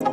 Give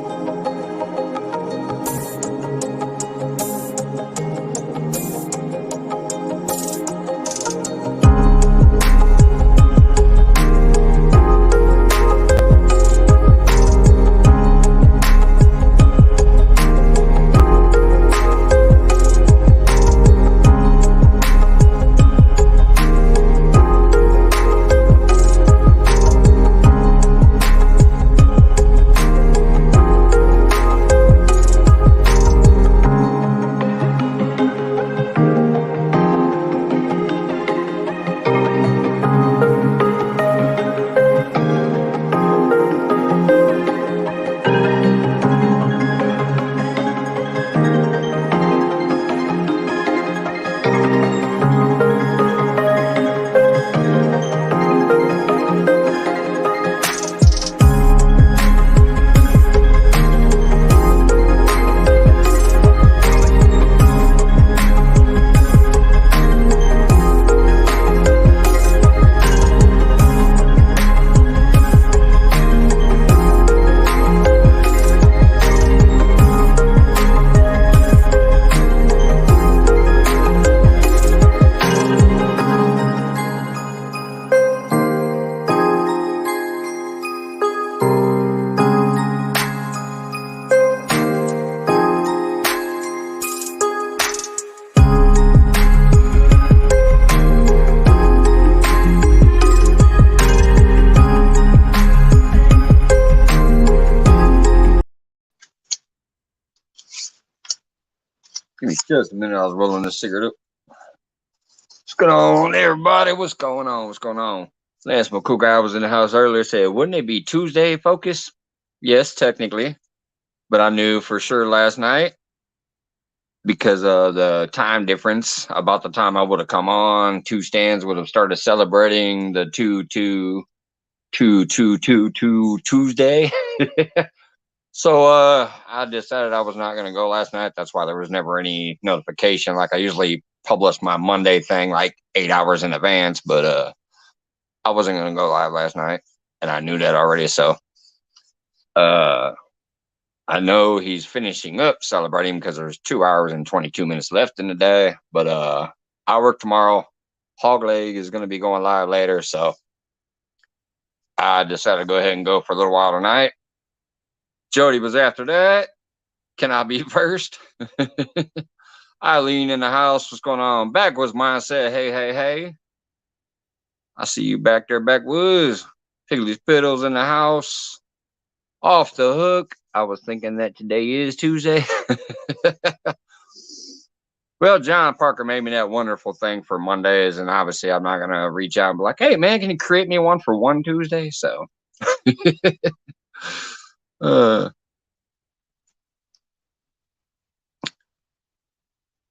me just a minute. I was rolling this cigarette up. What's going on, everybody? What's going on? What's going on? Last my cool guy was in the house earlier. Said, wouldn't it be Tuesday focus? Yes, technically. But I knew for sure last night because of the time difference. About the time I would have come on, two stands would have started celebrating the 2 Tuesday. So I decided I was not going to go last night. That's why there was never any notification. Like I usually publish my Monday thing like 8 hours in advance, but I wasn't going to go live last night, and I knew that already. So I know he's finishing up celebrating because there's 2 hours and 22 minutes left in the day. But I work tomorrow. Hog Leg is going to be going live later, so I decided to go ahead and go for a little while tonight. Jody was after that. Can I be first? Eileen in the house. What's going on? Backwards mindset. Hey. I see you back there, backwoods. Piggly's Piddles in the house. Off the hook. I was thinking that today is Tuesday. Well, John Parker made me that wonderful thing for Mondays, and obviously I'm not going to reach out and be like, hey, man, can you create me one for one Tuesday? So...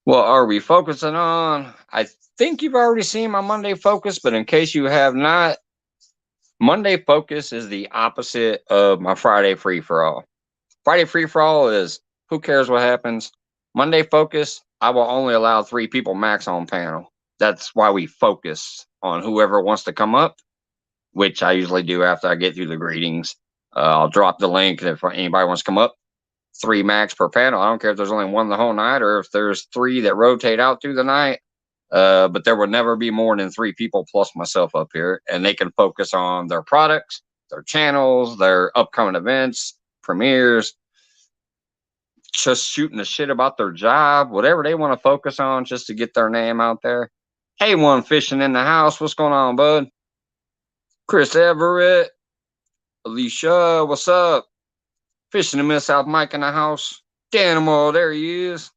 what are we focusing on? I think you've already seen my Monday focus, but in case you have not, Monday focus is the opposite of my Friday free for all. Friday free for all is who cares what happens. Monday focus, I will only allow 3 people max on panel. That's why we focus on whoever wants to come up, which I usually do after I get through the greetings. I'll drop the link if anybody wants to come up. 3 max per panel. I don't care if there's only 1 the whole night or if there's 3 that rotate out through the night. But there will never be more than 3 people plus myself up here, and they can focus on their products, their channels, their upcoming events, premieres, just shooting the shit about their job, whatever they want to focus on just to get their name out there. A1 Fishing in the house. What's going on, bud? Chris Everett. Alicia, what's up? Fishing the Miss South Mike in the house. Danimal, there he is.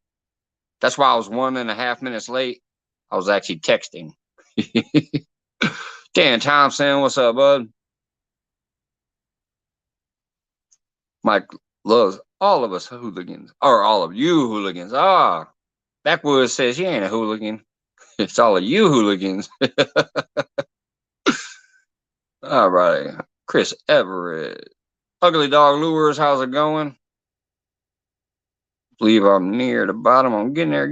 That's why I was 1.5 minutes late. I was actually texting. Dan Thompson, what's up, bud? Mike loves all of us hooligans, or all of you hooligans. Backwoods says he ain't a hooligan. It's all of you hooligans. All right. Chris Everett. Ugly Dog Lures, how's it going? Believe I'm near the bottom. I'm getting there.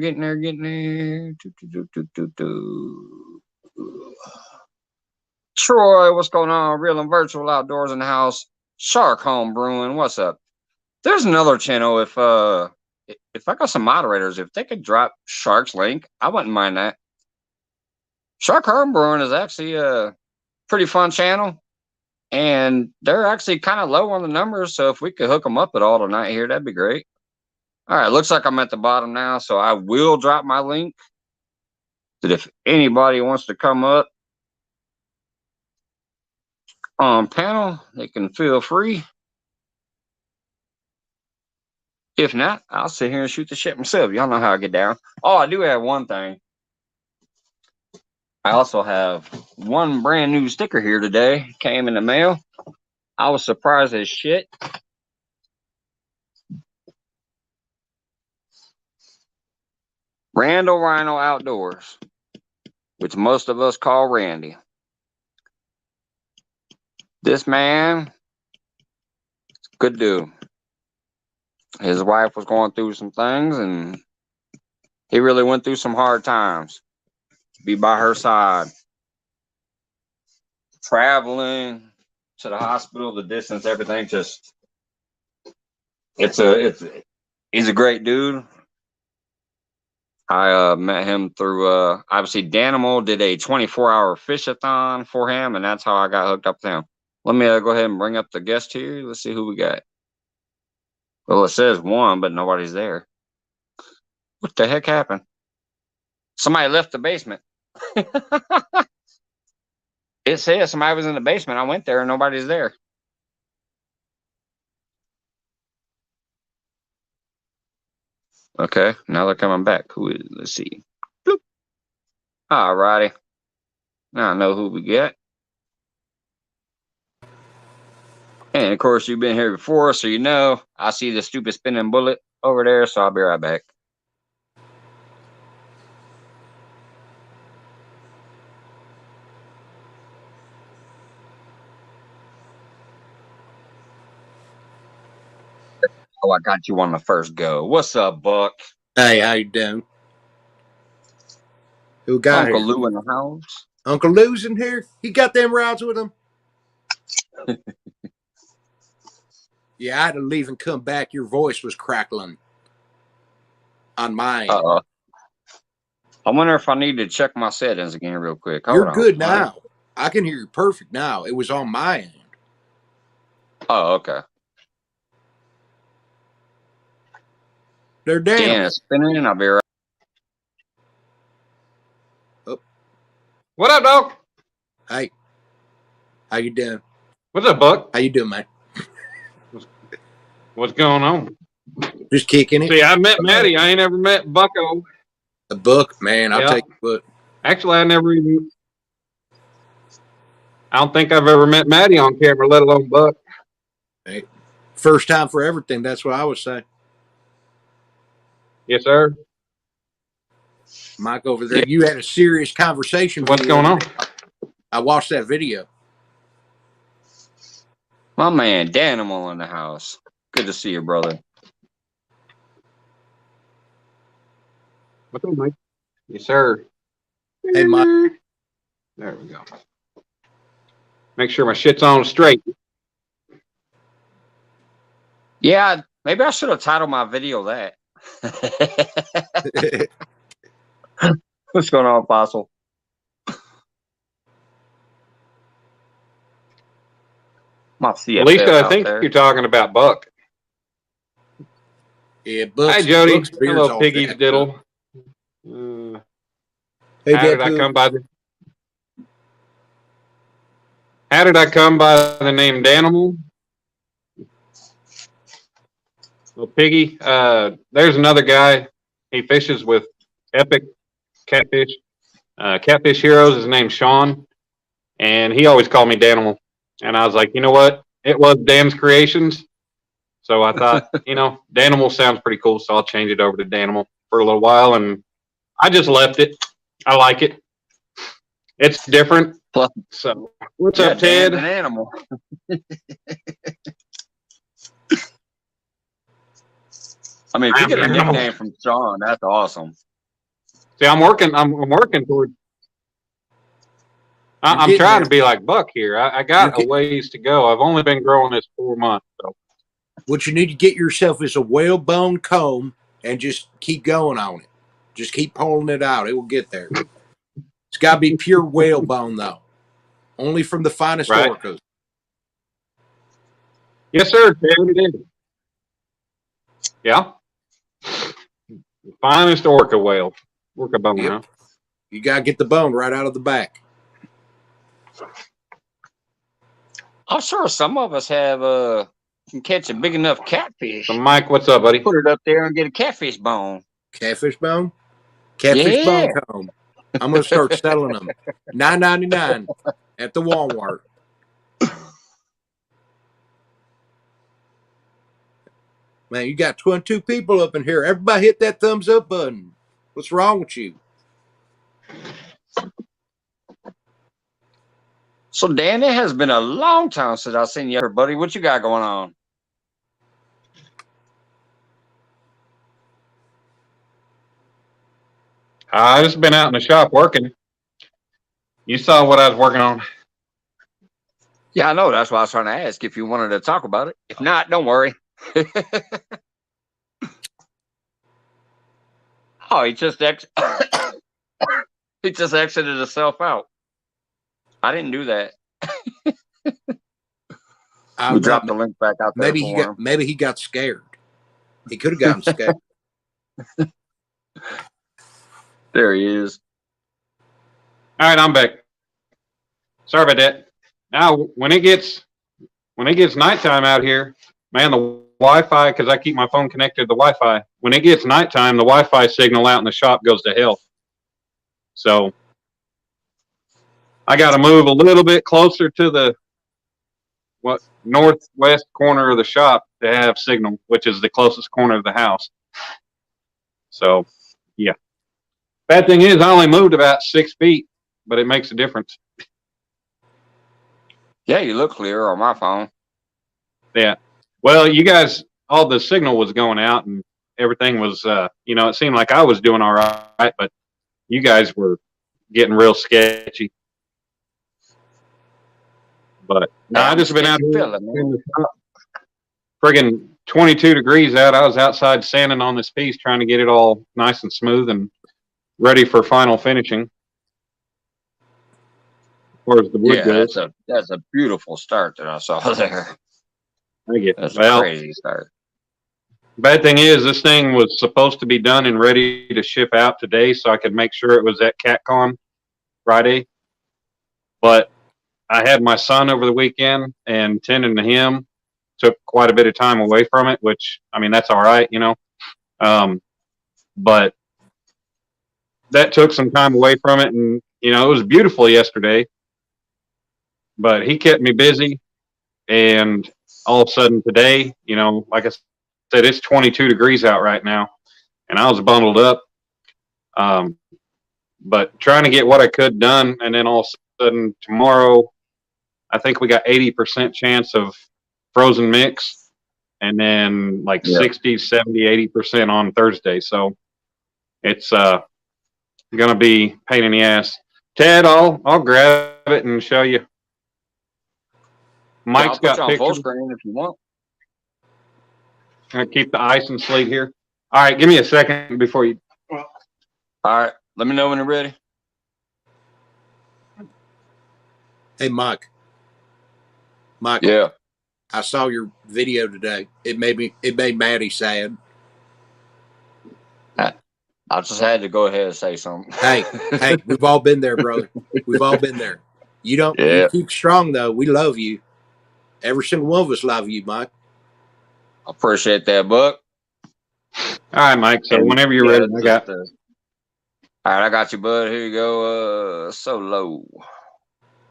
Troy, what's going on? Real and virtual outdoors in the house. Shark Home Brewing, what's up? There's another channel. If I got some moderators, if they could drop Shark's link, I wouldn't mind that. Shark Harbor Brewing is actually a pretty fun channel, and they're actually kind of low on the numbers. So if we could hook them up at all tonight here, that'd be great. All right, looks like I'm at the bottom now, so I will drop my link. That if anybody wants to come up on panel, they can feel free. If not, I'll sit here and shoot the shit myself. Y'all know how I get down. Oh, I do have one thing. I also have one brand new sticker here today. Came in the mail. I was surprised as shit. Randall Rhino Outdoors, which most of us call Randy. This man, good dude. His wife was going through some things, and he really went through some hard times. Be by her side. Traveling to the hospital, the distance, everything, just he's a great dude. I met him through obviously Danimal did a 24-hour fish-a-thon for him, and that's how I got hooked up with him. Let me go ahead and bring up the guest here. Let's see who we got. Well, it says one, but nobody's there. What the heck happened? Somebody left the basement. It says somebody was in the basement. I went there and nobody's there. Okay, now they're coming back. Who is? Let's see. Bloop. All righty. Now I know who we got. And of course, you've been here before, so you know I see the stupid spinning bullet over there, so I'll be right back. Oh, I got you on the first go. What's up, Buck? Hey, how you doing? Who got Uncle here? Lou in the house. Uncle Lou's in here? He got them rods with him? Yeah, I had to leave and come back. Your voice was crackling on mine. Uh-oh. I wonder if I need to check my settings again real quick. You're good now. I can hear you perfect now. It was on my end. Oh, okay. They're down. Dan is spinning. I'll be right. Oh. What up, dog? Hey. How you doing? What's up, Buck? How you doing, man? What's going on? Just kicking it. See, I met Maddie. I ain't ever met Bucko. A book, man. I'll take a book. Actually, I don't think I've ever met Maddie on camera, let alone Buck. Hey. First time for everything. That's what I would say. Yes, sir. Mike over there, you had a serious conversation. What's going on? I watched that video. My man, Danimal in the house. Good to see you, brother. What's up, Mike? Yes, sir. Hey, Mike. There we go. Make sure my shit's on straight. Yeah, maybe I should have titled my video that. What's going on, Fossil? Lisa, I think you're talking about Buck. Yeah, Buck. Hi, Jody. Hello, Piggy's diddle. Hey, how did I come by the name Danimal? Well, Piggy, there's another guy. He fishes with Epic Catfish. Catfish Heroes. His name's Sean. And he always called me Danimal. And I was like, you know what? It was Dan's Creations. So I thought, Danimal sounds pretty cool. So I'll change it over to Danimal for a little while. And I just left it. I like it. It's different. So what's up, Ted? An animal. I mean, if you get a nickname from Sean, that's awesome. See, I'm working toward. I'm trying to be like Buck here. I got a ways to go. I've only been growing this 4 months. So What you need to get yourself is a whalebone comb and just keep going on it. Just keep pulling it out. It will get there. It's got to be pure whalebone, though. Only from the finest Right. orcas. Yes, sir. David, it is. Yeah. The finest orca whale. Orca bone, Yep. huh? You got to get the bone right out of the back. I'm sure some of us have can catch a big enough catfish. So, Mike, what's up, buddy? Put it up there and get a catfish bone. Catfish bone? Catfish Yeah. bone comb. I'm going to start selling them. $9.99 at the Walmart. Man, you got 22 people up in here. Everybody hit that thumbs up button. What's wrong with you? So, Dan, it has been a long time since I've seen you, buddy. What you got going on? I just been out in the shop working. You saw what I was working on. Yeah, I know. That's why I was trying to ask if you wanted to talk about it. If not, don't worry. Oh, he just he just exited himself out. I didn't do that. We dropped the link back out there. Maybe he got scared. He could have gotten scared. There he is. All right, I'm back. Sorry about that. Now, when it gets nighttime out here, man, the Wi-Fi, because I keep my phone connected to the Wi-Fi. When it gets nighttime, the Wi-Fi signal out in the shop goes to hell. So I got to move a little bit closer to the northwest corner of the shop to have signal, which is the closest corner of the house. So, yeah. Bad thing is, I only moved about 6 feet, but it makes a difference. Yeah, you look clear on my phone. Yeah. Well, you guys, all the signal was going out and everything was, it seemed like I was doing all right, but you guys were getting real sketchy. But no, I just been out here friggin' 22 degrees out. I was outside sanding on this piece, trying to get it all nice and smooth and ready for final finishing. As far as the wood goes. That's a beautiful start that I saw there. Thank you. That's a crazy start. Bad thing is, this thing was supposed to be done and ready to ship out today, so I could make sure it was at CatCon Friday. But I had my son over the weekend, and tending to him took quite a bit of time away from it, which, I mean, that's all right, but that took some time away from it, and, it was beautiful yesterday, but he kept me busy, and all of a sudden today, like I said, it's 22 degrees out right now, and I was bundled up, but trying to get what I could done, and then all of a sudden tomorrow, I think we got 80% chance of frozen mix, and then like 60, 70, 80% on Thursday. So it's going to be pain in the ass. Ted, I'll grab it and show you. Mike's got pictures. Full screen if you want. I'll keep the ice and sleet here. All right, give me a second before you. All right, let me know when you're ready. Hey, Mike. Yeah. I saw your video today. It made Maddie sad. I just had to go ahead and say something. Hey, we've all been there, brother. We've all been there. You keep strong though. We love you. Every single one of us love you, Mike. I appreciate that, Buck. All right, Mike. So whenever you're ready, I got. All right, I got you, bud. Here you go. Solo.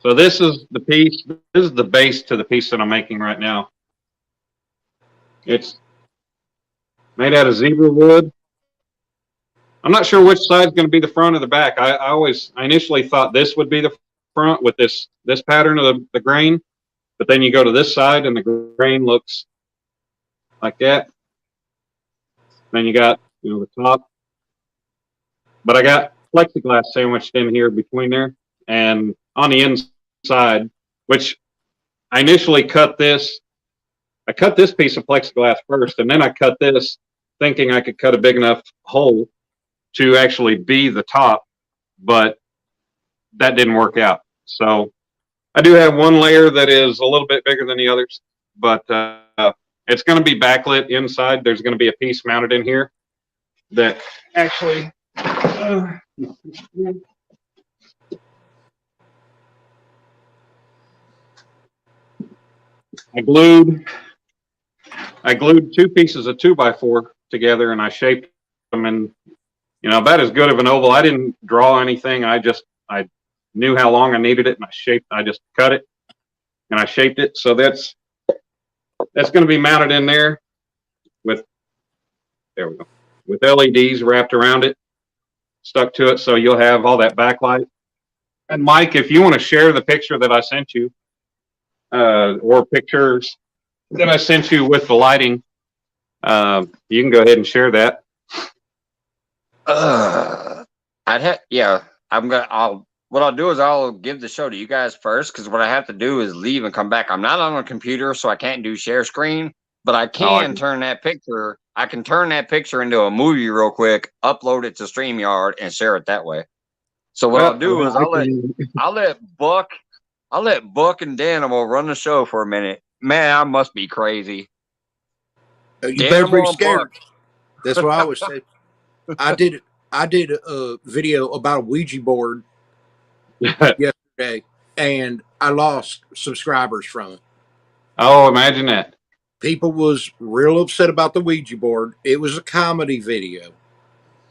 So this is the piece. This is the base to the piece that I'm making right now. It's made out of zebra wood. I'm not sure which side is going to be the front or the back. I initially thought this would be the front with this pattern of the grain, but then you go to this side and the grain looks like that. Then you got the top. But I got plexiglass sandwiched in here between there, and on the inside, which I initially cut this I cut this piece of plexiglass first, and then I cut this, thinking I could cut a big enough hole to actually be the top, but that didn't work out. So I do have one layer that is a little bit bigger than the others, but it's going to be backlit inside. There's going to be a piece mounted in here that actually I glued 2 pieces of 2x4 together, and I shaped them in, about as good of an oval. I didn't draw anything. I knew how long I needed it, and I just cut it and I shaped it. So that's going to be mounted in there with LEDs wrapped around it, stuck to it, so you'll have all that backlight. And Mike, if you want to share the picture that I sent you, or pictures that I sent you with the lighting, you can go ahead and share that. What I'll do is I'll give the show to you guys first, because what I have to do is leave and come back. I'm not on a computer, so I can't do share screen, but I can turn that picture. I can turn that picture into a movie real quick, upload it to StreamYard, and share it that way. So what I'll do is I'll let Buck and Danimal run the show for a minute. Man, I must be crazy. You better be scared. That's what I always say. I did a video about a Ouija board yesterday, and I lost subscribers from it. Oh, imagine that. People was real upset about the Ouija board. It was a comedy video,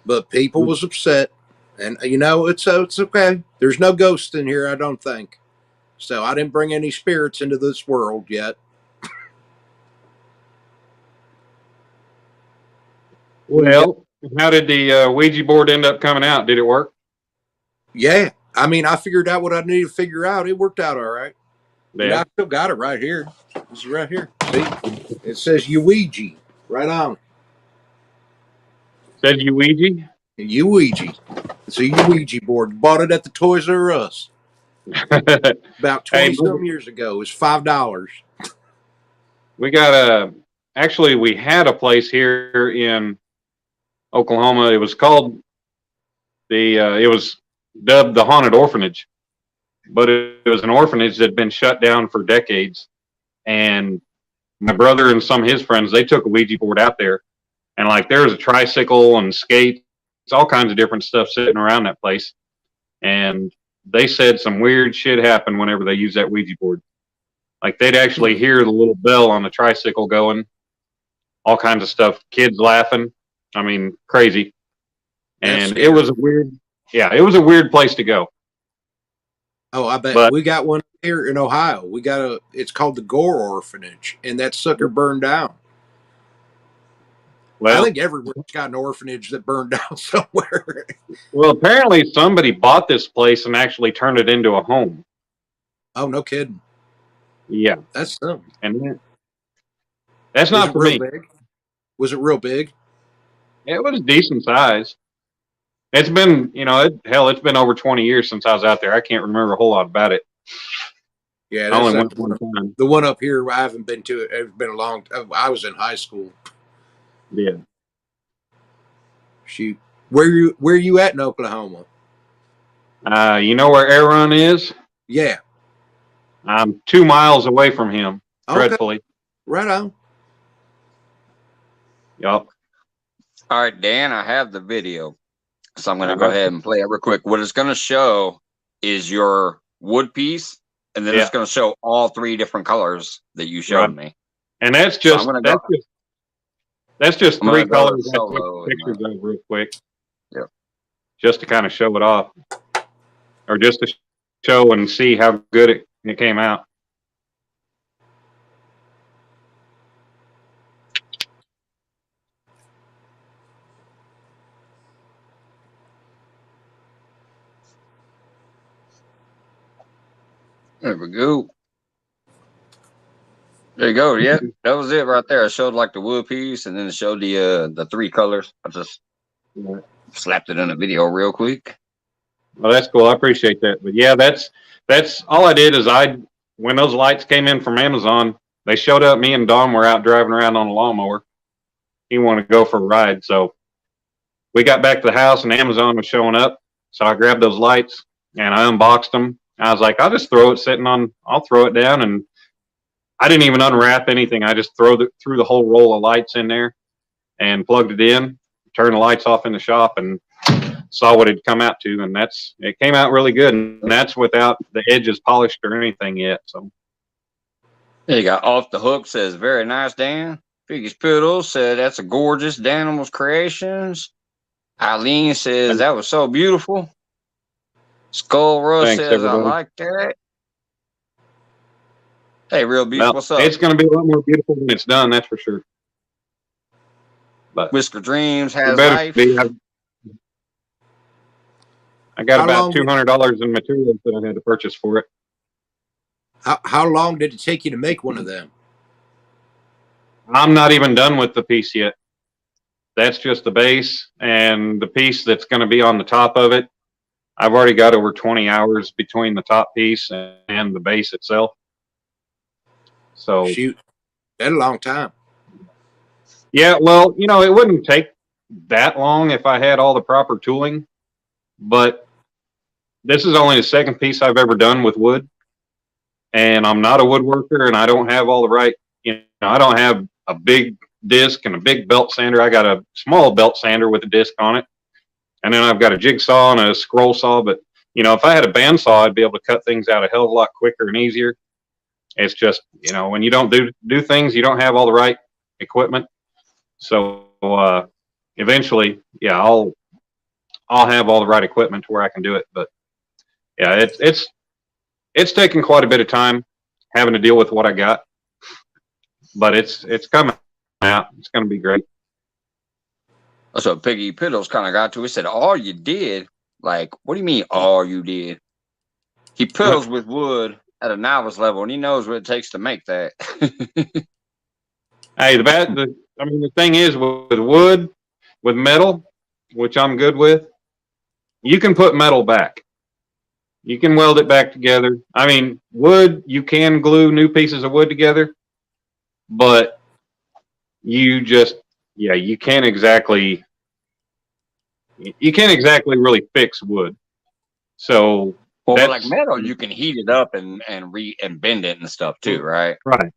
but people was upset, and it's okay. There's no ghost in here, I don't think. So I didn't bring any spirits into this world yet. Well, how did the Ouija board end up coming out? Did it work? Yeah. I mean, I figured out what I needed to figure out. It worked out all right. Yeah. I still got it right here. This is right here. See? It says Ouija right on. Said Ouija? Ouija. It's a Ouija board. Bought it at the Toys R Us about 20-some years ago. It was $5. We got we had a place here in Oklahoma. It was called it was dubbed the Haunted Orphanage, but it was an orphanage that had been shut down for decades. And my brother and some of his friends, they took a Ouija board out there, and there was a tricycle and skates, all kinds of different stuff sitting around that place. And they said some weird shit happened whenever they used that Ouija board. They'd actually hear the little bell on the tricycle going, all kinds of stuff, kids laughing. I mean, crazy. And it was a weird place to go. Oh, I bet. We got one here in Ohio. It's called the Gore Orphanage, and that sucker burned down. Well, I think everyone's got an orphanage that burned down somewhere. Well, apparently somebody bought this place and actually turned it into a home. Oh, no kidding. Yeah. That's something. And that's not for me. Big? Was it real big? It was decent size. It's been, it's been over 20 years since I was out there. I can't remember a whole lot about it. Yeah, I only went one time. The one up here, I haven't been to it. It's been a long time. I was in high school. Yeah. Shoot. Where you at in Oklahoma? You know where Air Run is? Yeah. I'm 2 miles away from him, dreadfully. Right on. Yup. All right, Dan, I have the video. So I'm going to go ahead and play it real quick. What it's going to show is your wood piece, and then it's going to show all 3 different colors that you showed me. And that's just that's just 3 colors. I took pictures of real quick. Yep. Just to kind of show it off, or just to show and see how good it came out. There we go. There you go. Yeah, that was it right there. It showed the wood piece, and then it showed the 3 colors. I just slapped it in a video real quick. Well, that's cool. I appreciate that. But yeah, that's all I did is when those lights came in from Amazon, they showed up. Me and Don were out driving around on a lawnmower. He wanted to go for a ride. So we got back to the house and Amazon was showing up. So I grabbed those lights and I unboxed them. I was like, I'll just throw it I'll throw it down. And I didn't even unwrap anything. I just threw the whole roll of lights in there and plugged it in, turned the lights off in the shop, and saw what it'd come out to. And it came out really good. And that's without the edges polished or anything yet. So There you got Off the Hook says, very nice, Dan. Piggy's Poodle said, that's a gorgeous Danimals Creations. Eileen says, that was so beautiful. Skull Rush Thanks, says, everybody. I like that. Hey, Real Beef, well, what's up? it's going to be a lot more beautiful when it's done, that's for sure. But Whisker Dreams has better life. be. I got How about long $200 in materials that I had to purchase for it. How long did it take you to make one of them? I'm not even done with the piece yet. That's just the base, and the piece that's going to be on the top of it, I've already got over 20 hours between the top piece and the base itself. So Shoot, that's a long time. yeah, well, it wouldn't take that long if I had all the proper tooling, but this is only the second piece I've ever done with wood, and I'm not a woodworker, and I don't have all the right, I don't have a big disc and a big belt sander. I got a small belt sander with a disc on it, and then I've got a jigsaw and a scroll saw. But if I had a bandsaw, I'd be able to cut things out a hell of a lot quicker and easier. It's just when you don't do things, you don't have all the right equipment. So eventually, yeah, I'll have all the right equipment to where I can do it. But yeah, it's taken quite a bit of time having to deal with what I got, but it's coming out. It's going to be great. That's what Piggy Piddles kind of got to. He said, all you did, like, what do you mean all you did? He piddles with wood at a novice level, and he knows what it takes to make that. Hey, the thing is with wood, with metal, which I'm good with, you can put metal back. You can weld it back together. I mean, wood, you can glue new pieces of wood together, but you can't exactly really fix wood. So well, like metal, you can heat it up and bend it and stuff too, right? Right.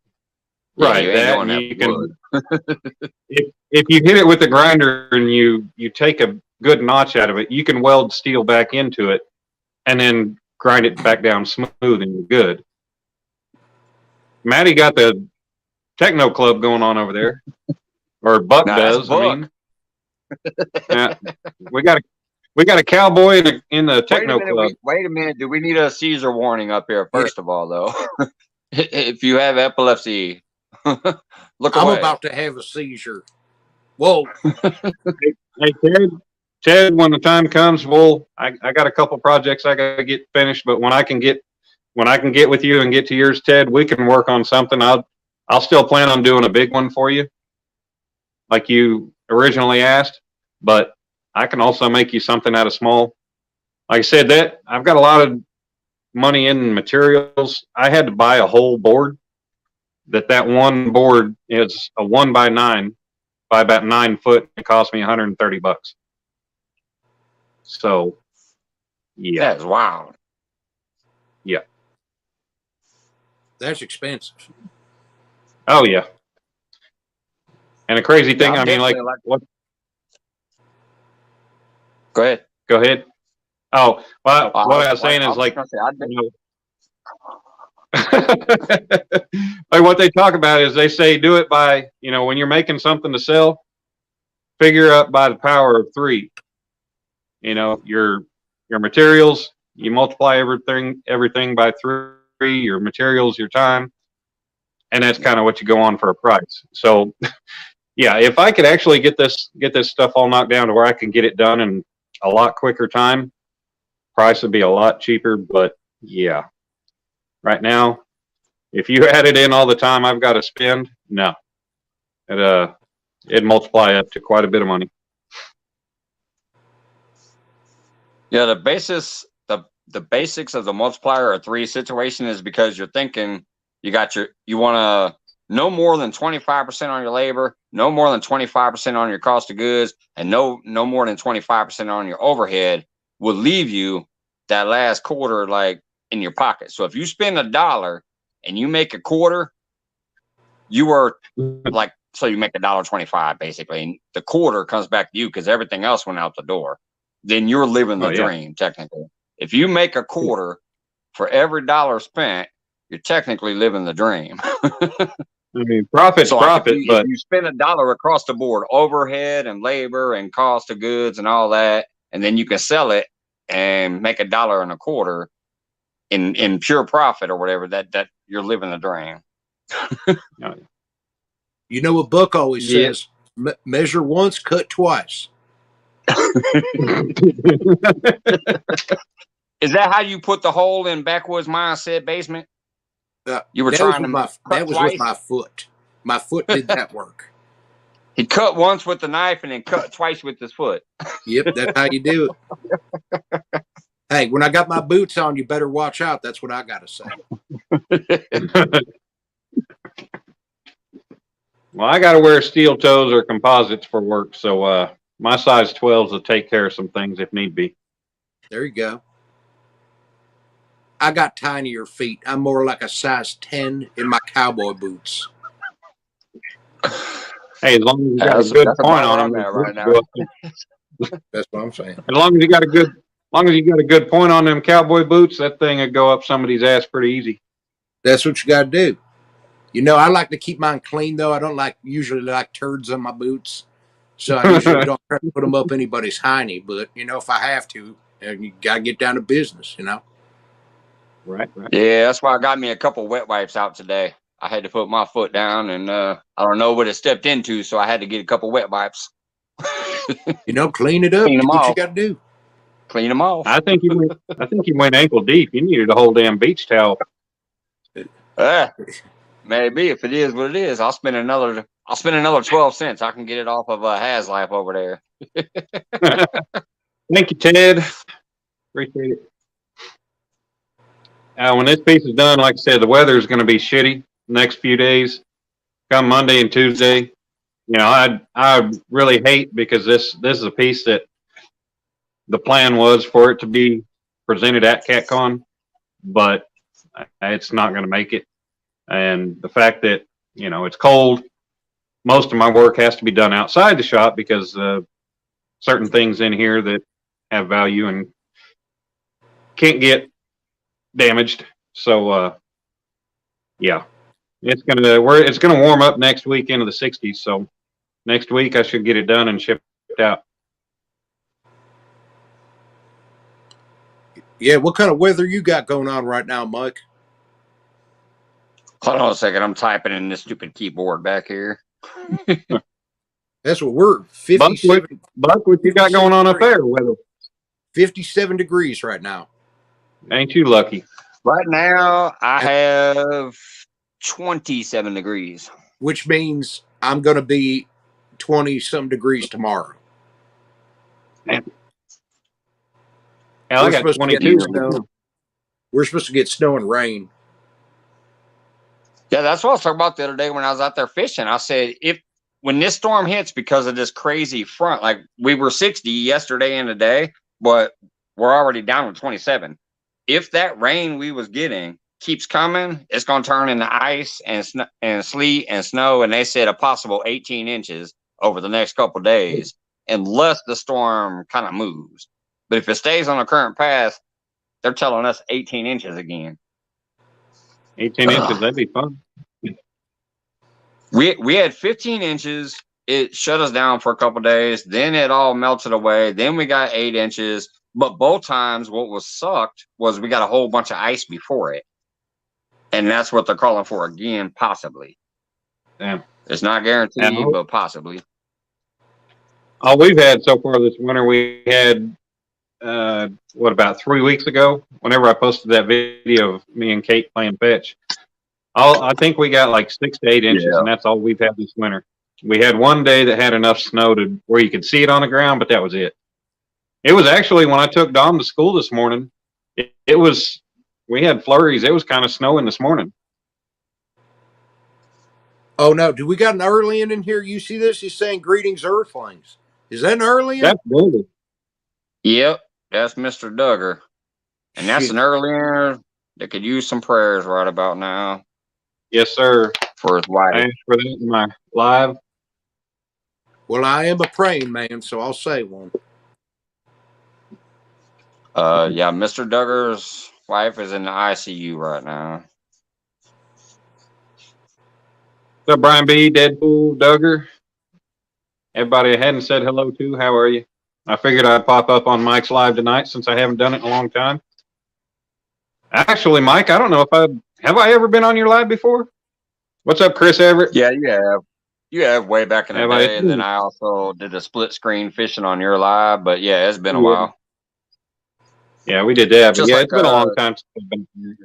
Yeah, Right. you ain't doing that wood. if you hit it with a grinder and you take a good notch out of it, you can weld steel back into it and then grind it back down smooth and you're good. Maddie got the techno club going on over there, or Buck does. Buck. I mean, yeah, we got a cowboy in the techno club. Wait a minute. Do we need a seizure warning up here? First of all, though, if you have epilepsy, look away. I'm about to have a seizure. Whoa. Hey, Ted, when the time comes, I got a couple projects I got to get finished, but when I can get with you and get to yours, Ted, we can work on something. I'll still plan on doing a big one for you, like you originally asked, but I can also make you something out of small. Like I said, that I've got a lot of money in materials. I had to buy a whole board. That one board is a 1x9 by about 9 foot. It cost me $130. So, yeah, that's wild. Yeah, that's expensive. Oh yeah. And the crazy thing, I mean, like what? Go ahead. Go ahead. Oh, well, what I was saying is like, like what they talk about is they say do it by, when you're making something to sell, figure up by the power of 3. Your materials, you multiply everything by 3, your materials, your time, and that's kind of what you go on for a price. So yeah, if I could actually get this stuff all knocked down to where I can get it done in a lot quicker time, price would be a lot cheaper. But yeah, right now, if you added in all the time I've got to spend, no, it'd multiply up to quite a bit of money. Yeah, the basics of the multiplier or 3 situation is because you're thinking you want to no more than 25% on your labor, no more than 25% on your cost of goods, and no more than 25% on your overhead will leave you that last quarter like in your pocket. So if you spend $1 and you make a quarter, you are like, so you make $1.25 basically, and the quarter comes back to you because everything else went out the door. Then you're living the dream technically. If you make a quarter for every $1 spent, you're technically living the dream. I mean, profit's so profit, if you spend $1 across the board, overhead and labor and cost of goods and all that, and then you can sell it and make $1.25 in pure profit or whatever, that you're living the dream. You know what Buck always says? Measure once, cut twice. Is that how you put the hole in Backwoods Mindset basement? You were trying to that was with my foot. My foot did that work. He cut once with the knife and then cut twice with his foot. Yep, that's how you do it. Hey, when I got my boots on, you better watch out. That's what I got to say. Well, I got to wear steel toes or composites for work, so my size 12s will take care of some things if need be. There you go. I got tinier feet. I'm more like a size 10 in my cowboy boots. Hey, as long as you got a good point on them, right now. That's what I'm saying. As long as you got a good point on them cowboy boots, that thing would go up somebody's ass pretty easy. That's what you got to do. You know, I like to keep mine clean though. I don't usually like turds on my boots, so I usually don't try to put them up anybody's hiney. But you know, if I have to, you gotta get down to business. You know. Right. Yeah, that's why I got me a couple wet wipes out today. I had to put my foot down, and I don't know what it stepped into, so I had to get a couple wet wipes. You know, clean it up. Clean them what off. You got to do. Clean them off. I think you went ankle deep. You needed a whole damn beach towel. Maybe if it is what it is, I'll spend another 12 cents. I can get it off of Has Life over there. Thank you, Ted. Appreciate it. When this piece is done, like I said, the weather is going to be shitty the next few days. Come Monday and Tuesday, you know, I really hate because this is a piece that the plan was for it to be presented at CatCon, but it's not going to make it. And the fact that, you know, it's cold, most of my work has to be done outside the shop because certain things in here that have value and can't get damaged. So yeah, it's gonna warm up next week into the 60s. So next week I should get it done and shipped out. Yeah, what kind of weather you got going on right now, Mike? Hold on a second. I'm typing in this stupid keyboard back here. That's what we're 57. Buck, what you got going on up there? Weather 57 degrees right now. Ain't you lucky? Right now, I have 27 degrees. Which means I'm going to be 20-some degrees tomorrow. Man. Hell, I got 22. We're supposed to get snow and rain. Yeah, that's what I was talking about the other day when I was out there fishing. I said, when this storm hits because of this crazy front, like we were 60 yesterday and today, but we're already down to 27. If that rain we was getting keeps coming, it's going to turn into ice and sleet and snow. And they said a possible 18 inches over the next couple of days, unless the storm kind of moves. But if it stays on the current path, they're telling us 18 inches again. 18 inches, that'd be fun. We had 15 inches. It shut us down for a couple of days. Then it all melted away. Then we got 8 inches. But both times what was sucked was we got a whole bunch of ice before it. And that's what they're calling for again, possibly. Damn. It's not guaranteed, but possibly. All we've had so far this winter, we had, about 3 weeks ago, whenever I posted that video of me and Kate playing fetch. I think we got like 6 to 8 inches, and that's all we've had this winter. We had one day that had enough snow to where you could see it on the ground, but that was it. It was actually when I took Dom to school this morning, we had flurries. It was kind of snowing this morning. Oh no, do we got an Earlian in here? You see this? He's saying greetings, Earthlings. Is that an Earlian? That's good. Yep, that's Mr. Duggar. And that's Shit. an earlier that could use some prayers right about now Yes, sir. for his wife. Thanks for that in my live. Well, I am a praying man, so I'll say one. Yeah, Mr. Duggar's wife is in the ICU right now. What's up, Brian B, Deadpool, Duggar? Everybody I hadn't said hello to, how are you? I figured I'd pop up on Mike's live tonight since I haven't done it in a long time. Actually, Mike, I don't know if have I ever been on your live before? What's up, Chris Everett? Yeah, you have. You have way back in the Have I? day, and then I also did a split screen fishing on your live. But yeah, it's been a while. Yeah, we did that. But Just yeah, like, it's been a long time since I've been here.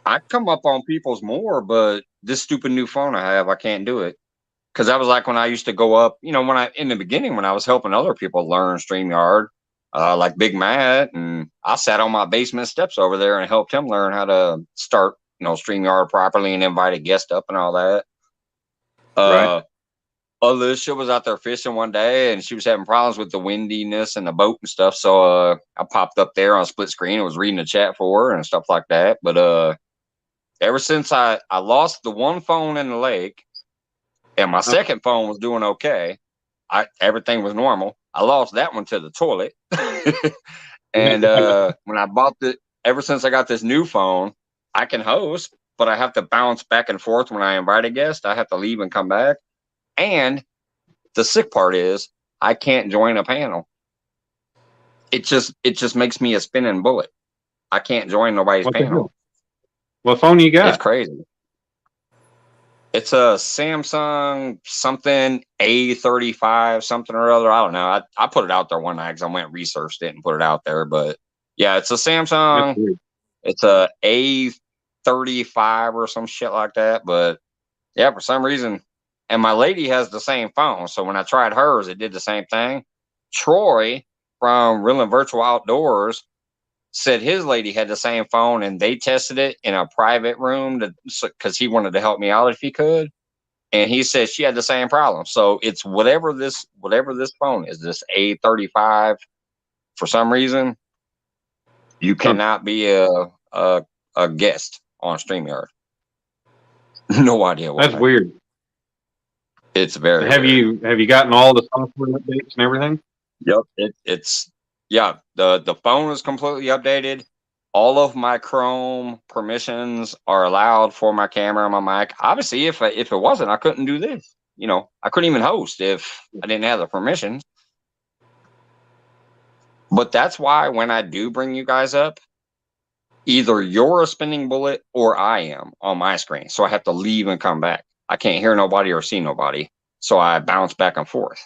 I come up on people's more, but this stupid new phone I have, I can't do it. Because that was like when I used to go up, in the beginning when I was helping other people learn StreamYard, like Big Matt, and I sat on my basement steps over there and helped him learn how to start, StreamYard properly and invited guests up and all that. Right. Alicia was out there fishing one day and she was having problems with the windiness and the boat and stuff. So I popped up there on split screen and was reading the chat for her and stuff like that. But ever since I lost the one phone in the lake, and my second phone was doing okay. Everything was normal. I lost that one to the toilet. And when I bought ever since I got this new phone, I can host, but I have to bounce back and forth when I invite a guest. I have to leave and come back. And the sick part is I can't join a panel. It just makes me a spinning bullet. I can't join nobody's panel. What phone you got? It's crazy. It's a Samsung something A35 something or other. I don't know. I put it out there one night because I went and researched it and put it out there. But yeah, it's a Samsung. It's a A35 or some shit like that. But yeah, for some reason, and my lady has the same phone. So when I tried hers, it did the same thing. Troy from Real and Virtual Outdoors said his lady had the same phone and they tested it in a private room because he wanted to help me out if he could. And he said she had the same problem. So it's whatever this phone is, this A35, for some reason, you cannot be a guest on StreamYard. No idea why. That's weird. It's very have weird. you gotten all the software updates and everything? Yep. Yeah, the phone is completely updated. All of my Chrome permissions are allowed for my camera and my mic. Obviously, if it wasn't, I couldn't do this. I couldn't even host if I didn't have the permissions. But that's why when I do bring you guys up, either you're a spinning bullet or I am on my screen. So I have to leave and come back. I can't hear nobody or see nobody. So I bounce back and forth.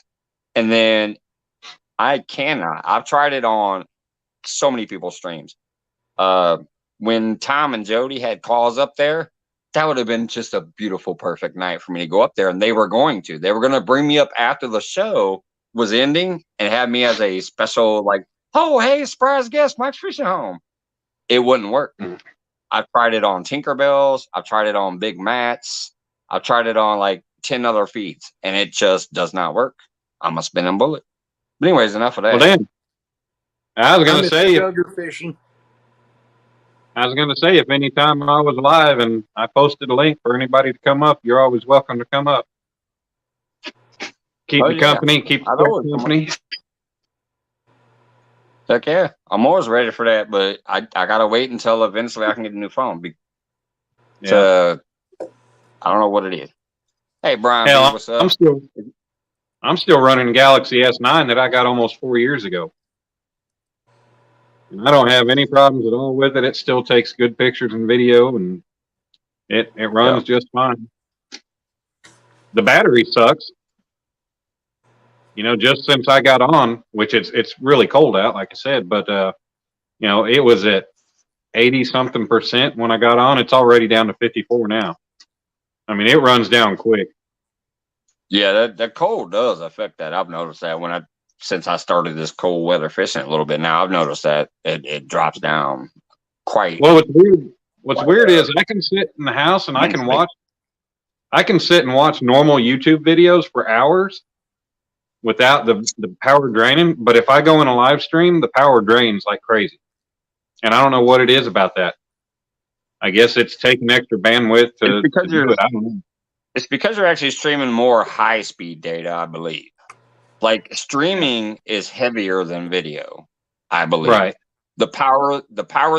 And then I cannot. I've tried it on so many people's streams. When Tom and Jody had calls up there, that would have been just a beautiful, perfect night for me to go up there. And they were going to bring me up after the show was ending and have me as a special, like, oh, hey, surprise guest, Mike's Fishing Home. It wouldn't work. I've tried it on Tinkerbell's. I've tried it on Big Matt's. I've tried it on like 10 other feeds, and it just does not work. I'm a spinning bullet. But anyways, enough of that. Well, then, I was going to say, fishing. I was going to say, if any time I was live and I posted a link for anybody to come up, you're always welcome to come up. Keep the company, keep the company. Heck yeah, I'm always ready for that, but I gotta wait until eventually I can get a new phone. I don't know what it is. Hey, Brian, hell, what's up? I'm still running Galaxy S9 that I got almost 4 years ago. And I don't have any problems at all with it. It still takes good pictures and video, and it runs just fine. The battery sucks. Just since I got on, which it's really cold out, like I said, but it was at 80-something% when I got on. It's already down to 54 now. I mean, it runs down quick. Yeah, that cold does affect that. I've noticed that since I started this cold weather fishing a little bit now, I've noticed that it drops down quite. Well, what's weird is I can sit in the house and I can watch I can sit and watch normal YouTube videos for hours without the power draining. But if I go in a live stream, the power drains like crazy. And I don't know what it is about that. I guess it's taking extra bandwidth to do it. I don't know. It's because you're actually streaming more high speed data, I believe. Like streaming is heavier than video, I believe. Right. The power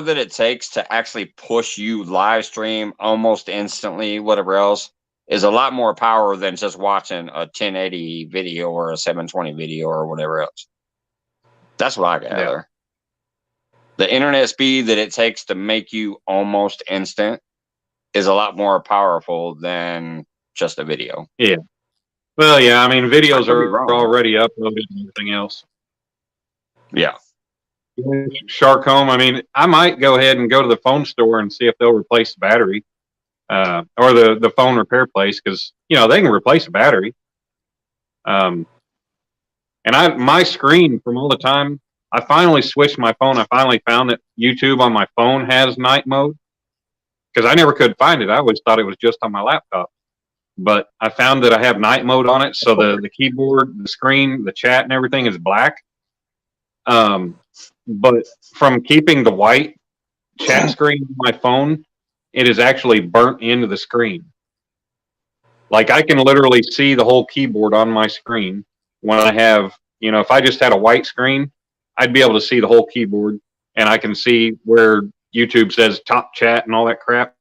that it takes to actually push you live stream almost instantly, whatever else, is a lot more power than just watching a 1080 video or a 720 video or whatever else. That's what I gather. Yeah. The internet speed that it takes to make you almost instant is a lot more powerful than just a video. Yeah. Well, yeah, I mean, videos are already uploaded and everything else. Yeah. Shark Home, I mean, I might go ahead and go to the phone store and see if they'll replace the battery or the phone repair place, because, you know, they can replace a battery. And my screen from all the time, I finally switched my phone. I finally found that YouTube on my phone has night mode, because I never could find it. I always thought it was just on my laptop. But I found that I have night mode on it, so the keyboard, the screen, the chat, and everything is black. But from keeping the white chat screen on my phone, it is actually burnt into the screen. Like, I can literally see the whole keyboard on my screen when I have, you know, if I just had a white screen, I'd be able to see the whole keyboard, and I can see where YouTube says top chat and all that crap.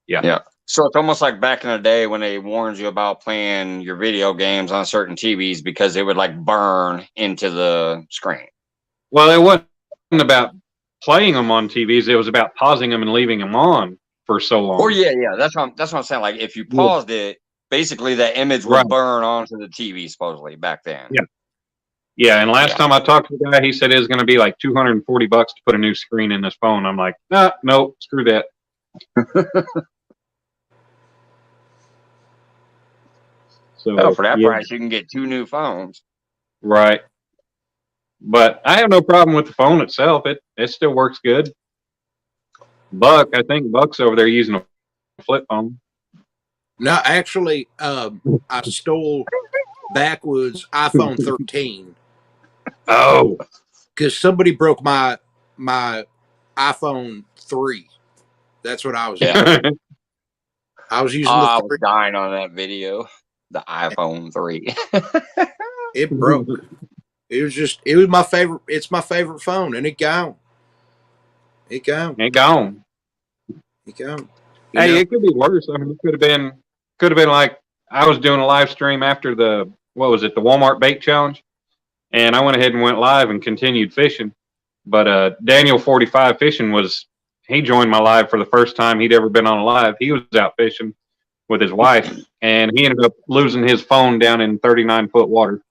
Yeah. Yeah. So it's almost like back in the day when they warned you about playing your video games on certain TVs because they would like burn into the screen. Well, it wasn't about playing them on TVs. It was about pausing them and leaving them on for so long. Oh yeah, yeah. That's what I'm saying. Like if you paused it, basically that image would burn onto the TV supposedly back then. Yeah. Yeah, and last time I talked to the guy, he said it was going to be like $240 to put a new screen in this phone. I'm like, no, screw that. So for that price, you can get 2 new phones. Right. But I have no problem with the phone itself. It still works good. I think Buck's over there using a flip phone. No, actually, I stole backwards iPhone 13. Oh, because somebody broke my iPhone 3. That's what I was using. I was using. I was dying on that video. The iPhone 3. It broke. It was my favorite. It's my favorite phone, and it gone. It gone. It gone. It gone. Hey, it could be worse. I mean, it could have been like I was doing a live stream after the Walmart bait challenge, and I went ahead and went live and continued fishing. But Daniel 45 Fishing he joined my live for the first time he'd ever been on a live. He was out fishing with his wife, and he ended up losing his phone down in 39-foot water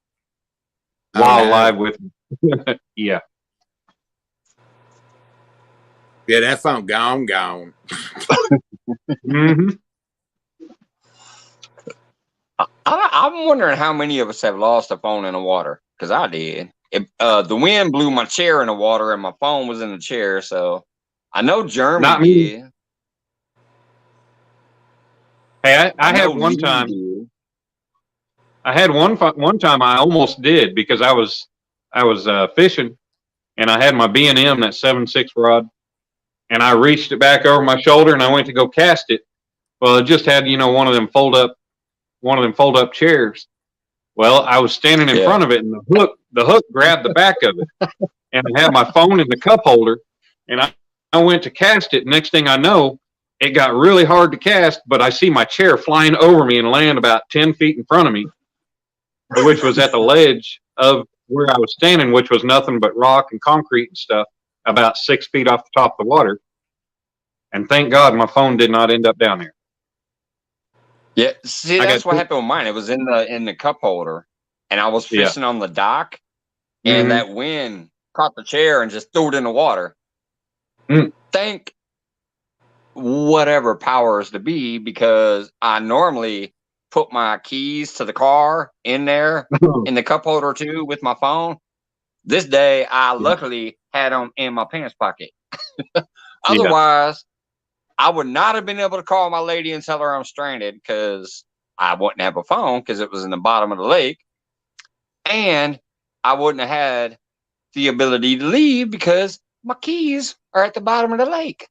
while live with me. Yeah. Yeah, that phone gone. Mm-hmm. I'm wondering how many of us have lost a phone in the water, because I did. The wind blew my chair in the water, and my phone was in the chair, so I know Jeremy Not me. did. Hey, I had one time. I had one time I almost did, because I was fishing, and I had my B&M, that 7.6 rod, and I reached it back over my shoulder, and I went to go cast it. Well, it just had one of them fold up chairs. Well, I was standing in front of it, and the hook grabbed the back of it, and I had my phone in the cup holder, and I went to cast it. Next thing I know, it got really hard to cast, but I see my chair flying over me and land about 10 feet in front of me, which was at the ledge of where I was standing, which was nothing but rock and concrete and stuff, about 6 feet off the top of the water. And thank God my phone did not end up down there. Yeah, see, that's what happened with mine. It was in the cup holder, and I was fishing on the dock, and that wind caught the chair and just threw it in the water. Thank whatever powers to be, because I normally put my keys to the car in there in the cup holder too with my phone. This day, I luckily had them in my pants pocket. Otherwise, I would not have been able to call my lady and tell her I'm stranded because I wouldn't have a phone because it was in the bottom of the lake. And I wouldn't have had the ability to leave because my keys are at the bottom of the lake.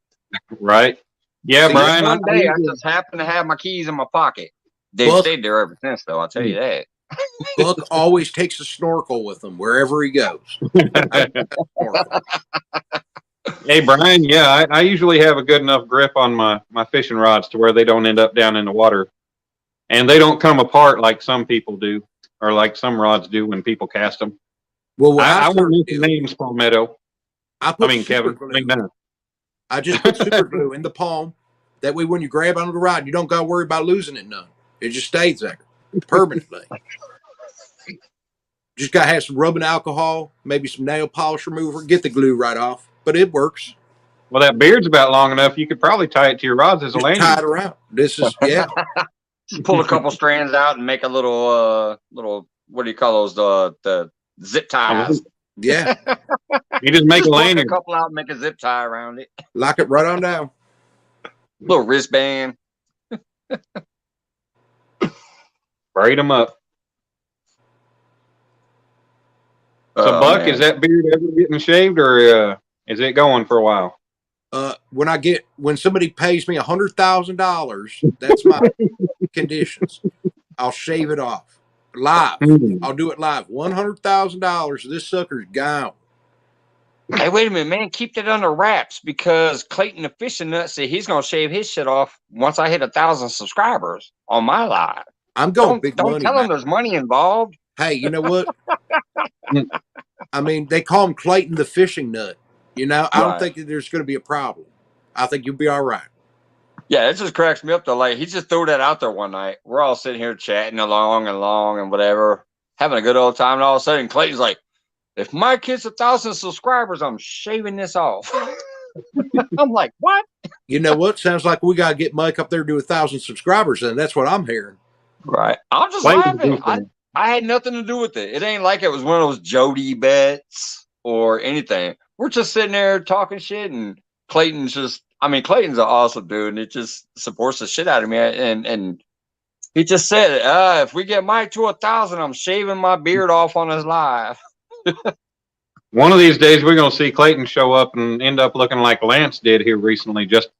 Right. Yeah, See, Brian. One day I just happened to have my keys in my pocket. They've Buck- stayed there ever since, though. I'll tell you that. Buck always takes a snorkel with him wherever he goes. Snorkel. Hey, Brian. Yeah, I usually have a good enough grip on my fishing rods to where they don't end up down in the water, and they don't come apart like some people do, or like some rods do when people cast them. Well, what I I won't started mention doing, names, Palmetto. I mean, Kevin. glue. I just put super glue in the palm. That way, when you grab onto the rod, you don't got to worry about losing it none. It just stays there permanently. Just got to have some rubbing alcohol, maybe some nail polish remover, get the glue right off. But it works. Well, that beard's about long enough. You could probably tie it to your rods as a Just lanyard. tie it around. This is, yeah. Just pull a couple strands out and make a little, what do you call those? The zip ties. Yeah. You just make Just a pluck lanyard. a couple out and make a zip tie around it. Lock it right on down. Little wristband. Braid them up. So, Buck, man. is that beard ever getting shaved, or is it going for a while? When somebody pays me $100,000, that's my conditions. I'll shave it off live. I'll do it live. $100,000. This sucker's gone. Hey, wait a minute, man. Keep that under wraps because Clayton the Fishing Nut said he's going to shave his shit off once I hit 1,000 subscribers on my live. I'm going big money. Don't tell him there's money involved. Hey, you know what? I mean, they call him Clayton the Fishing Nut. You know, I don't think that there's going to be a problem. I think you'll be all right. Yeah, it just cracks me up though. Like he just threw that out there one night. We're all sitting here chatting along and whatever, having a good old time, and all of a sudden Clayton's like, "If Mike hits 1,000 subscribers, I'm shaving this off." I'm like, "What?" You know what? Sounds like we got to get Mike up there to 1,000 subscribers, and that's what I'm hearing. Right. I'm just laughing. I had nothing to do with it. It ain't like it was one of those Jody bets or anything. We're just sitting there talking shit, and Clayton's an awesome dude, and it just supports the shit out of me. And he just said, if we get Mike to 1,000, I'm shaving my beard off on his live. One of these days, we're going to see Clayton show up and end up looking like Lance did here recently. Just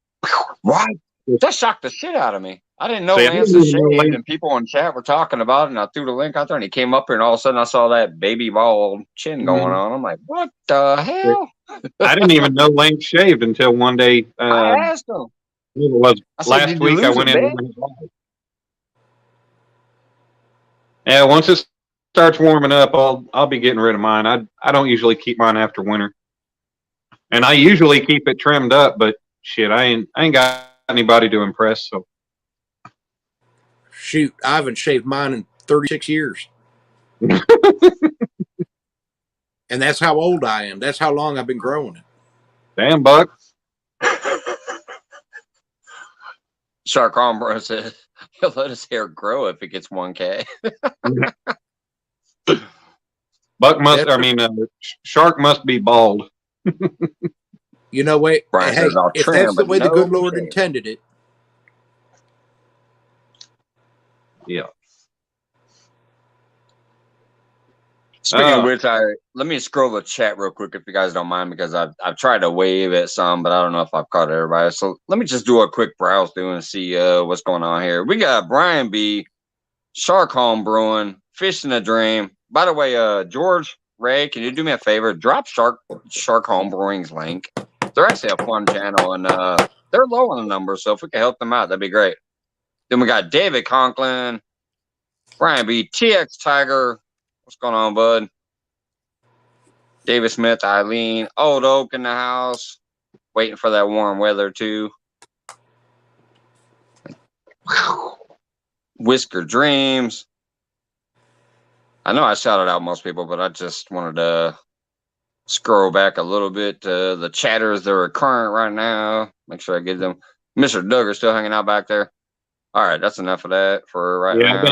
right. That shocked the shit out of me. I didn't know See, Lance is shaved, and people in chat were talking about it, and I threw the link out there, and he came up here, and all of a sudden I saw that baby bald chin going on. I'm like, what the hell? I didn't even know Lance shaved until one day. I asked him. It was last week. I went in. Yeah, once it starts warming up, I'll be getting rid of mine. I don't usually keep mine after winter, and I usually keep it trimmed up. But shit, I ain't got anybody to impress. So shoot, I haven't shaved mine in 36 years. And that's how old I am. That's how long I've been growing it. Damn, Buck. Shark Armbro says he'll let his hair grow if it gets 1K. Buck must. Shark must be bald. You know, wait. Brian hey, says, if that's the way the good Lord intended it. Yeah. Speaking of which, let me scroll the chat real quick if you guys don't mind, because I've tried to wave at some, but I don't know if I've caught everybody. So let me just do a quick browse through and see what's going on here. We got Brian B, Shark Home Brewing, Fish in a Dream. By the way, George Ray, can you do me a favor? Drop Shark Home Brewing's link. They're actually a fun channel, and they're low on the numbers, so if we can help them out, that'd be great. Then we got David Conklin, Brian B, TX Tiger. What's going on, bud? David Smith, Eileen, Old Oak in the house. Waiting for that warm weather, too. Whisker Dreams. I know I shouted out most people, but I just wanted to scroll back a little bit to the chatters that are current right now. Make sure I get them. Mr. Duggar still hanging out back there. All right, that's enough of that for right now.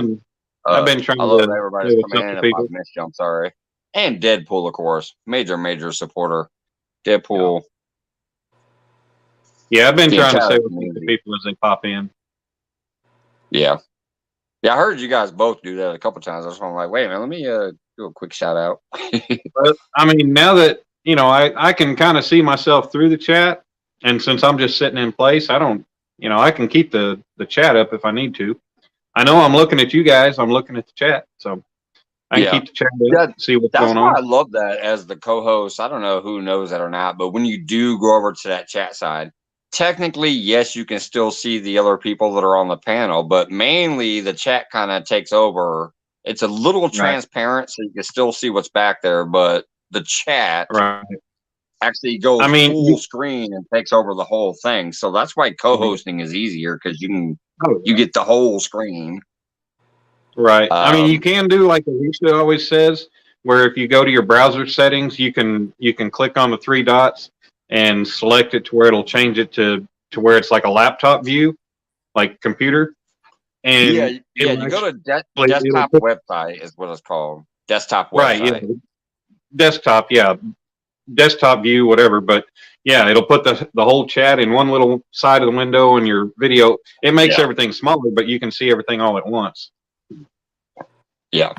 I've been trying I love to everybody's coming in. If I've missed you, I'm sorry. And Deadpool, of course. Major supporter. Deadpool. Yeah, I've been The trying to entire say what's up to community. people as they pop in. Yeah. Yeah, I heard you guys both do that a couple times. I was like, wait a minute, let me do a quick shout out. But I mean, now that I can kind of see myself through the chat, and since I'm just sitting in place, I don't, I can keep the chat up if I need to. I know I'm looking at you guys. I'm looking at the chat, so I can Yeah. keep the chat Yeah, up, see what's that's going why I on. love that as the co-host. I don't know who knows that or not, but when you do go over to that chat side, technically, yes, you can still see the other people that are on the panel, but mainly the chat kind of takes over. It's a little Right. transparent, so you can still see what's back there, but the chat Right. actually goes I mean, full screen and takes over the whole thing. So that's why co-hosting is easier because you get the whole screen. Right. I mean, you Um, can do like Alicia always says, where if you go to your browser settings, you can click on the three dots and select it to where it'll change it to where it's like a laptop view, like computer, yeah, and yeah. it'll You go to it'll desktop put, website is what it's called. Desktop right, yeah, website. desktop, yeah, desktop view, whatever. But yeah, it'll put the whole chat in one little side of the window, and your video. It makes Yeah, everything smaller, but you can see everything all at once. yeah.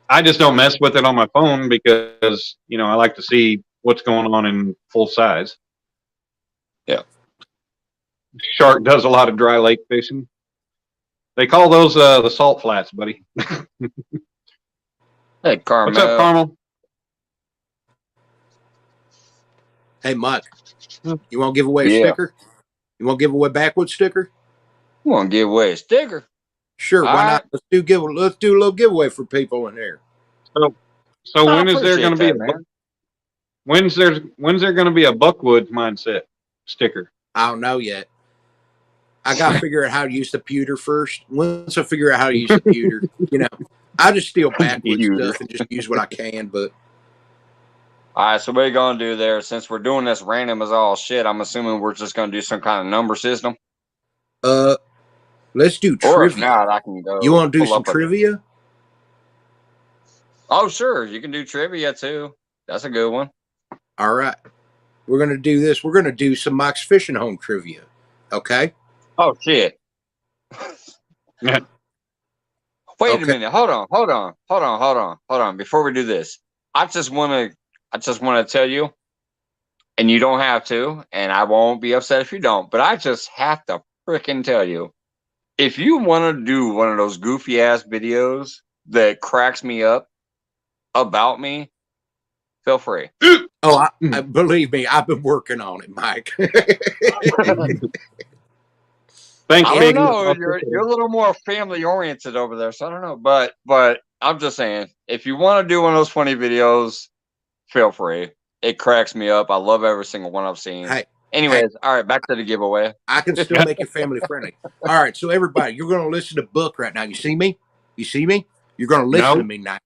I just don't mess with it on my phone because, I like to see what's going on in full size. Yeah. Shark does a lot of dry lake fishing. They call those the salt flats, buddy. Hey, What's up, Carmel. Carmel? Hey, Mike, you want to give away a Yeah. sticker? You want to give away a backwoods sticker? You want to give away a sticker? Sure, All why right. not? Let's do a little giveaway for people in here. So, so I when is there going appreciate to be that, man. when's there going to be a Buckwood mindset sticker? I don't know yet. I got to figure out how to use the pewter first. Once I figure out how to use the pewter, I just steal backwoods Pewter. stuff and just use what I can. But All right, so what are you gonna do there? Since we're doing this random as all shit, I'm assuming we're just gonna do some kind of number system. let's do Or if trivia. not, I can go You want to do pull some up a. trivia? Oh, sure, you can do trivia too. That's a good one. All right. We're going to do this. We're going to do some Mike's Fishing Home trivia. Okay? Oh shit! Yeah. Wait a Okay. minute. Hold on. Before we do this, I just want to tell you, and you don't have to, and I won't be upset if you don't. But I just have to freaking tell you, if you want to do one of those goofy ass videos that cracks me up about me, feel free. Oh, I believe me, I've been working on it, Mike. Thanks, I don't Piggy. know. You're a little more family oriented over there, so I don't know. But I'm just saying, if you want to do one of those funny videos, feel free. It cracks me up. I love every single one I've seen. Hey, Anyways, all right, back to the giveaway. I can still make it family friendly. All right, so everybody, you're going to listen to Book right now. You see me? You see me? You're going to listen No. to me now.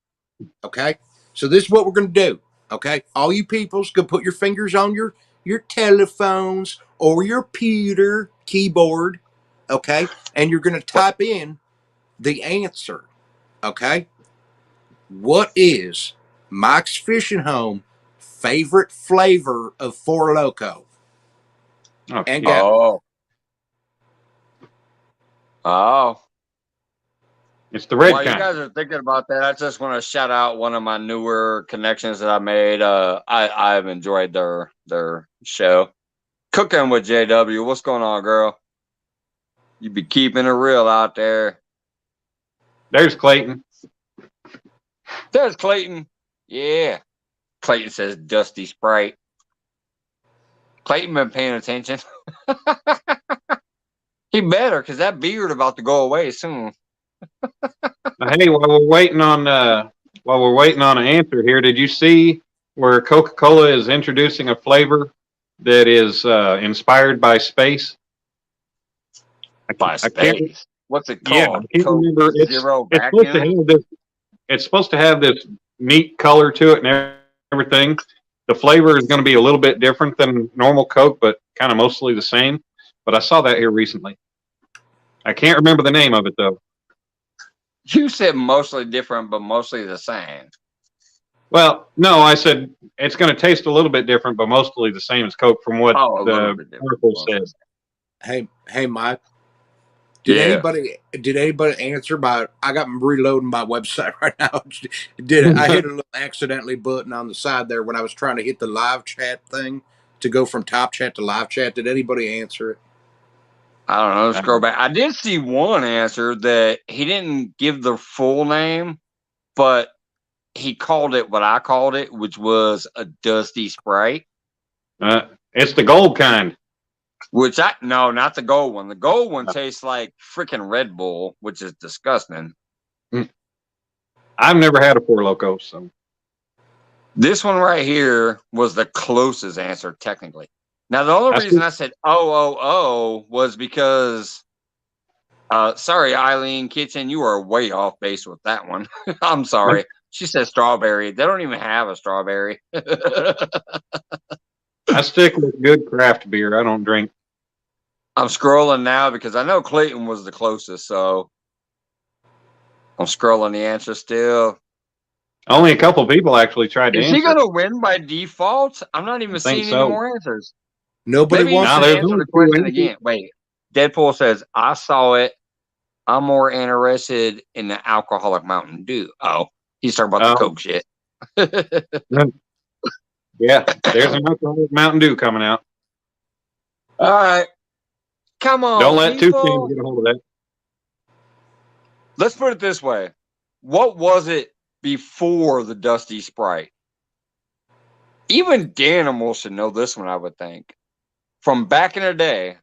Okay? So this is what we're going to do. Okay? All you people's going to put your fingers on your telephones or your pewter keyboard. Okay? And you're going to type in the answer. Okay? What is Mike's Fishing Home favorite flavor of Four Loko? Oh, And shit. go. Oh. It's the red While you kind. guys are thinking about that, I just want to shout out one of my newer connections that I made. I've enjoyed their show. Cooking with JW. What's going on, girl? You be keeping it real out there. There's Clayton. There's Clayton. Yeah. Clayton says Dusty Sprite. Clayton been paying attention. He better, because that beard about to go away soon. Hey, while we're waiting on an answer here, did you see where Coca-Cola is introducing a flavor that is inspired by space? By I can't. space. What's it Yeah, called? I can't Coke remember. Zero It's supposed to Vacuum? have this. It's supposed to have this neat color to it and everything. The flavor is going to be a little bit different than normal Coke, but kind of mostly the same. But I saw that here recently. I can't remember the name of it though. You said mostly different, but mostly the same. Well, no, I said it's going to taste a little bit different, but mostly the same as Coke from what Oh, a little the bit different. article said. Hey, Mike. Did Yeah. anybody answer my? I got reloading my website right now. I hit a little accidentally button on the side there when I was trying to hit the live chat thing to go from top chat to live chat. Did anybody answer it? I don't know. Scroll back. I did see one answer that he didn't give the full name, but he called it what I called it, which was a dusty Sprite. It's the gold kind. Which no, not the gold one. The gold one tastes like freaking Red Bull, which is disgusting. I've never had a Four Loko, so this one right here was the closest answer technically. Now the only reason I said was because sorry, Eileen Kitchen, you are way off base with that one. I'm sorry. She said strawberry. They don't even have a strawberry. I stick with good craft beer. I don't drink. I'm scrolling now because I know Clayton was the closest, so I'm scrolling the answer still. Only a couple people actually tried to answer. Is he going to win by default? I'm not even seeing any more answers. Nobody wants to answer the question again. Wait, Deadpool says, I saw it. I'm more interested in the alcoholic Mountain Dew. Oh, he's talking about the Coke shit. Yeah, there's an alcoholic Mountain Dew coming out. All right. Come on. Don't let two teams get a hold of that. Let's put it this way. What was it before the Dusty Sprite? Even Danimal should know this one, I would think. From back in the day,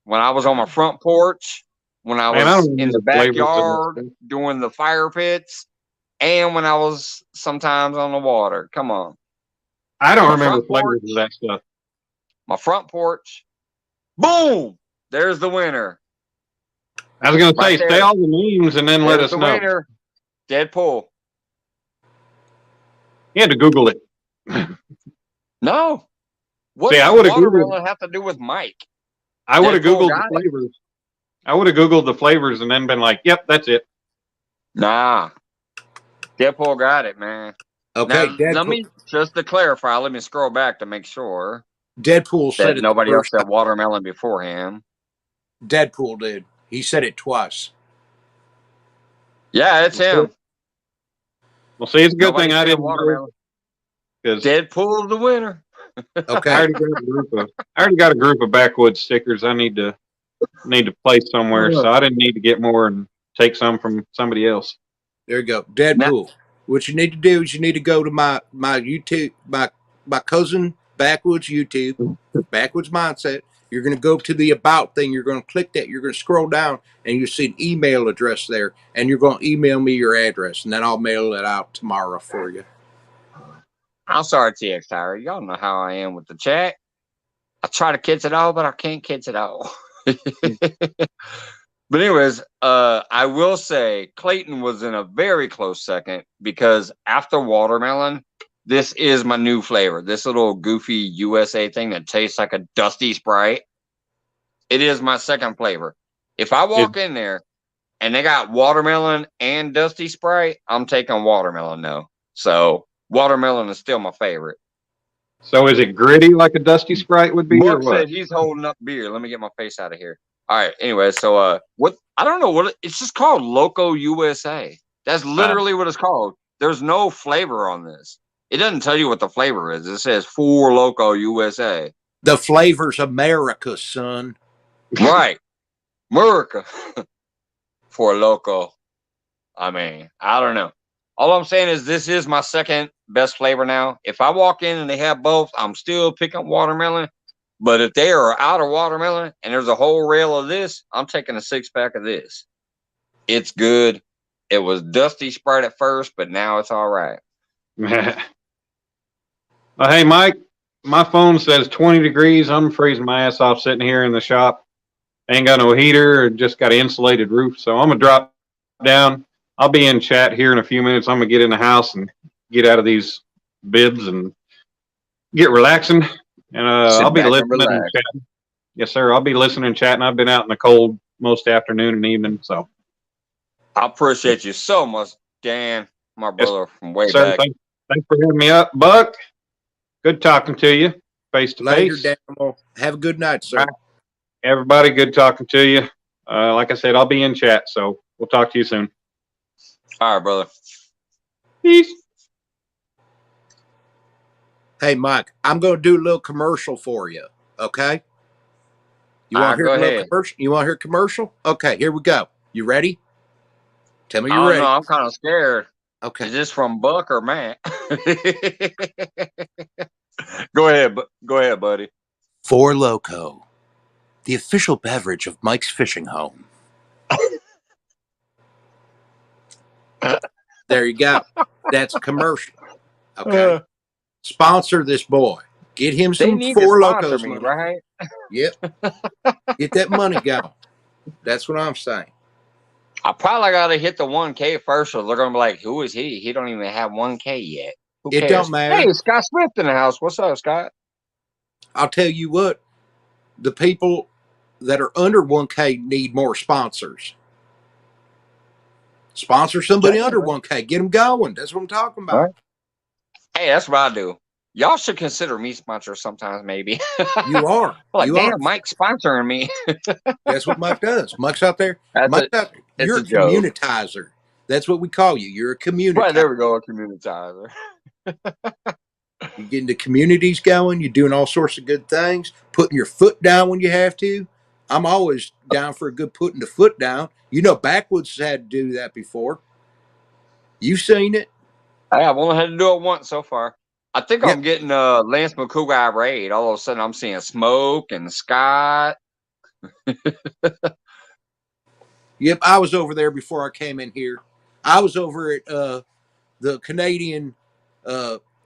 when I was on my front porch, when I was in the backyard doing the fire pits, and when I was sometimes on the water. Come on. I don't remember flavors of that stuff. My front porch. Boom! There's the winner. I was going to say, say all the names and then let us know. Winner. Deadpool. You had to Google it. No. What I does watermelon have to do with Mike? I would have Googled the flavors. I would have Googled the flavors and then been like, yep, that's it. Nah. Deadpool got it, man. Okay, now, let me, just to clarify, let me scroll back to make sure. Deadpool said it. Nobody else said watermelon beforehand. Deadpool did. He said it twice. Yeah, it's him. Well, see, it's a good thing I didn't watermelon. Deadpool's the winner. Okay. I already got a group of backwoods stickers I need to place somewhere, so I didn't need to get more and take some from somebody else. There you go. Deadpool. What you need to do is you need to go to my YouTube, my cousin Backwoods YouTube, Backwoods Mindset. You're going to go to the About thing. You're going to click that. You're going to scroll down, and you see an email address there, and you're going to email me your address, and then I'll mail it out tomorrow for you. I'm sorry, TX Tire. Y'all know how I am with the chat. I try to catch it all, but I can't catch it all. But anyways, I will say Clayton was in a very close second because after watermelon, this is my new flavor. This little goofy USA thing that tastes like a dusty Sprite. It is my second flavor. If I walk in there and they got watermelon and dusty Sprite, I'm taking watermelon now. So watermelon is still my favorite. So is it gritty like a dusty Sprite would be? Buck said he's holding up beer. Let me get my face out of here. All right. Anyway, so what? I don't know what it's just called. Loco USA. That's literally what it's called. There's no flavor on this. It doesn't tell you what the flavor is. It says Four Loco USA. The flavor's America, son. Right, America. Four Loco. I mean, I don't know. All I'm saying is this is my second best flavor now. If I walk in and they have both, I'm still picking watermelon. But if they are out of watermelon and there's a whole rail of this, I'm taking a 6-pack of this. It's good. It was dusty Sprite at first, but now it's all right. Hey, Mike, my phone says 20 degrees. I'm freezing my ass off sitting here in the shop. Ain't got no heater, just got an insulated roof. So I'm going to drop down. I'll be in chat here in a few minutes. I'm going to get in the house and get out of these bids and get relaxing. And I'll be listening and chatting. Yes, sir. I'll be listening and chatting. I've been out in the cold most afternoon and evening. So I appreciate you so much, Dan, my brother from way back. Thanks for hitting me up, Buck. Good talking to you face to Later, face. Daniel. Have a good night, sir. Right. Everybody, good talking to you. Like I said, I'll be in chat, so we'll talk to you soon. All right, brother. Peace. Hey, Mike, I'm going to do a little commercial for you. Okay? You want to hear Go a little ahead. commercial? You want to hear a commercial? Okay, here we go. You ready? Tell me I you're don't ready. know. I'm kind of scared. Okay. Is this from Buck or Matt? Go ahead. Go ahead, buddy. Four Loco, the official beverage of Mike's Fishing Home. There you go. That's commercial. Okay. Sponsor this boy. Get him They some need to Four sponsor Locos me, money. right? Yep. Get that money going. That's what I'm saying. I probably got to hit the 1K first, or they're going to be like, who is he? He don't even have 1K yet. Who It cares? don't matter. Hey, Scott Smith in the house. What's up, Scott? I'll tell you what, the people that are under 1K need more sponsors. Sponsor somebody under 1K. Get them going. That's what I'm talking about. Right. Hey, that's what I do. Y'all should consider me sponsor sometimes, maybe. You are. Like, you damn, are. Mike's sponsoring me. That's what Mike does. Mike's out there. You're a joke. communitizer. That's what we call you. You're a communitizer. Right, there we go, a communitizer. You're getting the communities going. You're doing all sorts of good things. Putting your foot down when you have to. I'm always down for a good putting the foot down. You know, Backwoods had to do that before. You've seen it. I've only had to do it once so far. I think Yep. I'm getting Lance McCougar raid. All of a sudden, I'm seeing Smoke and Scott. Yep, I was over there before I came in here. I was over at the Canadian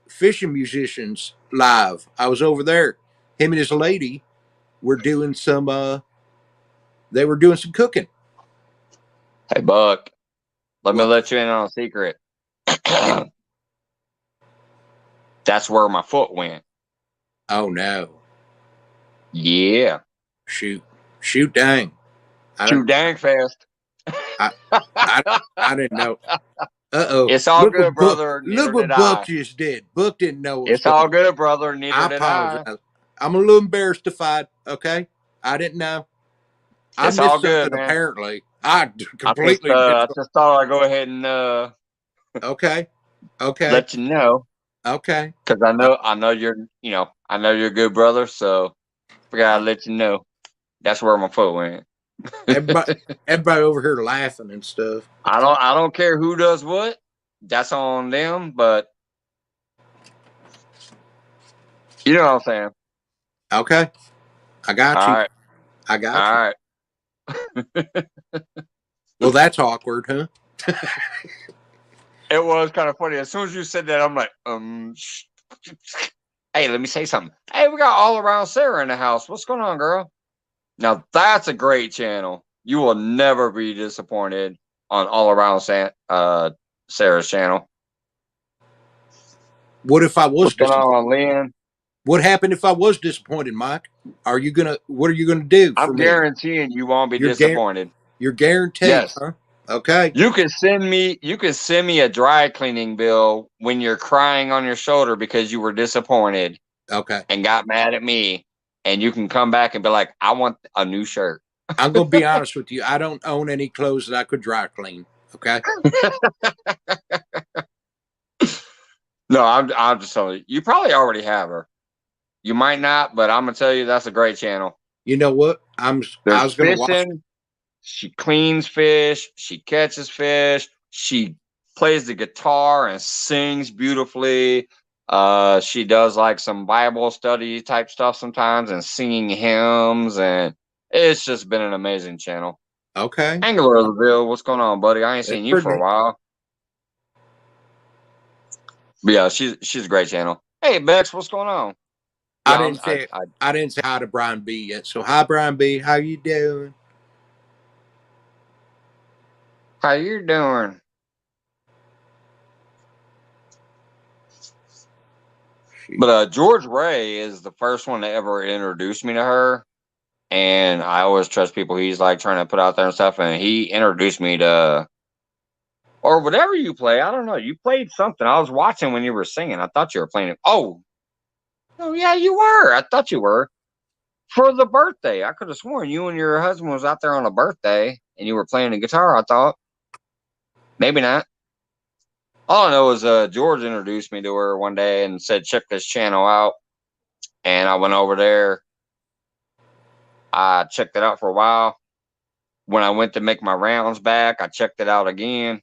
fishing musicians live. I was over there. Him and his lady were doing some. They were doing some cooking. Hey, Buck, let me What? let you in on a secret. That's where my foot went. Oh no! Yeah. Shoot! Dang! Shoot dang fast. I didn't know. Uh-oh. It's all good, brother. Look what Buck just did. Buck didn't know it was It's all good, brother. Neither did I. apologize. I'm a little embarrassed, okay? I didn't know. I It's missed all good, something, man. apparently. I completely I just thought I'd go ahead and Okay. let you know. Okay. Because I know you're a good brother, so figured I'd let you know. That's where my foot went. Everybody over here laughing and stuff. I don't care who does what. That's on them, but you know what I'm saying. Okay. I got All you. right. I got All you. right. Well, that's awkward, huh? It was kind of funny. As soon as you said that, I'm like, hey, let me say something. Hey, we got All Around Sarah in the house. What's going on, girl? Now that's a great channel. You will never be disappointed on All Around Sarah's channel. What if I was What's going disappointed? on, Lynn? What happened if I was disappointed, Mike? What are you gonna do for I'm me? guaranteeing you won't be disappointed. You're guaranteed, Yes. huh? Okay. You can send me a dry cleaning bill when you're crying on your shoulder because you were disappointed Okay. and got mad at me, and you can come back and be like, I want a new shirt. I'm gonna be honest with you. I don't own any clothes that I could dry clean. Okay. No, I'm just telling you. You probably already have her. You might not, but I'm gonna tell you that's a great channel. You know what? I was gonna watch. She cleans fish. She catches fish. She plays the guitar and sings beautifully. She does like some Bible study type stuff sometimes and singing hymns, and it's just been an amazing channel. Okay. Angler of the Ville, what's going on, buddy? I ain't seen you for a while. But yeah, she's a great channel. Hey, Bex, what's going on? I didn't say hi to Brian B yet. So hi, Brian B. How you doing? How you doing? But George Ray is the first one to ever introduce me to her. And I always trust people he's like trying to put out there and stuff. And he introduced me to or whatever you play. I don't know. You played something. I was watching when you were singing. I thought you were playing it. Oh, yeah, you were. I thought you were. For the birthday. I could have sworn you and your husband was out there on a birthday and you were playing the guitar, I thought. Maybe not. All I know is George introduced me to her one day and said, check this channel out. And I went over there. I checked it out for a while. When I went to make my rounds back, I checked it out again.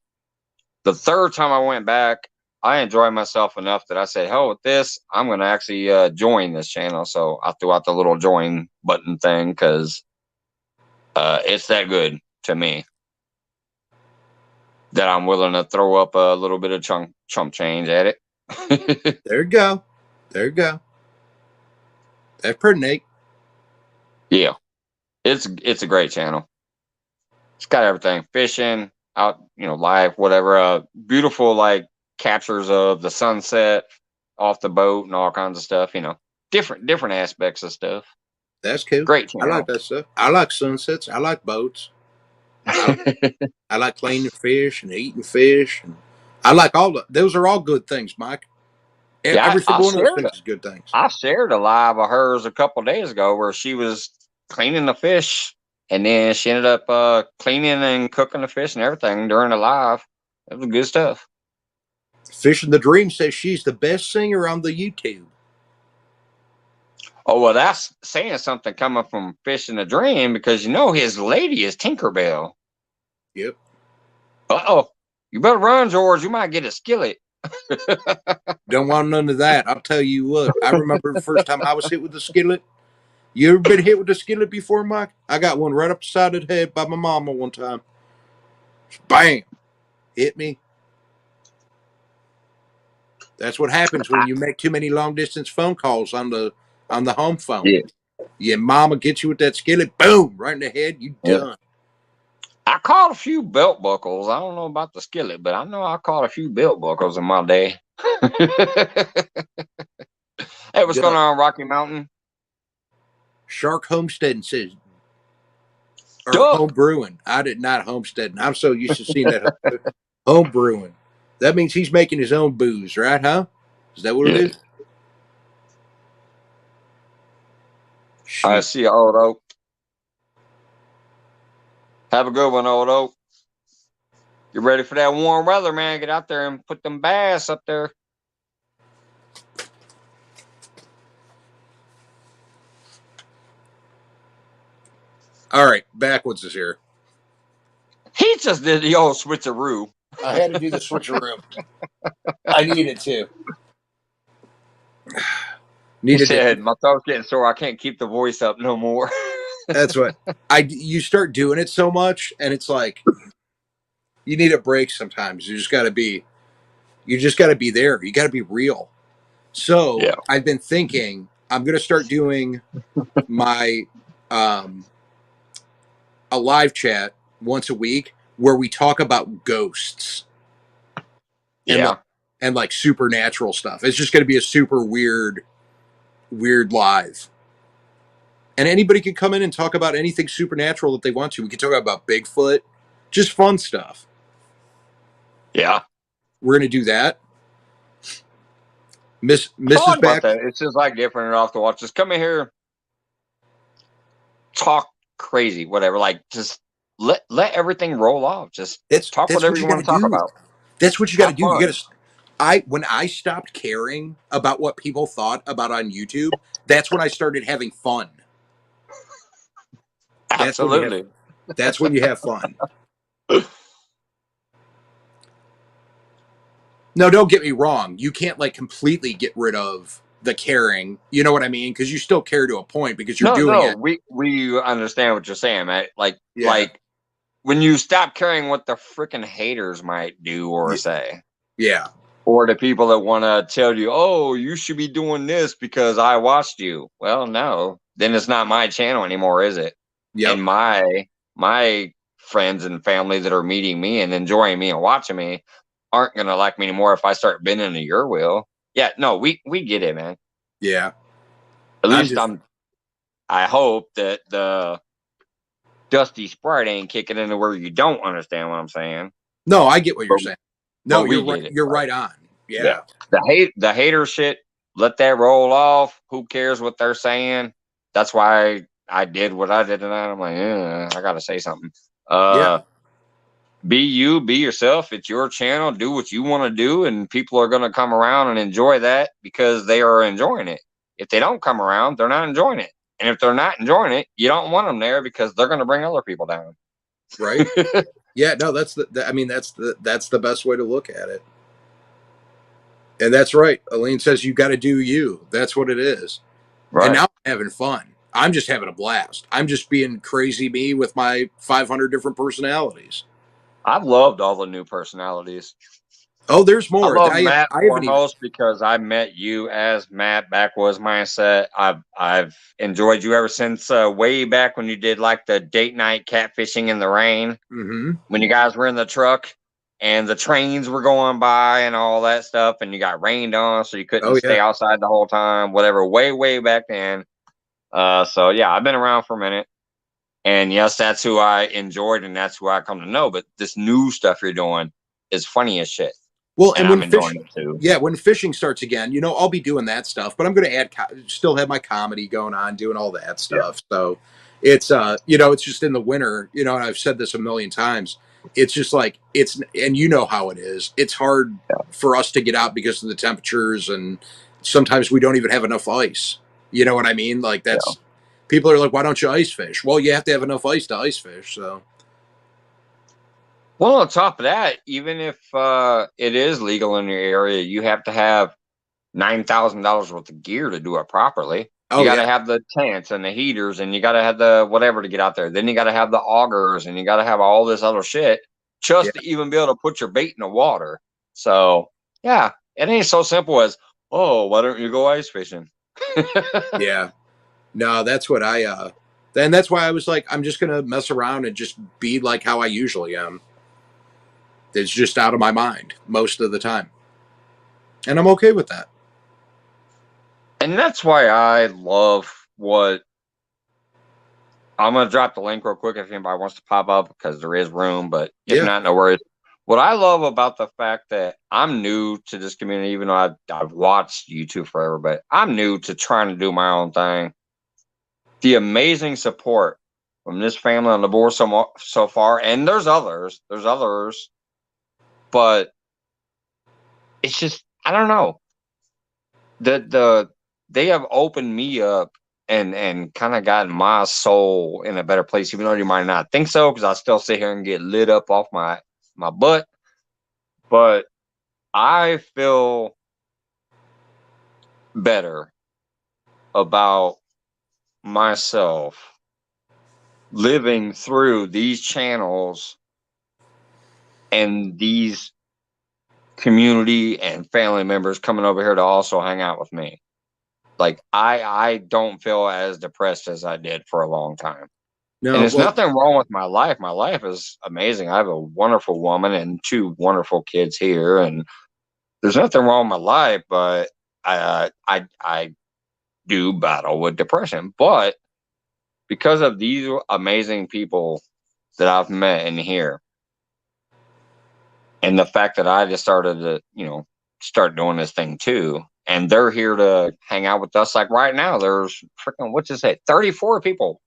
The third time I went back, I enjoyed myself enough that I said, hell with this. I'm going to actually join this channel. So I threw out the little join button thing because it's that good to me that I'm willing to throw up a little bit of chump change at it. There you go. There you go. That's pretty neat. Yeah, it's a great channel. It's got everything, fishing, out, live, whatever. Beautiful like captures of the sunset off the boat and all kinds of stuff. Different aspects of stuff. That's cool. Great I channel. like that stuff. I like sunsets. I like boats. I like cleaning fish and eating fish. And I like those are all good things, Mike. Yeah, Every single one of those things is good things. I shared a live of hers a couple of days ago where she was cleaning the fish, and then she ended up cleaning and cooking the fish and everything during the live. It was good stuff. Fishing the Dream says she's the best singer on the YouTube. Oh, well, that's saying something coming from Fishing the Dream because his lady is Tinkerbell. Yep. Uh-oh. You better run, George. You might get a skillet. Don't want none of that. I'll tell you what. I remember the first time I was hit with the skillet. You ever been hit with a skillet before, Mike? I got one right up the side of the head by my mama one time. Bam! Hit me. That's what happens when you make too many long distance phone calls on the home phone. Yeah. Your mama gets you with that skillet, boom, right in the head. You done. I caught a few belt buckles. I don't know about the skillet, but I know I caught a few belt buckles in my day. Hey, what's going on, Rocky Mountain? Shark Homesteading says, or Duck. home brewing. I did not homesteading. I'm so used to seeing that home brewing. That means he's making his own booze, right? Huh? Is that what it is? I see you, Old Oak. Have a good one, Old Oak. You ready for that warm weather, man? Get out there and put them bass up there. All right, Backwoods is here. He just did the old switcheroo. I had to do the switcheroo. I needed to. He said, my throat's getting sore. I can't keep the voice up no more. That's what you start doing it so much, and it's like you need a break sometimes. You just got to be there. You got to be real. So yeah. I've been thinking I'm going to start doing my a live chat once a week where we talk about ghosts. And like supernatural stuff. It's just going to be a super weird live. And anybody can come in and talk about anything supernatural that they want to. We can talk about Bigfoot, just fun stuff. Yeah. We're going to do that. Mrs. Back. It's just like different and off the wall. Just come in here, talk crazy, whatever. Like, just let everything roll off. Just talk whatever you want to talk about. That's what you got to do. You got to. When I stopped caring about what people thought about on YouTube, that's when I started having fun. Absolutely. That's when you have fun. No, don't get me wrong. You can't like completely get rid of the caring. You know what I mean? Because you still care to a point because you're doing it. We understand what you're saying, man. Like when you stop caring what the freaking haters might do or say. Yeah. Or the people that want to tell you, oh, you should be doing this because I watched you. Well, no, then it's not my channel anymore, is it? Yeah. And my friends and family that are meeting me and enjoying me and watching me aren't going to like me anymore if I start bending to your will. Yeah, no, we get it, man. Yeah. At least I hope that the Dusty Sprite ain't kicking into where you don't understand what I'm saying. No, I get what you're But, saying. No, but we you're right. get it. You're Right? right on. Yeah. Yeah. The hater shit, let that roll off. Who cares what they're saying? That's why I did what I did tonight. I'm like, I gotta say something. Yeah. Be you, be yourself. It's your channel. Do what you want to do, and people are gonna come around and enjoy that because they are enjoying it. If they don't come around, they're not enjoying it. And if they're not enjoying it, you don't want them there because they're gonna bring other people down. Right. Yeah. No, I mean, that's the best way to look at it. And that's right. Elaine says you got to do you. That's what it is. And Right. now I'm having fun. I'm just having a blast. I'm just being crazy me with my 500 different personalities. I've loved all the new personalities. Oh, there's I more. love Matt I haven't even. foremost because I met you as Matt back was mindset. I've enjoyed you ever since way back when you did like the date night catfishing in the rain Mm-hmm. when you guys were in the truck and the trains were going by and all that stuff and you got rained on so you couldn't Oh yeah. stay outside the whole time. Whatever, way back then. So yeah, I've been around for a minute. And yes, that's who I enjoyed and that's who I come to know. But this new stuff you're doing is funny as shit. Well, And and I'm enjoying it too. yeah, when fishing starts again, I'll be doing that stuff, but I'm going to still have my comedy going on, doing all that Yeah. stuff. So it's, it's just in the winter, and I've said this a million times. It's just like, and you know how it is. It's hard for us to get out because of the temperatures, and sometimes we don't even have enough ice. You know what I mean? Like, Yeah. people are like, why don't you ice fish? Well, you have to have enough ice to ice fish. So, Well, on top of that, even if it is legal in your area, you have to have $9,000 worth of gear to do it properly. You oh, got to yeah. have the tents and the heaters, and you got to have the whatever to get out there. Then you got to have the augers, and you got to have all this other shit Yeah. just to even be able to put your bait in the water. So, yeah, it ain't so simple as, oh, why don't you go ice fishing? Yeah. No, that's what then that's why I was like, I'm just gonna mess around and just be like how I usually am. It's just out of my mind most of the time. And I'm okay with that. And that's why I love what I'm gonna drop the link real quick if anybody wants to pop up because there is room, but if Yeah. not, no worries. What I love about the fact that I'm new to this community, even though I've watched YouTube forever, but I'm new to trying to do my own thing. The amazing support from this family on the board so far, and there's others, but it's just I don't know. They have opened me up and kind of gotten my soul in a better place, even though you might not think so, because I still sit here and get lit up off my butt. But I feel better about myself living through these channels and these community and family members coming over here to also hang out with me. Like I don't feel as depressed as I did for a long time. And No, there's well, nothing wrong with my life. My life is amazing. I have a wonderful woman and two wonderful kids here, and there's nothing wrong with my life. But I do battle with depression. But because of these amazing people that I've met in here, and the fact that I just started to start doing this thing too, and they're here to hang out with us. Like right now, there's freaking what's it say, 34 people.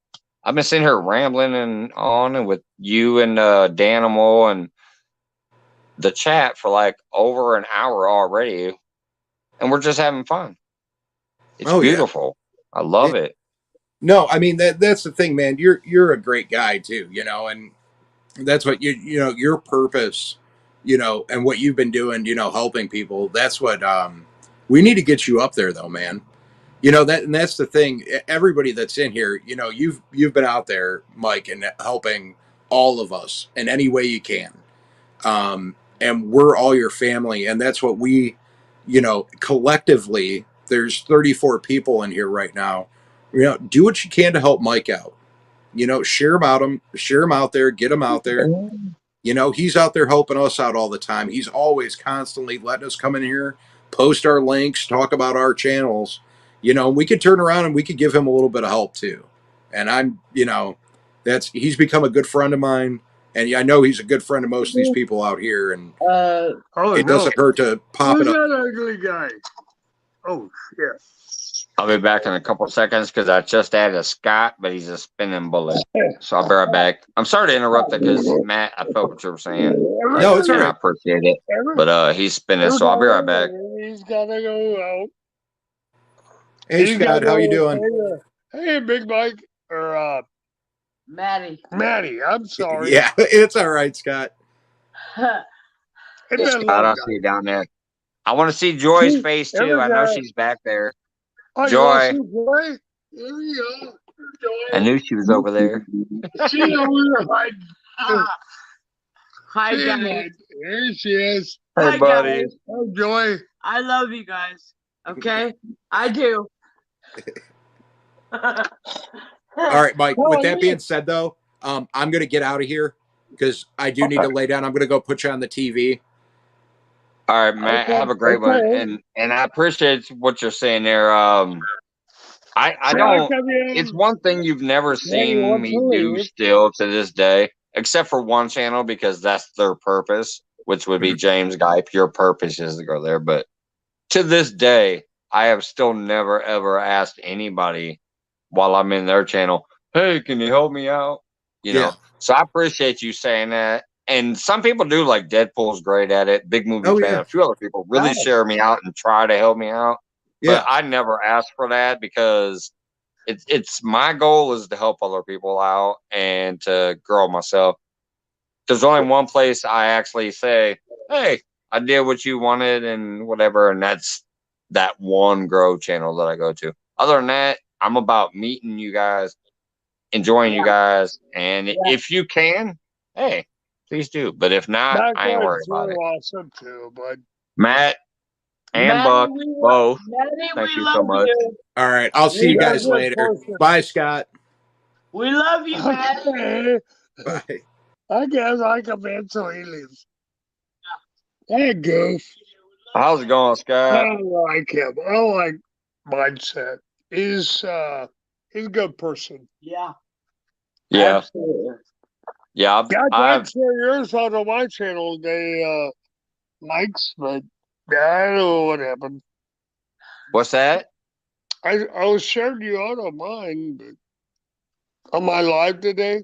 I've been sitting here rambling and on and with you and Danimal and the chat for like over an hour already, and we're just having fun. It's oh yeah. beautiful. I love it. No, I mean that's the thing, man. You're a great guy too, and that's what your purpose, and what you've been doing, helping people. That's what we need to get you up there though, man. And that's the thing. Everybody that's in here, you've been out there, Mike, and helping all of us in any way you can. And we're all your family, and that's what we, collectively. There's 34 people in here right now. Do what you can to help Mike out. Share him out there, get him out there. He's out there helping us out all the time. He's always constantly letting us come in here, post our links, talk about our channels. We could turn around and we could give him a little bit of help too. And he's become a good friend of mine. And I know he's a good friend of most of these people out here, and it doesn't hurt to pop it up. Who's that ugly guy? Oh, shit. I'll be back in a couple of seconds because I just added Scott, but he's a spinning bullet. So I'll be right back. I'm sorry to interrupt it because, Matt, I felt what you were saying. No, it's all And I right. appreciate it. But he's spinning, so I'll be right back. He's got to go out. Hey, He's Scott, gotta how you go doing? Hey, Big Mike. Or, Maddie. Maddie, I'm sorry. Yeah, it's all right, Scott. It's that Scott, long I'll see you down there. I want to see Joy's See, face, there too. we I know go. she's back there. Oh, you Joy. wanna see Joy? There you go. Joy. I knew she was over there. She over there. Hi, See, guys. man. There she is. Hey, Hi, buddy. guys. Oh, Joy. I love you guys. Okay? I do. All right, Mike. With that being said, though, I'm going to get out of here because I do need to lay down. I'm going to go put you on the TV. All right, Matt. Have a great one. And I appreciate what you're saying there. I don't. It's one thing you've never seen me do still to this day, except for one channel because that's their purpose, which would be James Guy. Your purpose is to go there, but to this day, I have still never ever asked anybody while I'm in their channel, "Hey, can you help me out?" You know. So I appreciate you saying that. And some people do, like Deadpool's great at it. Big movie fan. A few other people really share me out and try to help me out. But I never ask for that because it's my goal is to help other people out and to grow myself. There's only one place I actually say, "Hey, I did what you wanted and whatever," and that's that one grow channel that I go to. Other than that, I'm about meeting you guys, enjoying you guys, and if you can, hey, please do. But if not, I ain't worried about it. Awesome too, bud. Matt and Buck, both. Thank you so much. All right, I'll see you guys later. Bye, Scott. We love you, Maddie. Bye. I guess I come in so he leaves. Hey, Goof. How's it going, Scott? I like him. I like mindset. He's a good person. Yeah. Yeah. Absolutely. Yeah. I've share yours on my channel. They likes, but I don't know what happened. What's that? I was sharing you out on mine, but on my live today.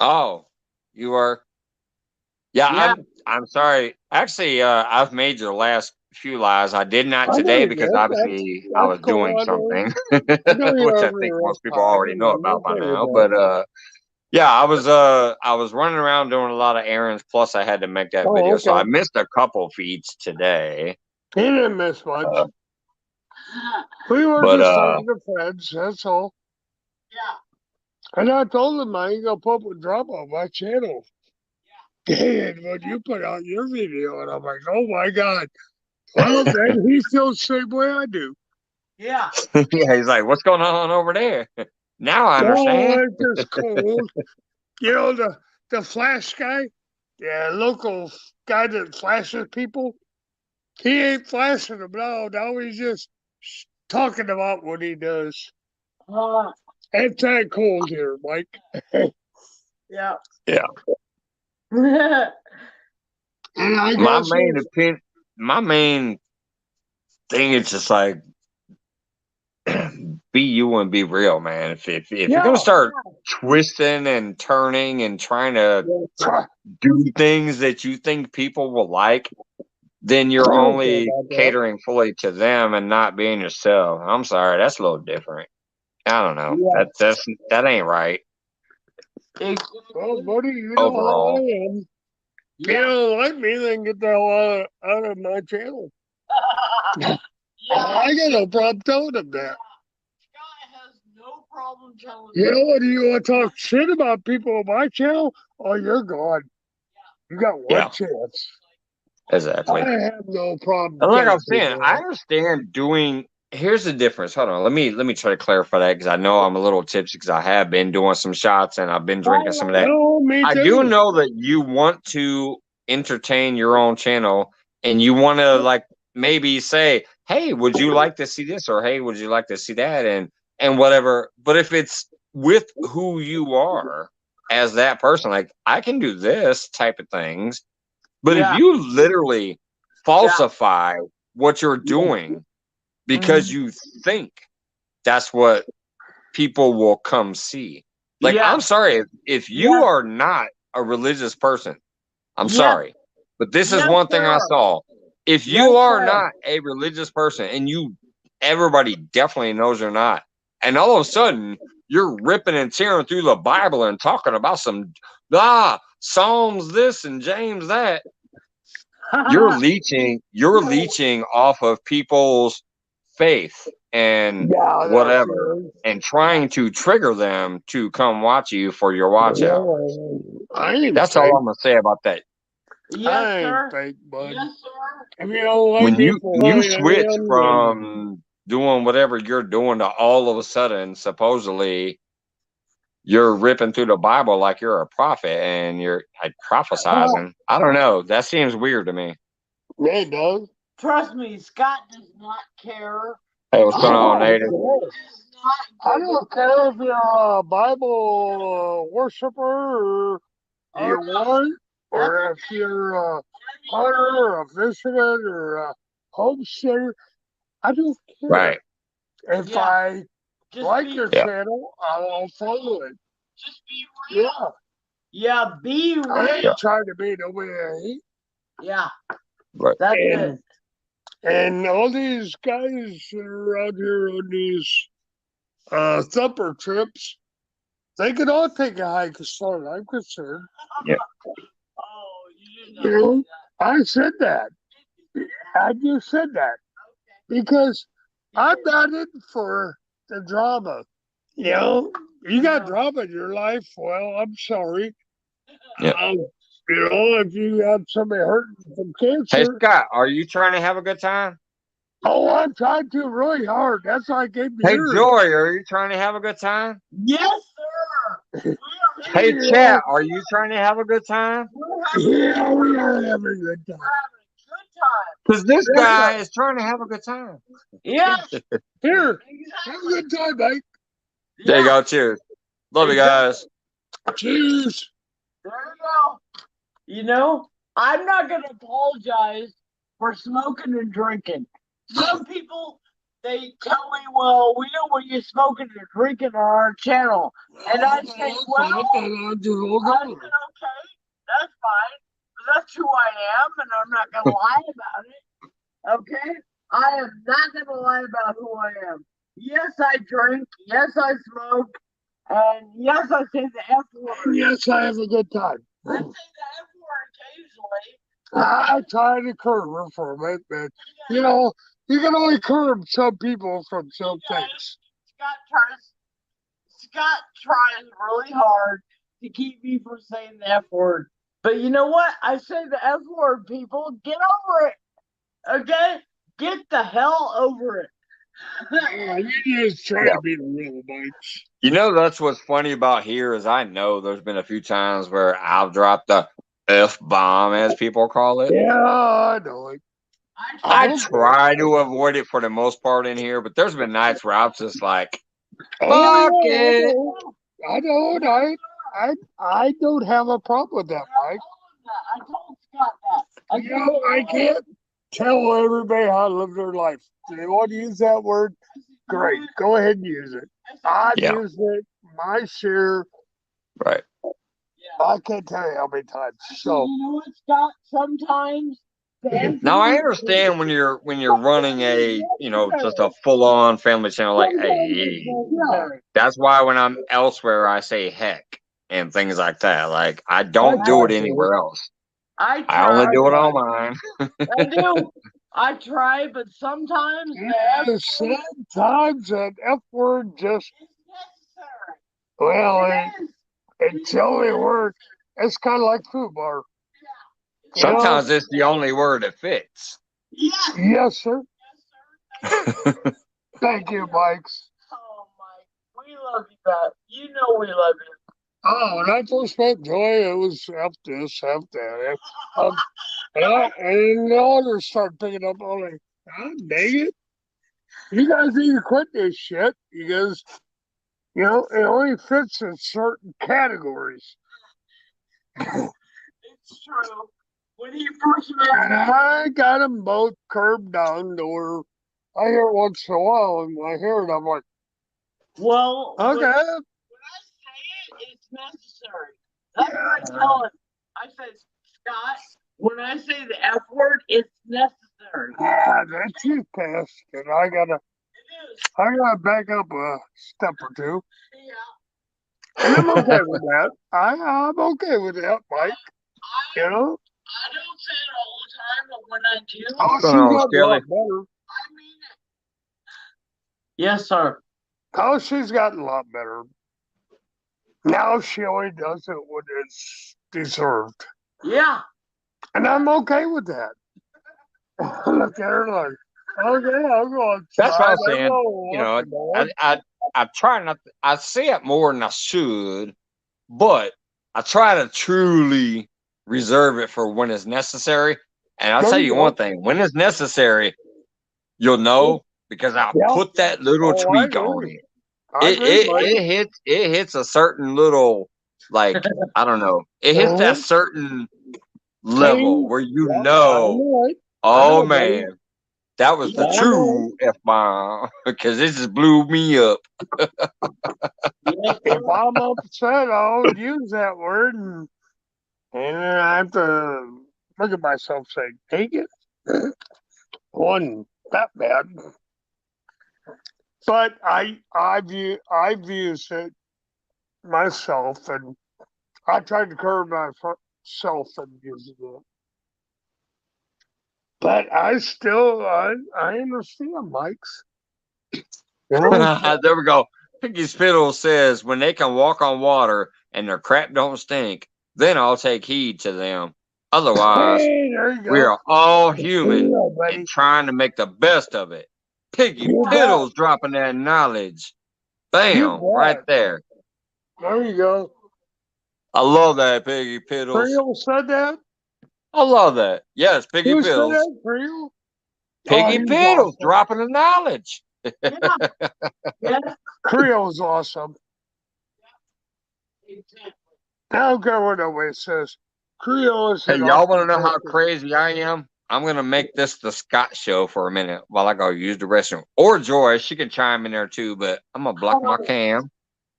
Oh, you are. Yeah. I'm sorry. Actually, I've made your last few lives. I did not today because obviously I was doing something, which I think most people already know about by now. But yeah, I was running around doing a lot of errands. Plus, I had to make that video, so I missed a couple feeds today. He didn't miss much. We were just talking to friends. That's all. Yeah. And I told him I ain't gonna put a drop on my channel. And when you put out your video, and I'm like, oh my God. Well, then he feels the same way I do. Yeah. Yeah, he's like, what's going on over there? Now I understand. Oh, it's just cold. You know, the flash guy, the local guy that flashes people, he ain't flashing them now. Now he's just talking about what he does. It's that cold here, Mike. Yeah. Yeah. And my main thing is just like be you and be real, man. If you're gonna start twisting and turning and trying to do things that you think people will like, then you're only catering fully to them and not being yourself. I'm sorry, that's a little different. I don't know. That ain't right. Well, buddy, you know Overall. how I am. If you don't like me, then get the hell out of my channel. I got no problem telling him that. Scott has no problem telling You know what? Do you want to talk shit about people on my channel? Oh, you're gone. You got one chance. Exactly. I have no problem. And like I'm saying, I understand doing. Here's the difference. Hold on. Let me try to clarify that because I know I'm a little tipsy because I have been doing some shots and I've been drinking some of that. Oh, me too. I do know that you want to entertain your own channel and you want to like maybe say, "Hey, would you like to see this?" or "Hey, would you like to see that?" and whatever. But if it's with who you are, as that person. Like, I can do this type of things, but if Yeah. you literally falsify what you're doing because Mhm. you think that's what people will come see. Like, Yeah. I'm sorry, if you Yeah. are not a religious person, I'm Yeah. sorry, but this is Yes, one thing I sir. saw. If Yes, you are sir. not a religious person, and everybody definitely knows you're not, and all of a sudden you're ripping and tearing through the Bible and talking about some Psalms this and James that, you're leeching off of people's faith and Yeah, that's whatever, it. and trying to trigger them to come watch you for your watch out. I ain't That's fake. all I'm gonna say about that. Yes, I sir. ain't fake, bud. Yes, sir. If you don't like When me you for who I switch am, then from doing whatever you're doing to all of a sudden supposedly you're ripping through the Bible like you're a prophet and you're like prophesizing. I don't know. That seems weird to me. it does. Trust me, Scott does not care. Hey, what's going on, Oh, Native? I don't care if you're a Bible worshiper or you want, or if you're a hunter or a fisherman or a homesteader. I don't care. Right. If Yeah. I Just like be, your Yeah. channel, I'll follow it. just be real. Yeah. Yeah, be I real. ain't trying to be nobody I hate. Yeah. Right. That's And, it. and all these guys that are out here on these thumper trips, they can all take a hike as far as I'm concerned. Oh, you You didn't know, I said that. I just said that because I'm not in for the drama. You know, you got drama in your life. Well, I'm sorry. Yeah. You know, if you have somebody hurting from Hey, cancer, Scott, are you trying to have a good time? oh, I'm trying to really hard. That's why I came to Hey, yours. Joy, are you trying to have a good time? Yes, sir. Hey, Yeah. Chat, are you trying to have a good time? Yeah, we are having a good time. Because this guy is trying to have a good time. Yes. Here, have a good time, mate. There you go. Cheers. Love you guys. Cheers. There you go. You know, I'm not going to apologize for smoking and drinking. Some people, they tell me, well, we know what you're smoking and drinking on our channel. And I say, well, I said, okay, that's fine. But that's who I am, and I'm not going to lie about it. Okay? I am not going to lie about who I am. Yes, I drink. Yes, I smoke. And yes, I say the F word. Yes, I have a good time. I say the F word occasionally. I try to curb her from it, but you know, you can only curb some people from some things. Scott tries really hard to keep me from saying the F word. But you know what? I say the F word, people. Get over it. Okay? Get the hell over it. Yeah, you just try to be the real bites. You know, that's what's funny about here is I know there's been a few times where I've dropped the F-bomb, as people call it. Yeah, I know it. I try to avoid it for the most part in here, but there's been nights where I'm just like, Oh, fuck yeah, it. I know it. I don't have a problem with that, Mike. I told Scott that. You know, I can't tell everybody how to live their life. If they want to use that word, great. Go ahead and use it. I've Yeah. used it my share. Right. I can't tell you how many times. So you know what, Scott? Sometimes Now I understand when you're running a, you know, just a full on family channel like, hey, that's why when I'm elsewhere I say heck and things like that. Like, I don't do it anywhere else. I only do it on mine. I do. I try, but sometimes sometimes that F word just well, it only works. It's kind of like food bar. Sometimes it's the only word that fits. Yes, sir. Thank you, Mike's. Oh, Mike, we love you, Beth. You know we love you. Oh, when I first met Joy, it was F this, F that. And the others started picking up on like, dang it. You guys need to quit this shit because You know, it only fits in certain categories. It's true. When he first And met me, I got them both curbed down to where I hear it once in a while, and I hear it, I'm like, well, okay. when I say it, it's necessary. That's what I tell him. I said, Scott, when I say the F word, it's necessary. Yeah, that too fast, and I gotta It is. back up a step or two. Yeah. And I'm okay with that. I'm okay with that, Mike. I, You know? I don't say it all the time, but when I do, Oh, she's going on, gotten a lot Skelly? better. I mean it. Yes, sir. Oh, she's gotten a lot better. Now she only does it when it's deserved. Yeah. And I'm okay with that. Look at her like, okay, I'll go outside. That's what I'm I'll saying. go You walk know, the dog. I try not. I say it more than I should, but I try to truly reserve it for when it's necessary. And I'll There tell you you go. one thing: when it's necessary, you'll know because I Yeah. put that little Oh, I tweak on agree. it. I agree, Mike. It hits a certain little, like, I don't know. It hits that Uh-huh. certain level Hey, where you yeah, I know, know it. oh know, buddy. man, that was the I know. true F bomb because it just blew me up. Yes, If sir. I'm upset, I'll use that word, and then I have to look at myself and say, take it. Wasn't that bad. But I view it myself, and I tried to curb myself and using it. But I understand, Mike's. You know, There we go. Piggy Spittle says, when they can walk on water and their crap don't stink, then I'll take heed to them. Otherwise, hey, there you we go. are all There human you go, and buddy. trying to make the best of it. Piggy You bet. Piddle's dropping that knowledge. Bam, You right bet. there. There you go. I love that, Piggy Piddles. Creel said that? I love that. Yes, Piggy Who said Piddles. that? Creel? Piggy he's Piddles awesome. dropping the knowledge. Yeah. Yeah. Creel's awesome. Exactly. I don't care what nobody says. Creel is Hey, an y'all want to awesome know how person. crazy I am? I'm going to make this the Scott show for a minute while I go use the restroom. Or Joy, she can chime in there too, but I'm going to block my cam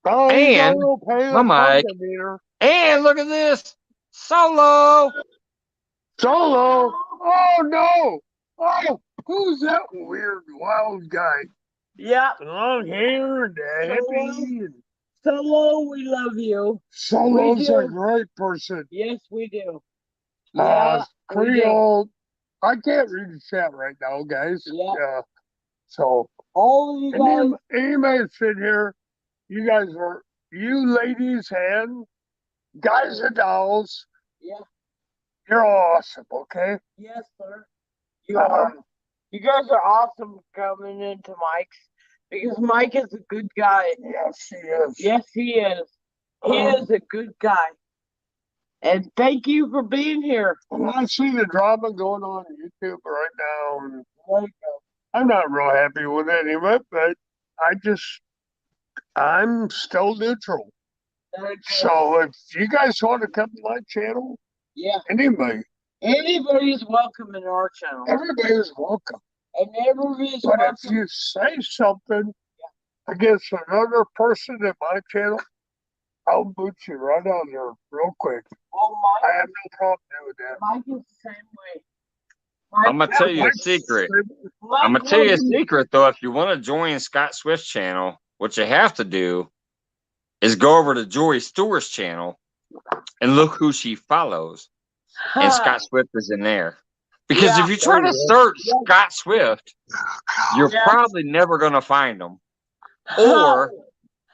Oh, you and gotta pay my the mic. pumpkin meter. And look at this. Solo. Solo. Oh no. Oh, who's that weird wild guy? Yeah. Long hair and a hippie. And Solo, we love you. Solo's We do. a great person. Yes, we do. Yeah. we do. Creole. I can't read the chat right now, guys. Yeah. So All of you guys. anybody sit here, you guys are, you ladies and guys and dolls, Yeah. you're awesome, okay? Yes, sir. You are. You guys are awesome coming into Mike's because Mike is a good guy. Yes, he is. Yes, he is. He is a good guy. And thank you for being here. Well, I see the drama going on YouTube right now, and There you go. I'm not real happy with any of it, but I'm still neutral. There you go. So if you guys want to come to my channel, Yeah. anybody's welcome in our channel. everybody's welcome. And everybody's But welcome. if you say something against another person in my channel, I'll boot you right out there real quick. Oh, I Mike, have no problem doing that. Mike is the same way. I'm going to tell you a secret. I'm going to tell you a secret, though. If you want to join Scott Swift's channel, what you have to do is go over to Joy Stewart's channel and look who she follows. And Scott Swift is in there. Because if you try to search Scott Swift, you're probably never going to find him. Or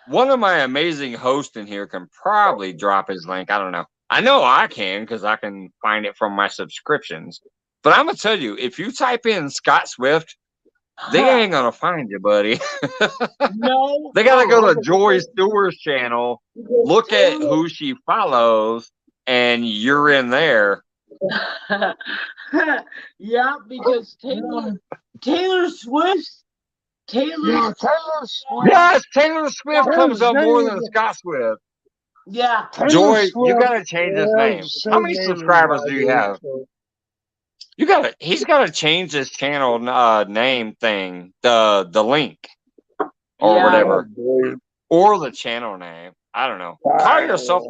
one of my amazing hosts in here can probably drop his link. I don't know. I know I can because I can find it from my subscriptions. But I'm going to tell you, if you type in Scott Swift, they ain't going to find you, buddy. No. They got to go to Joy Stewart's channel, look at who she follows, and you're in there. Yeah, because Taylor Swift's Taylor. Taylor Swift. Yes, Taylor Swift Yeah, comes up more David. than Scott Swift. Yeah. Taylor Joy, Swift you gotta change his has name. the same How many name as subscribers I do you have? so- He's gotta change his channel name thing, the link or Yeah. whatever. boy. Or the channel name. I don't know. Call yourself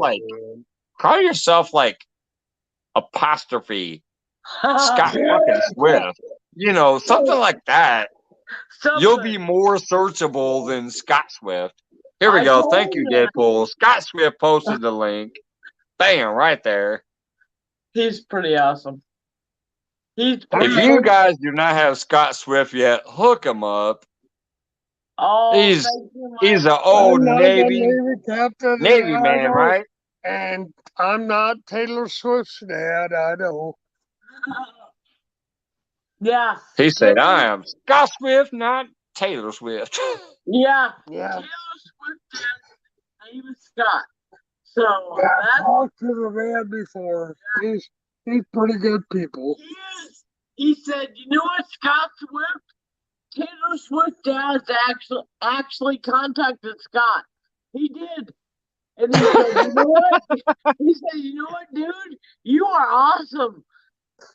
like apostrophe Scott fucking Swift. You know, something like that. You'll be more searchable than Scott Swift. Here we I go. told Thank you, you. Deadpool. Scott Swift posted the link. Bam, right there. He's pretty awesome. He's If pretty you guys do not have Scott Swift yet, hook him up. Oh, He's thank you, he's Mike. an old I'm not the Navy captain. Navy I man, know. right? And I'm not Taylor Swift's dad. I know. Yeah. He said, I am Scott Swift, not Taylor Swift. Yeah. Yeah. Taylor Swift name is Scott. So Yeah, I that's talked to the man before. He's pretty good people. he is. He said, you know what, Scott Swift? Taylor Swift has actually contacted Scott. He did. And he said, you know what? He said, you know what, dude? You are awesome.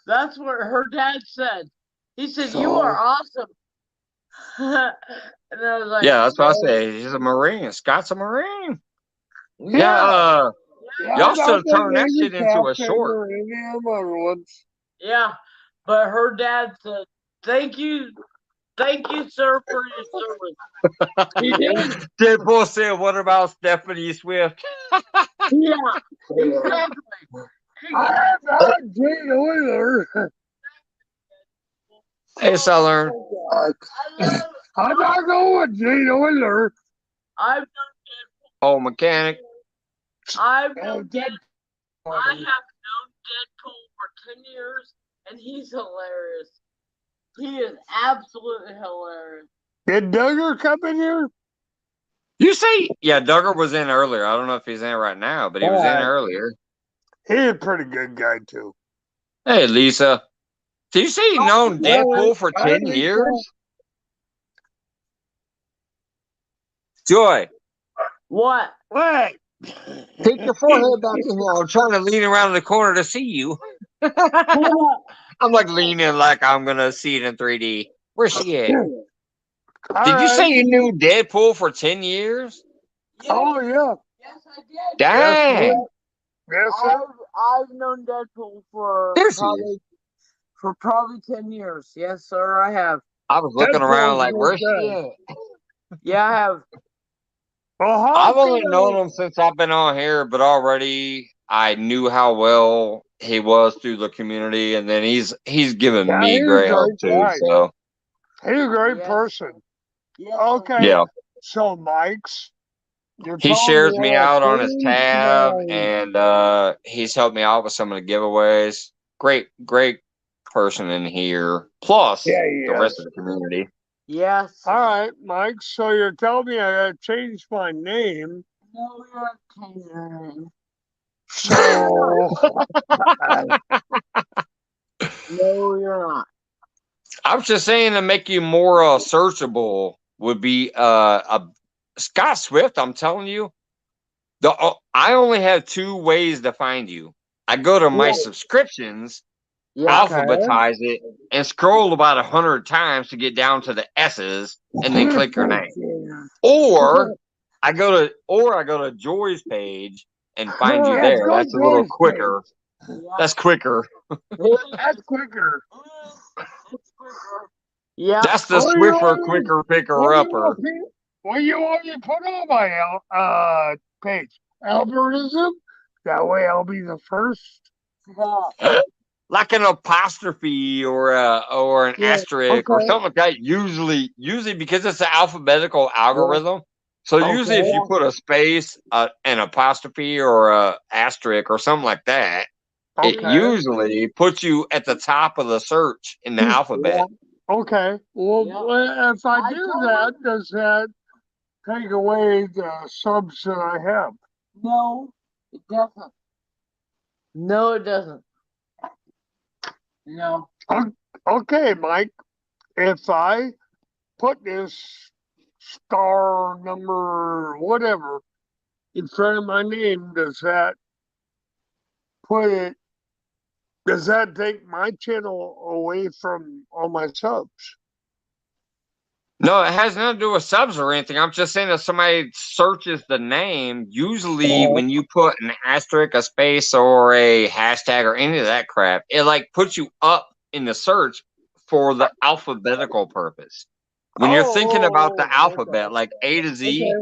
That's what her dad said. He said, you are awesome. And I was like, Yeah, that's what I say. He's a Marine. Scott's a Marine. Yeah. Y'all should have turned that shit into a short. Or any of them other ones. Yeah. But her dad said, thank you, sir, for your service. He did. Deadpool said, what about Stephanie Swift? Yeah. Exactly. I'm not Jane Oiler. Hey, Southern. I'm not going with Jane Oiler. I've known Oh, mechanic. I've Oh, known Deadpool. I have known Deadpool for 10 years, and he's hilarious. He is absolutely hilarious. Did Duggar come in here? You say, yeah, Duggar was in earlier. I don't know if he's in right now, but he was in earlier. He's a pretty good guy, too. Hey, Lisa. Did you say you known Deadpool for 10 years? Joy, What? What? take your forehead back in here. I'm trying to lean around the corner to see you. I'm like leaning like I'm going to see it in 3D. Where's she at? Did you say you knew Deadpool for 10 years? Oh, yeah. Yes, I did. Dang. Yes, sir. I've known Deadpool for There she is. probably 10 years. Yes, sir, I have. I was looking around Deadpool's like, good where's she guy. at? Yeah, I have. Well, how I've only come- known him since I've been on here, but already I knew how well he was through the community, and then he's given Yeah, me he's a great help great too. guy. So He's a great Yes. person. Yes, Okay. yeah, So, Mike's. You're he telling shares me out on his things tab, tonight. and he's helped me out with some of the giveaways. Great person in here. Plus Yeah, he the rest is. of the community. Yes. All right, Mike. So you're telling me I gotta change my name. No, you're not changing your name. So No, you're not. I was just saying to make you more searchable would be a Scott Swift. I'm telling you, I only have 2 ways to find you. I go to my subscriptions, Yeah. alphabetize it, and scroll about 100 times to get down to the S's, and then click your name. Or I go to Joy's page and find you Yeah, there. go That's a little Joy's quicker. That's quicker. that's quicker. Yeah. That's the Oh, you Swiffer want me- quicker picker What do you upper. want me- What you want me to put on my page? Algorithm. That way I'll be the first. Like an apostrophe or an asterisk or okay. something like that. Usually because it's an alphabetical algorithm. So usually if you put a space, an apostrophe or a asterisk or something like that, it Okay. usually puts you at the top of the search in the alphabet. Okay. Well, Yeah. if I do that, does that take away the subs that I have? No, it doesn't. No, it doesn't. No. Okay, Mike. If I put this star number whatever in front of my name, does that take my channel away from all my subs? No, it has nothing to do with subs or anything. I'm just saying if somebody searches the name, usually when you put an asterisk, a space, or a hashtag or any of that crap, it like puts you up in the search for the alphabetical purpose. When you're thinking about the alphabet, like A to Z,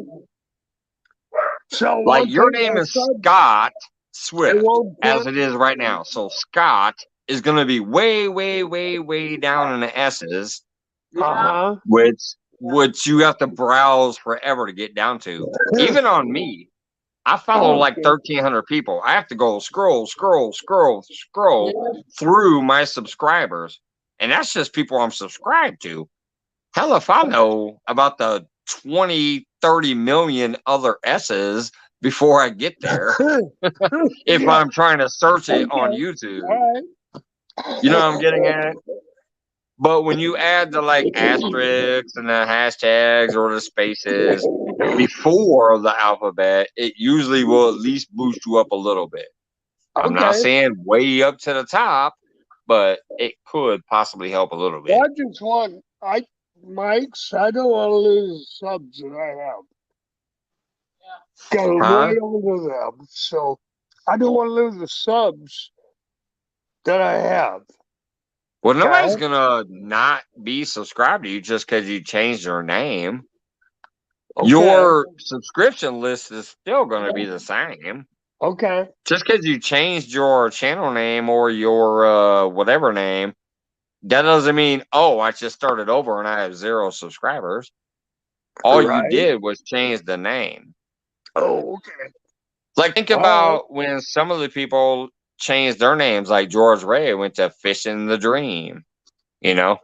so like your take name my is subs, Scott it Swift, won't as put- it is right now. So Scott is going to be way, way, way, way down in the S's, Uh-huh. which you have to browse forever to get down to. Even on me, I follow like 1,300 people. I have to go scroll through my subscribers, and that's just people I'm subscribed to. Hell, if I know about the 20, 30 million other S's before I get there, if I'm trying to search it on YouTube. All right. You know what I'm getting at? But when you add the like asterisks and the hashtags or the spaces before the alphabet, it usually will at least boost you up a little bit. I'm not saying way up to the top, but it could possibly help a little bit. I just want, Mike's, I don't want to lose subs that I have. Got way over them, so I don't want to lose the subs that I have. Well, nobody's gonna not be subscribed to you just because you changed your name. Okay. Your subscription list is still gonna be the same. Okay. Just because you changed your channel name or your whatever name, that doesn't mean, oh, I just started over and I have 0 subscribers. All you did was change the name. Oh, okay. Like, think about when some of the people changed their names, like George Ray went to Fishing the Dream, you know?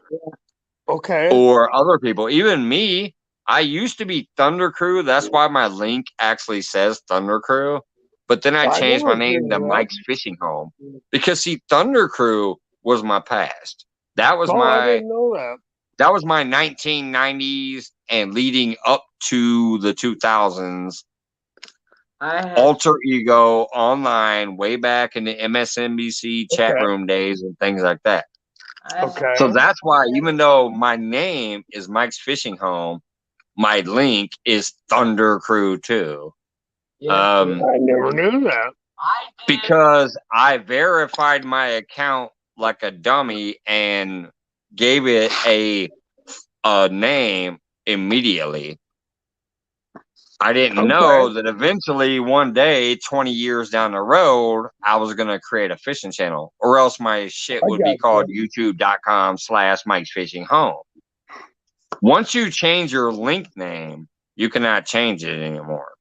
Okay. Or other people. Even me, I used to be Thunder Crew. That's why my link actually says Thunder Crew. But then I changed my name to Mike's Fishing Home. Because, see, Thunder Crew was my past. That was I didn't know that. That was my 1990s and leading up to the 2000s alter ego online way back in the MSNBC chat room days and things like that. Okay. So that's why, even though my name is Mike's Fishing Home, my link is Thunder Crew 2. I never knew that. Because I verified my account like a dummy and gave it a name immediately. I didn't know that eventually one day, 20 years down the road, I was going to create a fishing channel, or else my shit would be called youtube.com/Mike's Fishing Home. Once you change your link name, you cannot change it anymore.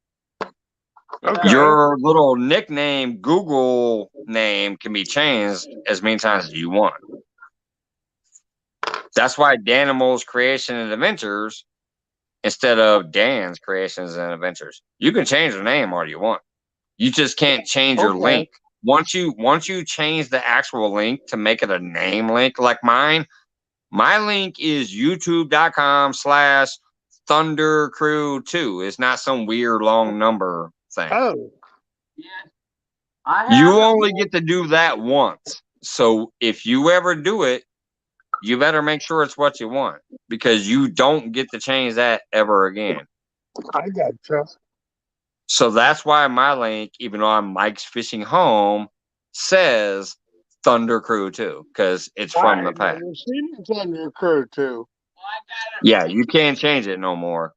Your little nickname, Google name, can be changed as many times as you want. That's why Danimals Creation and Adventures, instead of Dan's Creations and Adventures, you can change the name all you want. You just can't change your link. Once you change the actual link to make it a name link, like mine, my link is youtube.com/Thunder Crew 2. It's not some weird long number thing. Oh. You only get to do that once. So if you ever do it, you better make sure it's what you want, because you don't get to change that ever again. I gotcha. So that's why my link, even though I'm Mike's Fishing Home, says Thunder Crew 2, because it's from the past. I've seen Thunder Crew 2. Yeah, you can't change it no more.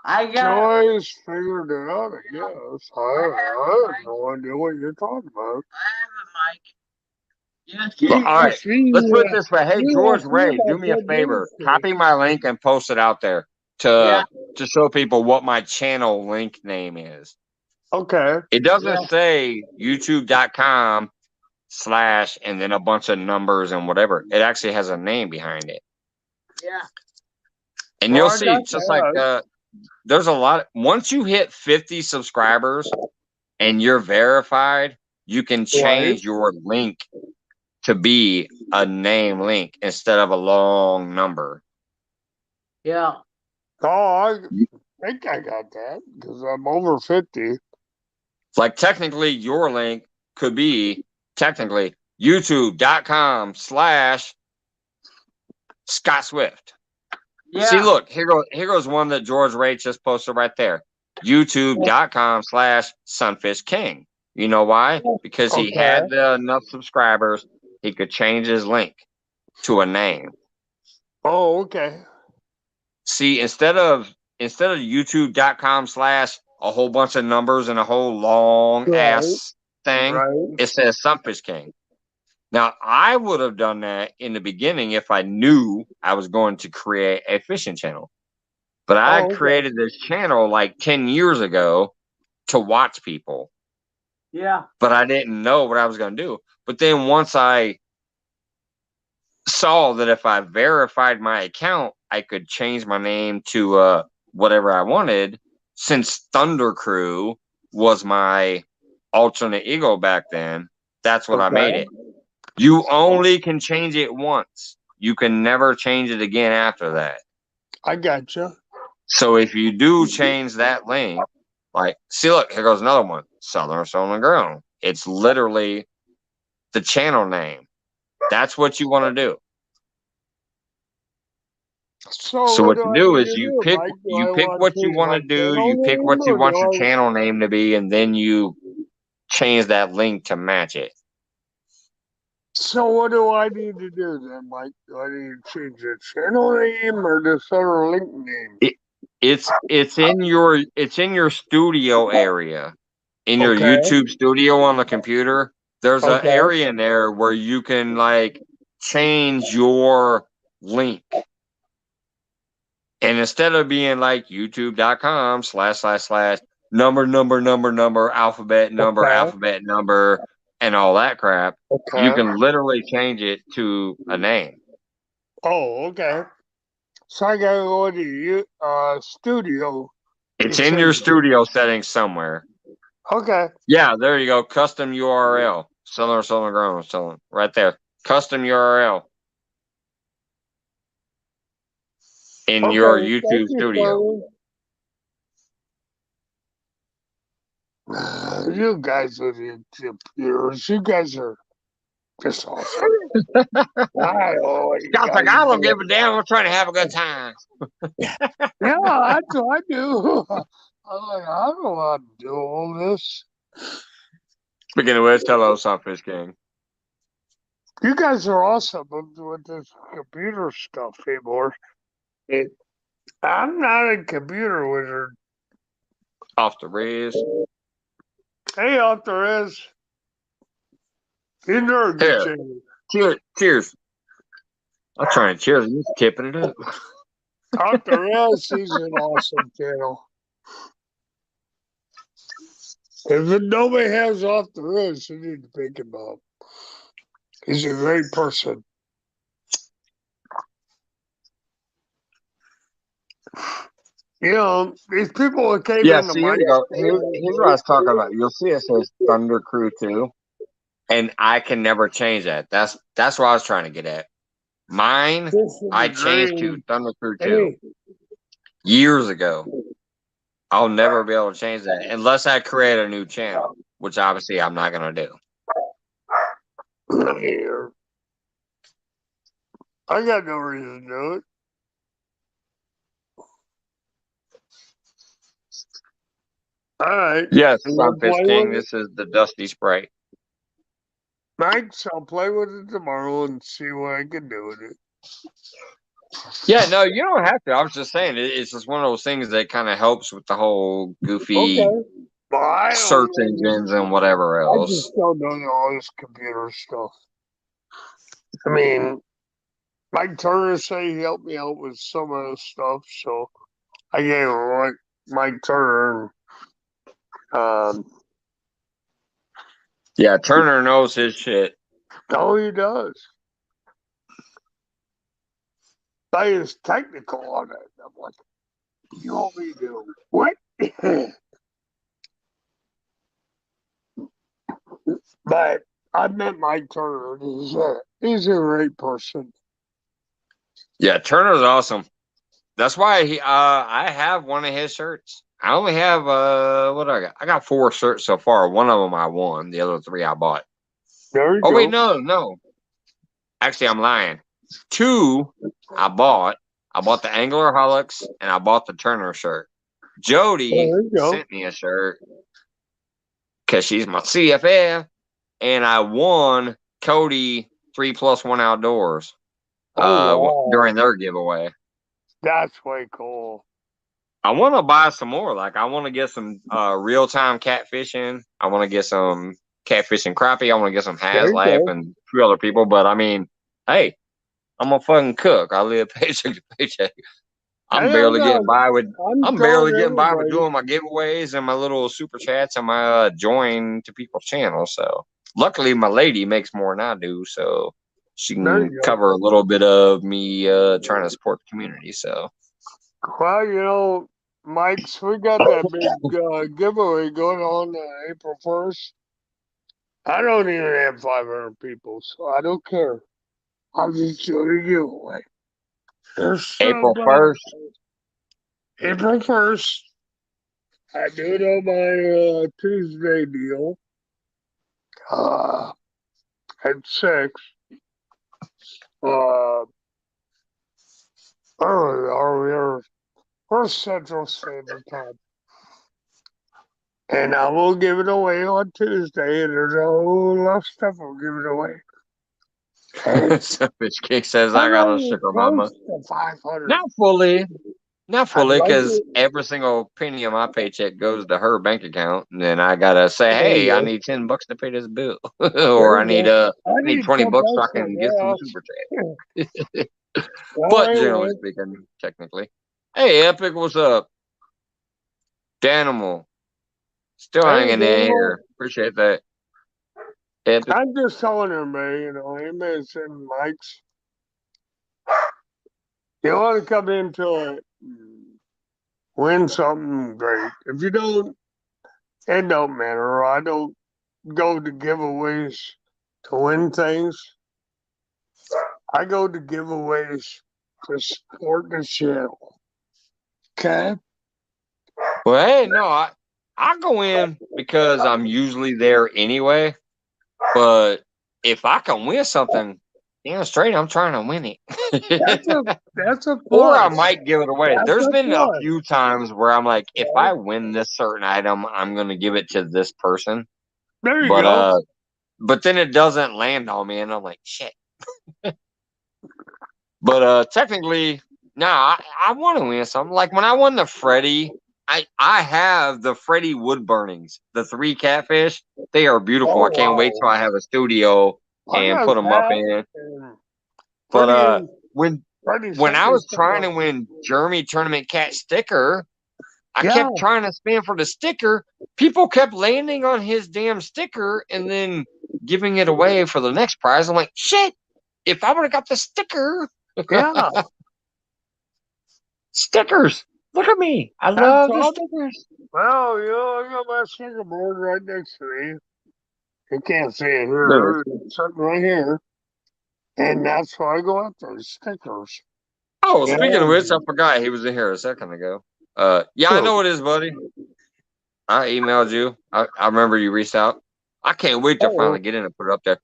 Joyce figured it out, I guess. I have no idea what you're talking about. All right, let's put it this way. Hey, George Ray, do me a favor. Copy my link and post it out there to show people what my channel link name is. Okay. It doesn't say youtube.com/ and then a bunch of numbers and whatever. It actually has a name behind it. Yeah. And you'll see, just like there's a lot. Once you hit 50 subscribers and you're verified, you can change your link to be a name link instead of a long number. Yeah. Oh, I think I got that because I'm over 50. Like technically your link could be technically youtube.com/Scott Swift. Yeah. See, look, here goes one that George Ray just posted right there. youtube.com/Sunfish King. You know why? Because he Okay. had enough subscribers, he could change his link to a name. Oh, okay. See, instead of youtube.com/ a whole bunch of numbers and a whole long ass thing, Right. it says Sunfish King. Now, I would have done that in the beginning if I knew I was going to create a fishing channel. But I Oh, okay. created this channel like 10 years ago to watch people, Yeah. but I didn't know what I was going to do. But then once I saw that if I verified my account, I could change my name to whatever I wanted, since Thunder Crew was my alternate ego back then, that's what I made it. You only can change it once. You can never change it again after that. I gotcha. So if you do change that link, like, see, look, here goes another one, Southern Stolen Grown. It's literally the channel name. That's what you want to do. So what you do is you pick Mike? Do I what you change want my to do, channel you pick name, what you or do want your I? channel name to be, and then you change that link to match it. So what do I need to do then, Mike? Do I need to change the channel name or the server link name? It's in your studio area. In your Okay. YouTube studio on the computer, there's an Okay. area in there where you can like change your link. And instead of being like youtube.com//number alphabet number and all that crap, you Okay. can literally change it to a name. Oh, okay. So I gotta go to you studio. It's to in your change it. studio settings somewhere. Okay. Yeah, there you go. Custom URL. Southern Grown. Right there. Custom URL. In your Okay. YouTube Thank you, studio. Charlie. You guys with your computers, you guys are just awesome. I don't know what you Scott's like, guys I don't do. give a damn. I'm trying to have a good time. Yeah, that's what I do. I'm like, I don't know how to do all this. Speaking of which, hello, Sunfish King. You guys are awesome with this computer stuff anymore. I'm not a computer wizard. Off the Riz. Hey, out there is. You nerd Here. channel. Cheers. I'm trying to cheers. You're tipping it up. Out there is, he's an awesome channel. If nobody has off the wrist, you need to pick him up. He's a great person. You know, these people that came Yeah, into see, my here you go. Here's what I was talking about. You'll see it says Thunder Crew 2, and I can never change that. That's what I was trying to get at. Mine, I changed to Thunder Crew 2 years ago. I'll never be able to change that unless I create a new channel, which obviously I'm not going to do. I got no reason to do it. All right. Yes, You wanna Sunfish play King, with it? this is the Dusty Sprite. Thanks. I'll play with it tomorrow and see what I can do with it. Yeah, no, you don't have to. I was just saying, it's just one of those things that kind of helps with the whole goofy Well, search engines and whatever I else. just don't know all this computer stuff. I mean, Mike Turner said he helped me out with some of the stuff, so I gave him Mike Turner. Yeah, Turner knows his shit. Oh, he does. But he's technical on it. I'm like, you want me to do what? But I met Mike Turner, and he's a great person. Yeah, Turner's awesome. That's why I have one of his shirts. I only have what do I got? I got 4 shirts so far. One of them I won. The other 3 I bought. There you Oh go. wait, no. Actually, I'm lying. 2 I bought. I bought the Angler Holics and I bought the Turner shirt. Jody There you go. sent me a shirt because she's my CFF, and I won Cody 3+1 Outdoors Oh, wow. during their giveaway. That's way cool. I want to buy some more. Like, I want to get some real time catfishing. I want to get some catfishing crappie. I want to get some There you Haslife go. and a few other people. But I mean, hey, I'm a fucking cook. I live paycheck to paycheck. I'm barely getting by with. I'm barely telling getting by with everybody. doing my giveaways and my little super chats and my join to people's channels. So luckily, my lady makes more than I do, so she There can you go. cover a little bit of me trying to support the community. So Well, you know, Mike's, we got that big giveaway going on April 1st. I don't even have 500 people, so I don't care. I'll just do the giveaway. April 1st. April 1st. I do it on my Tuesday deal. At 6. Earlier, we're Central Standard Time. And I will give it away on Tuesday, and there's a whole lot of stuff I'll give it away. So Bitch Kick says I got a sugar mama. 500. Not fully, I'd like because it. every single penny of my paycheck goes to her bank account, and then I gotta say, hey, I need $10 to pay this bill, or I need I I need need 20 10 bucks so I bucks for can get some gas. super chat. Well, But generally anyway, speaking, technically, hey, Epic, what's up? Danimal, still hey, hanging in Daniel, here. Appreciate that, Epic. I'm just telling everybody, you know, amen, and Mike's. You want to come into it, win something great. If you don't, it don't matter. I don't go to giveaways to win things. I go to giveaways to support the channel. Okay? Well, hey, no, I go in because I'm usually there anyway. But if I can win something, damn straight, I'm trying to win it. That's a Or I plus. might give it away. That's There's a been a plus. few times where I'm like, if I win this certain item, I'm gonna give it to this person. There you But go. but then it doesn't land on me, and I'm like, shit. But technically, nah, I want to win something. Like when I won the Freddy, I have the Freddy wood burnings, the 3 catfish. They are beautiful. I Oh, can't wait till I wow. have a studio I and got put them up that. in. And But Freddie when sent I me was trying to something. win Jeremy Tournament Cat sticker, I Yeah. kept trying to spin for the sticker. People kept landing on his damn sticker and then giving it away for the next prize. I'm like, shit, if I would have got the sticker. Yeah. Stickers. Look at me. I That's love the all. stickers. Well, you know, I got my sticker board right next to me. You can't see it Really? here. It's sitting right here. And that's why I go after the stickers. Oh, You speaking of know? which, I forgot he was in here a second ago. Yeah, I know it is, buddy. I emailed you. I remember you reached out. I can't wait to finally get in and put it up there.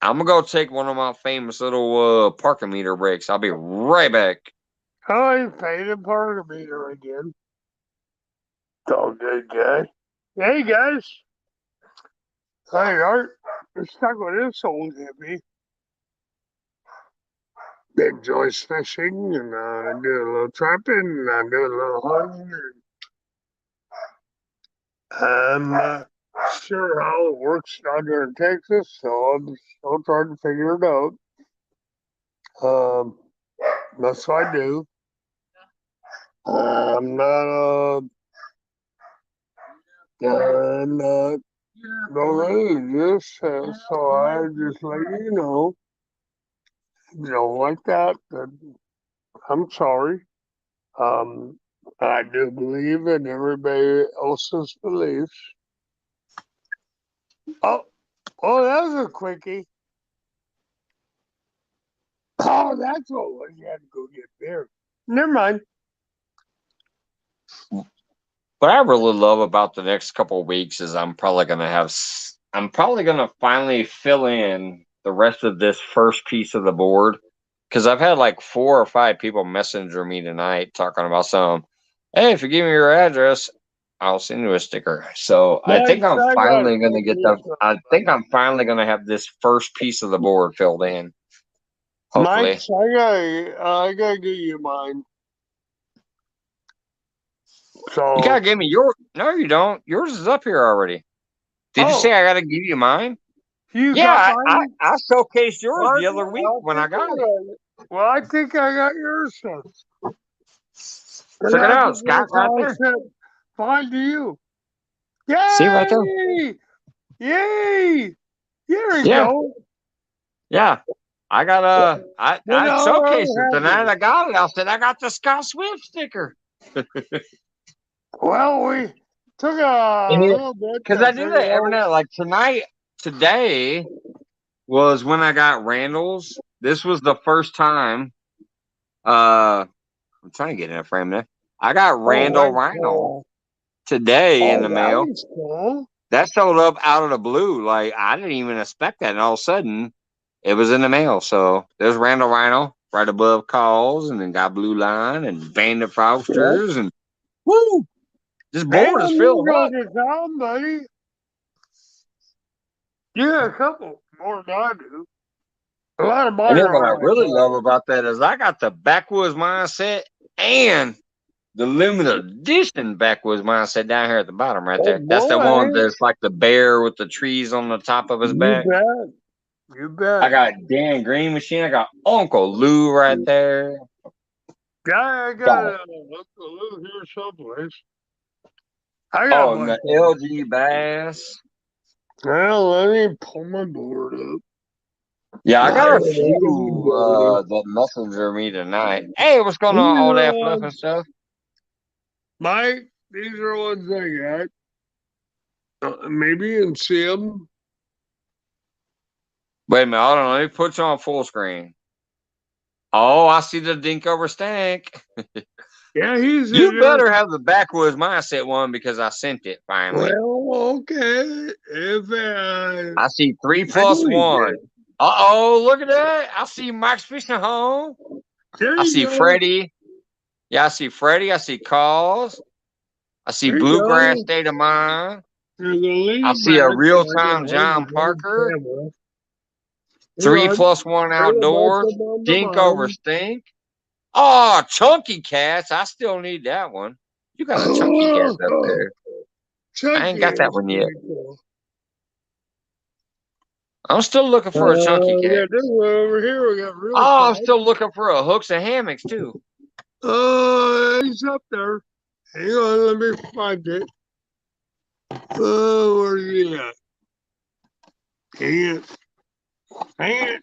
I'm gonna go take one of my famous little parking meter breaks. I'll be right back. I paid a part meter again. All good guy. Hey guys. Hey Art. We're stuck with this old hippie. Enjoys fishing and do a little trapping and I do a little hunting. I'm not sure how it works down here in Texas, so I'm still trying to figure it out. That's what I do. I'm not I'm not the religious, so I just let you know. If you don't like that, then I'm sorry. Um, I do believe in everybody else's beliefs. Oh, that was a quickie. Oh, that's what was. You had to go get beer. Never mind. What I really love about the next couple of weeks is I'm probably gonna finally fill in the rest of this first piece of the board, because I've had like 4 or 5 people messenger me tonight talking about some. Hey, if you give me your address, I'll send you a sticker. So I Mike, think I'm I gotta finally gonna tell get you something. I think I'm finally gonna have this first piece of the board filled in. Hopefully. Mike, I gotta get you mine. So You gotta give me your. No, you don't. Yours is up here already. Did you say I gotta give you mine? you got Yeah, mine? I showcased yours Well, the other week when I got it. Well, I think I got yours. Son. Check it out, That's Scott, right how I there. said fine to you. See right there? Yay! Yay! There you Yeah, go. yeah. I got I showcased it the night happened? I got it. I said I got the Scott Swift sticker. Well, we took a little bit Because to I do figure that every out. night. Like today was when I got Randall's. This was the first time. I'm trying to get in a frame there. I got Randall That's Rhino cool. today in the That mail. was cool. That showed up out of the blue. Like I didn't even expect that, and all of a sudden, it was in the mail. So there's Randall Rhino right above calls, and then got Blue Line and Bandit Frosters, and woo! This board is And you filled go up. to town, buddy. You got a couple more than I do. A lot of And mine then are what I on my really phone. love about that is I got the Backwoods Mindset and the limited edition Backwoods Mindset down here at the bottom right Oh there. That's the boy, one that's like the bear with the trees on the top of his you back. bet. You bet. I got Dan Green Machine. I got Uncle Lou right there. I got a little here someplace. I got Oh, and one. the LG Bass. Well, let me pull my board up. Yeah, I got a few that messenger me tonight. Hey, what's going on? All that fluff and stuff. Mike, these are ones I got. Maybe you can see them. Wait a minute. Hold on. Let me put you on full screen. Oh, I see the dink over stank. Yeah, he's You in better there. have the Backwoods Mindset one because I sent it finally. Well, okay. If I see 3+1. Uh-oh, look at that. I see Mike's Fishing Home. there I you see go. Freddie. Yeah, I see Freddie. I see Calls. I see There you Bluegrass go. State of Mind. I I see a real-time John Parker. 3+1 outdoors. Dink over stink. Oh, Chunky Cats. I still need that one. You got a Chunky Cats up there. I ain't got that one yet. Cool. I'm still looking for a Chunky We Cat. got this one over here. We got real. Oh, I'm still looking for a Hooks and Hammocks too. He's up there. Hang on, let me find it. Oh, where's he at? Hang it. Hang it.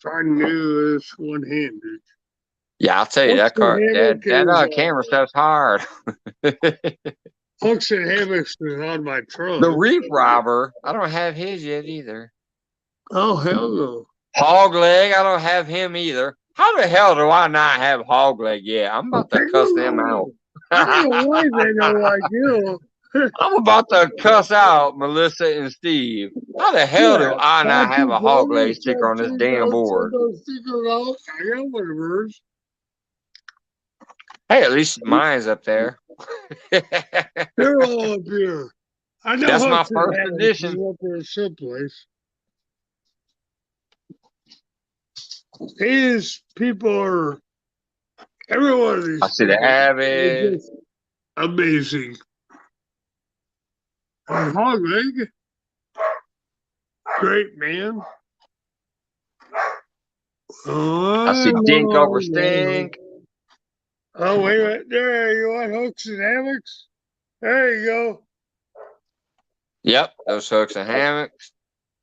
Trying to do this one-handed. Yeah, I'll tell you that car. That camera stuff's hard. Hooks and hammocks is on my trunk. The Reef Robber. I don't have his yet either. Oh hell no. Hog Leg. I don't have him either. How the hell do I not have Hog Leg yet? I'm about to cuss them out. I don't know why they don't like you. I'm about to cuss out Melissa and Steve. How the hell do I not have a Hog Leg sticker on this damn board? I got one of hers. Hey, at least mine's up there. They're all up here. I know that's my first edition. Up there someplace. These people are every one of these. I see the Avid. Amazing. Hog Leg. Great man. I see Dink over Stink. Oh, wait a minute. There you want Hooks and Hammocks? There you go. Yep, those Hooks and Hammocks.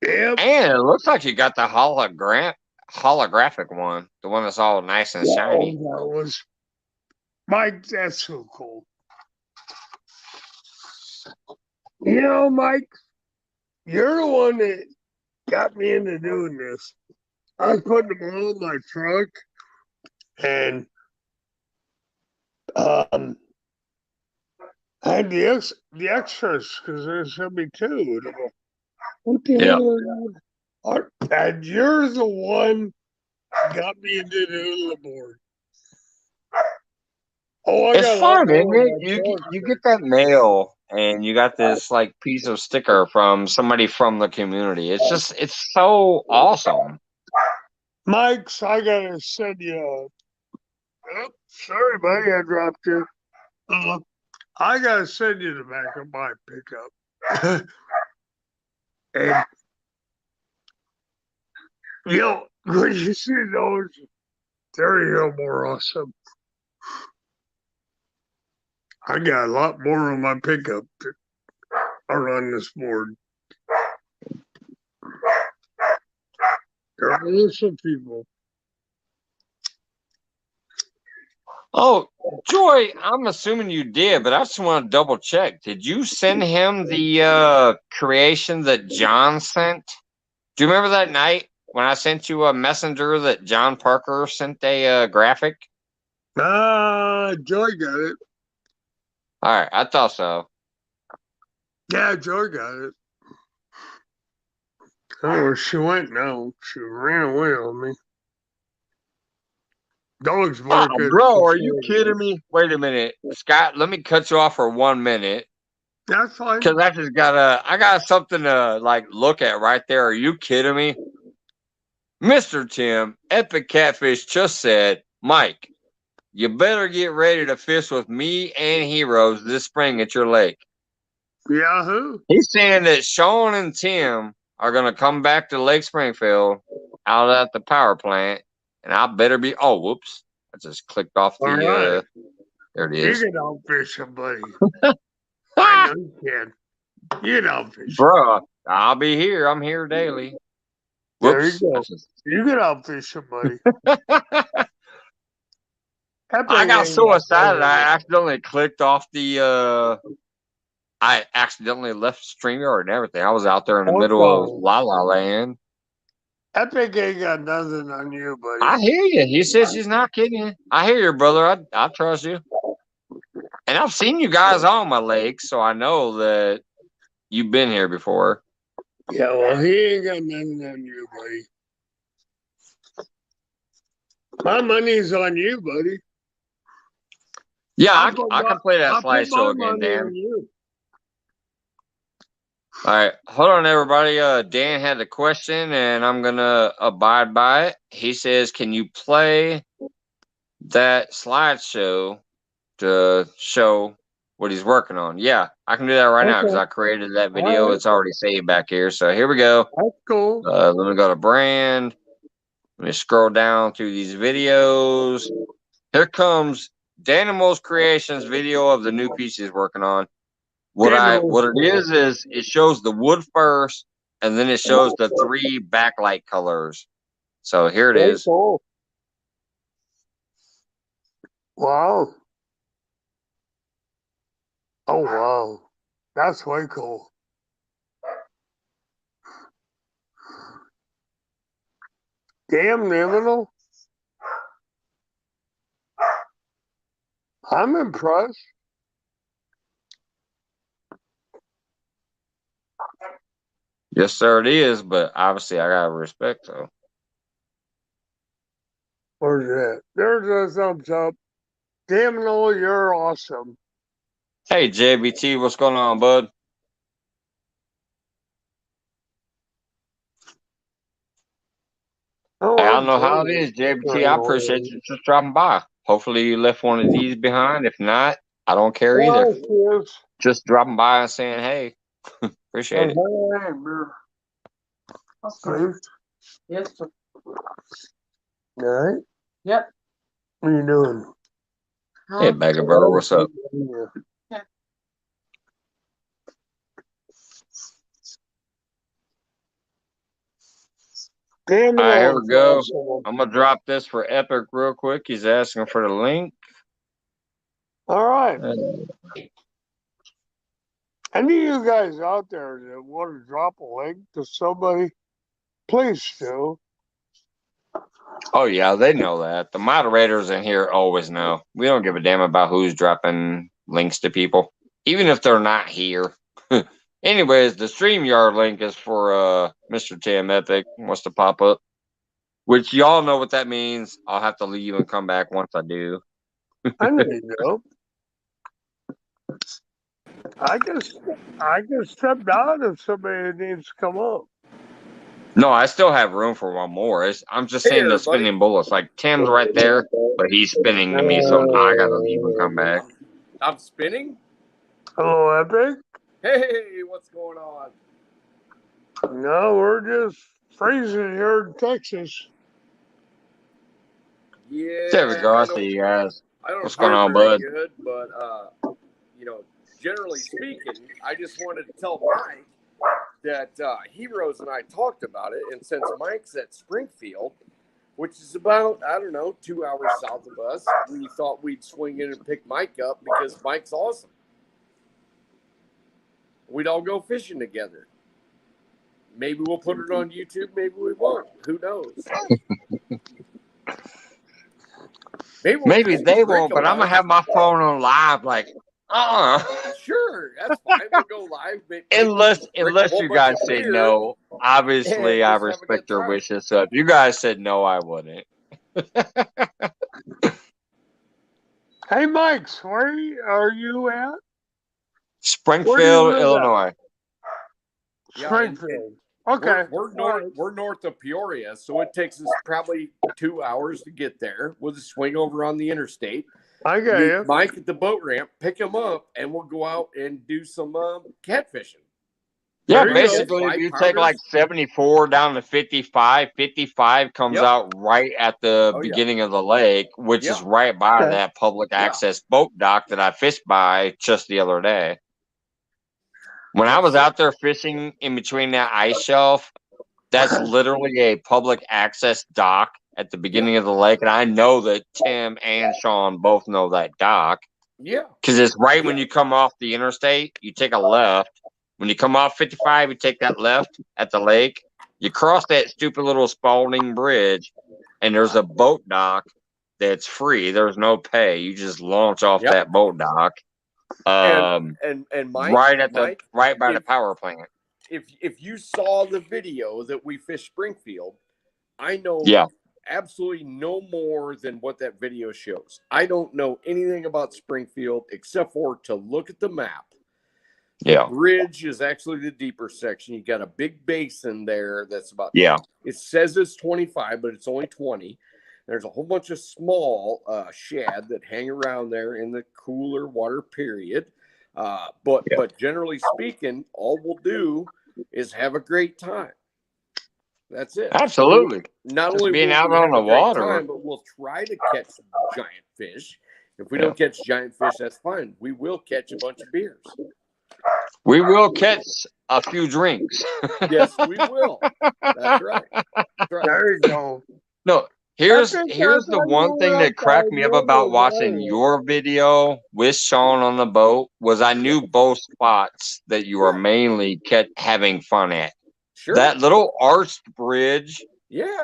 Yep. And it looks like you got the holographic one, the one that's all nice and shiny. Oh, that was Mike. That's so cool. You know, Mike, you're the one that got me into doing this. I was putting them all in my truck, and I had the extras because there's gonna be two. And I'm like, what the hell? And you're the one got me into the hula board. Oh, I It's got a lot fun, isn't more it? on my You get that mail and you got this like piece of sticker from somebody from the community. It's so awesome. Mike's, I gotta send you. Oh, sorry, buddy, I dropped you. I gotta send you the back of my pickup. And you know, when you see those, they're more awesome. I got a lot more on my pickup that are on this board. There are awesome people. Oh, Joy, I'm assuming you did, but I just want to double check. Did you send him the creation that John sent? Do you remember that night when I sent you a messenger that John Parker sent a graphic? Joy got it. All right, I thought so. Yeah, Joy got it. Oh, she went now. She ran away on me. Dog's Oh, barking. bro, are you kidding me? Wait a minute, Scott. Let me cut you off for 1 minute That's fine. because I got something to like look at right there. Are you kidding me, Mr. Tim? Epic Catfish just said, Mike, you better get ready to fish with me and Heroes this spring at your lake. Yahoo. He's saying that Sean and Tim are going to come back to Lake Springfield out at the power plant, and I better be. Oh, whoops! I just clicked off the. All right. There it You is. can outfish somebody. I know you can. You can outfish. Bruh, I'll be here. I'm here daily. There you Whoops! go. You can outfish somebody. I got so excited I accidentally clicked off the. I accidentally left StreamYard and everything. I was out there in the middle of La La Land. Epic ain't got nothing on you, buddy. I hear you. He says he's not kidding you. I hear you, brother. I trust you. And I've seen you guys on my lake, so I know that you've been here before. Yeah, well, he ain't got nothing on you, buddy. My money's on you, buddy. Yeah, I can play that slideshow again, Dan. All right, hold on, everybody. Dan had a question, and I'm gonna abide by it. He says, "Can you play that slideshow to show what he's working on?" Yeah, I can do that right now because I created that video. Right. It's already saved back here. So here we go. That's cool. Let me go to brand. Let me scroll down through these videos. Here comes Danimals Creations video of the new piece he's working on. What it is it shows the wood first, and then it shows the 3 backlight colors. So here it is. Cool. Wow. Oh wow. That's way cool. Damn, Niminal. I'm impressed. Yes, sir, it is, but obviously I gotta respect so. Where's that? There's a thumbs up. Damn, Noel, you're awesome. Hey, JBT, what's going on, bud? Oh, hey, I don't know how it is, JBT. I appreciate you just dropping by. Hopefully you left one of these behind. If not, I don't care either. Yes. Just dropping by and saying, hey, appreciate it. Okay. Yes, sir. All right. Yep. What are you doing? Hey, Bagger Burger, what's up? Yeah. Damn, all right, here we go. I'm going to drop this for Epic real quick. He's asking for the link. All right. Any of you guys out there that want to drop a link to somebody, please do. Oh yeah, they know that. The moderators in here always know. We don't give a damn about who's dropping links to people, even if they're not here. Anyways, the StreamYard link is for Mr. Tim Epic wants to pop up, which y'all know what that means. I'll have to leave and come back once I do. I know you know. I can step down if somebody needs to come up. No, I still have room for one more. I'm just Hey, saying the everybody. spinning bullets. Like Tim's right there, but he's spinning to me, so I gotta leave and come back. I'm spinning. Hello, Epic. Hey, what's going on? No, we're just freezing here in Texas. Yeah. There we go. I see you guys. I don't What's hear going on, very bud? good, but generally speaking, I just wanted to tell Mike that Heroes and I talked about it, and since Mike's at Springfield, which is about 2 hours south of us, we thought we'd swing in and pick Mike up because Mike's awesome. We'd all go fishing together. Maybe we'll put it on YouTube. Maybe we won't. Who knows? Maybe they won't, but I'm gonna have my phone on live. Like, Sure, that's fine. We'll go live. unless you guys say no. Obviously, I respect your wishes. So if you guys said no, I wouldn't. Hey, Mike's, where are you at? Springfield, Illinois. Springfield. Okay. We're north of Peoria, so it takes us probably 2 hours to get there with a swing over on the interstate. I got you. Mike at the boat ramp, pick him up, and we'll go out and do some catfishing. Yeah, basically, if you take like 74 down to 55, 55 comes out right at the beginning of the lake, which is right by that public access boat dock that I fished by just the other day. When I was out there fishing in between that ice shelf, that's literally a public access dock at the beginning of the lake. And I know that Tim and Sean both know that dock. Yeah. Because it's right when you come off the interstate, you take a left. When you come off 55, you take that left at the lake. You cross that stupid little Spalding Bridge, and there's a boat dock that's free. There's no pay. You just launch off that boat dock. And Mike, right by the power plant. If you saw the video that we fished Springfield, I know absolutely no more than what that video shows. I don't know anything about Springfield except for to look at the map. The bridge is actually the deeper section. You got a big basin there that's about it says it's 25, but it's only 20. There's a whole bunch of small shad that hang around there in the cooler water period. But generally speaking, all we'll do is have a great time. That's it. Absolutely. Not just only being will out we on have the a great water, time, but we'll try to catch giant fish. If we don't catch giant fish, that's fine. We will catch a bunch of beers. We will catch a few drinks. Yes, we will. That's right. There you go. No, here's the one thing that cracked me up about watching your video with Sean on the boat was I knew both spots that you were mainly having fun at. Sure. That little arched bridge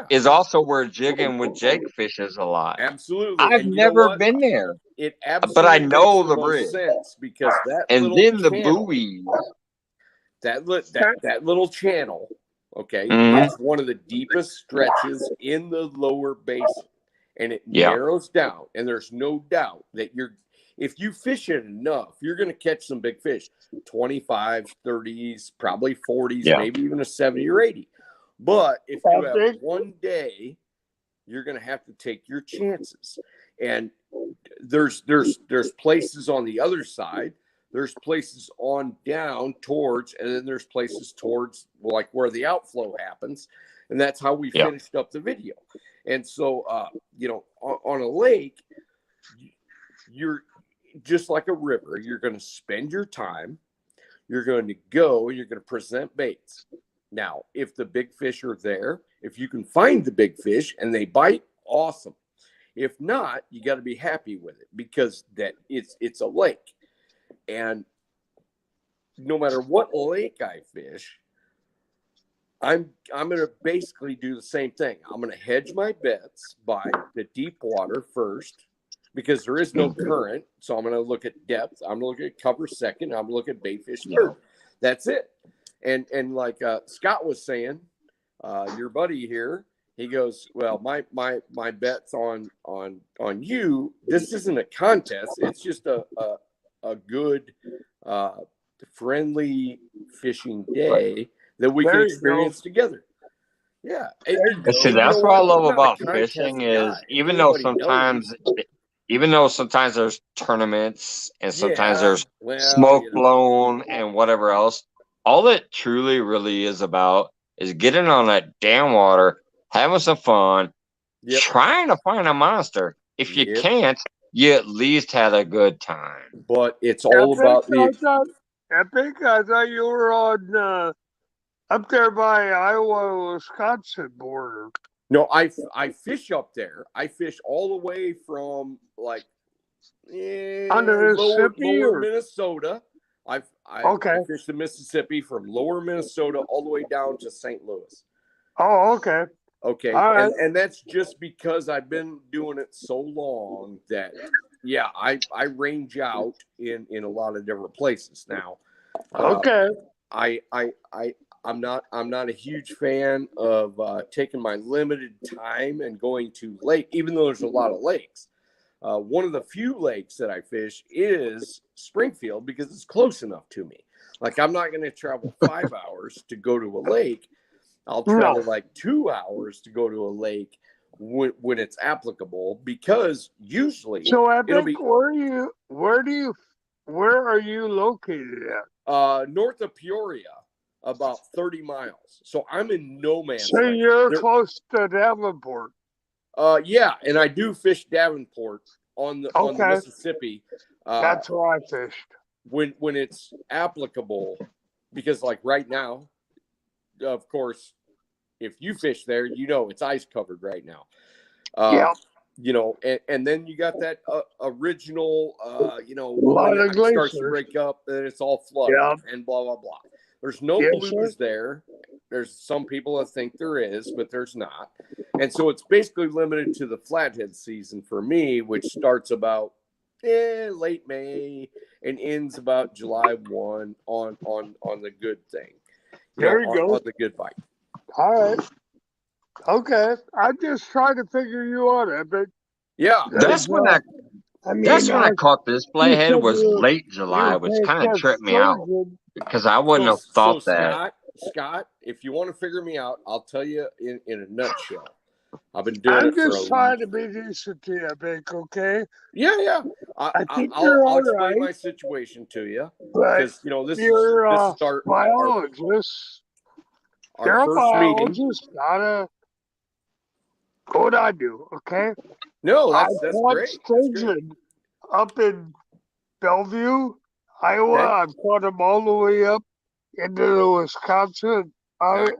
is also where jigging with Jake fishes a lot. Absolutely. I've never been there. It absolutely but I know makes the most bridge. sense because that and little then the channel, buoys. That little channel, okay, Mhm. is one of the deepest stretches in the lower basin. And it narrows down. And there's no doubt that if you fish it enough, you're going to catch some big fish. 25s, 30s, probably 40s, maybe even a 70 or 80. But if you have one day, you're going to have to take your chances. And there's places on the other side. There's places on down towards, and then there's places towards like where the outflow happens. And that's how we finished up the video. And so, on a lake, you're just like a river. You're going to spend your time. You're going to go and you're going to present baits. Now, if the big fish are there, if you can find the big fish and they bite, awesome. If not, you got to be happy with it because it's a lake. And no matter what lake I fish, I'm going to basically do the same thing. I'm going to hedge my bets by the deep water first because there is no current. So I'm going to look at depth. I'm going to look at cover second. I'm going to look at bait fish third. That's it. And like Scott was saying, your buddy here, he goes, well, my bets on you. This isn't a contest. It's just a good, friendly fishing day that we can experience together. Yeah. See, that's what I love about fishing is even though sometimes there's tournaments and sometimes there's smoke blown and whatever else, all it truly really is about is getting on that damn water, having some fun, trying to find a monster. If you can't, you at least had a good time. But it's all about the Epic. I thought you were on up there by Iowa, Wisconsin border. No, I fish up there. I fish all the way from like lower Minnesota. I fish the Mississippi from lower Minnesota all the way down to St. Louis. Oh, okay. Okay. Right. And that's just because I've been doing it so long that I range out in a lot of different places now. Okay. I'm not a huge fan of taking my limited time and going to lake, even though there's a lot of lakes. One of the few lakes that I fish is Springfield because it's close enough to me. Like I'm not going to travel 5 hours to go to a lake. I'll travel like 2 hours to go to a lake when it's applicable because usually it'll be. Where are you located at? North of Peoria. About 30 miles. So I'm in no man's land. So you're close to Davenport. Yeah, and I do fish Davenport on the Mississippi. That's where I fished. When it's applicable, because like right now, of course, if you fish there, it's ice covered right now. And then you got that original, when it starts to break up, then it's all flooded and blah, blah, blah. There's no blues there. There's some people that think there is, but there's not. And so it's basically limited to the flathead season for me, which starts about late May and ends about July 1 on the good thing. There you go. On the good bite. All right. Okay. I'm just trying to figure you out, Epic. Yeah. That's when I caught this flayhead was late July, which kind of tripped me out. Because I wouldn't have thought that. Scott, if you want to figure me out, I'll tell you in a nutshell. I've been doing I'm just trying to be decent to you, Bink, okay? Yeah. I'll explain my situation to you. Because, this is our biologist. Our first meeting. What I do, okay? No, that's great. Sturgeon up in Bellevue, Iowa. Okay. I've caught them all the way up into Wisconsin. Up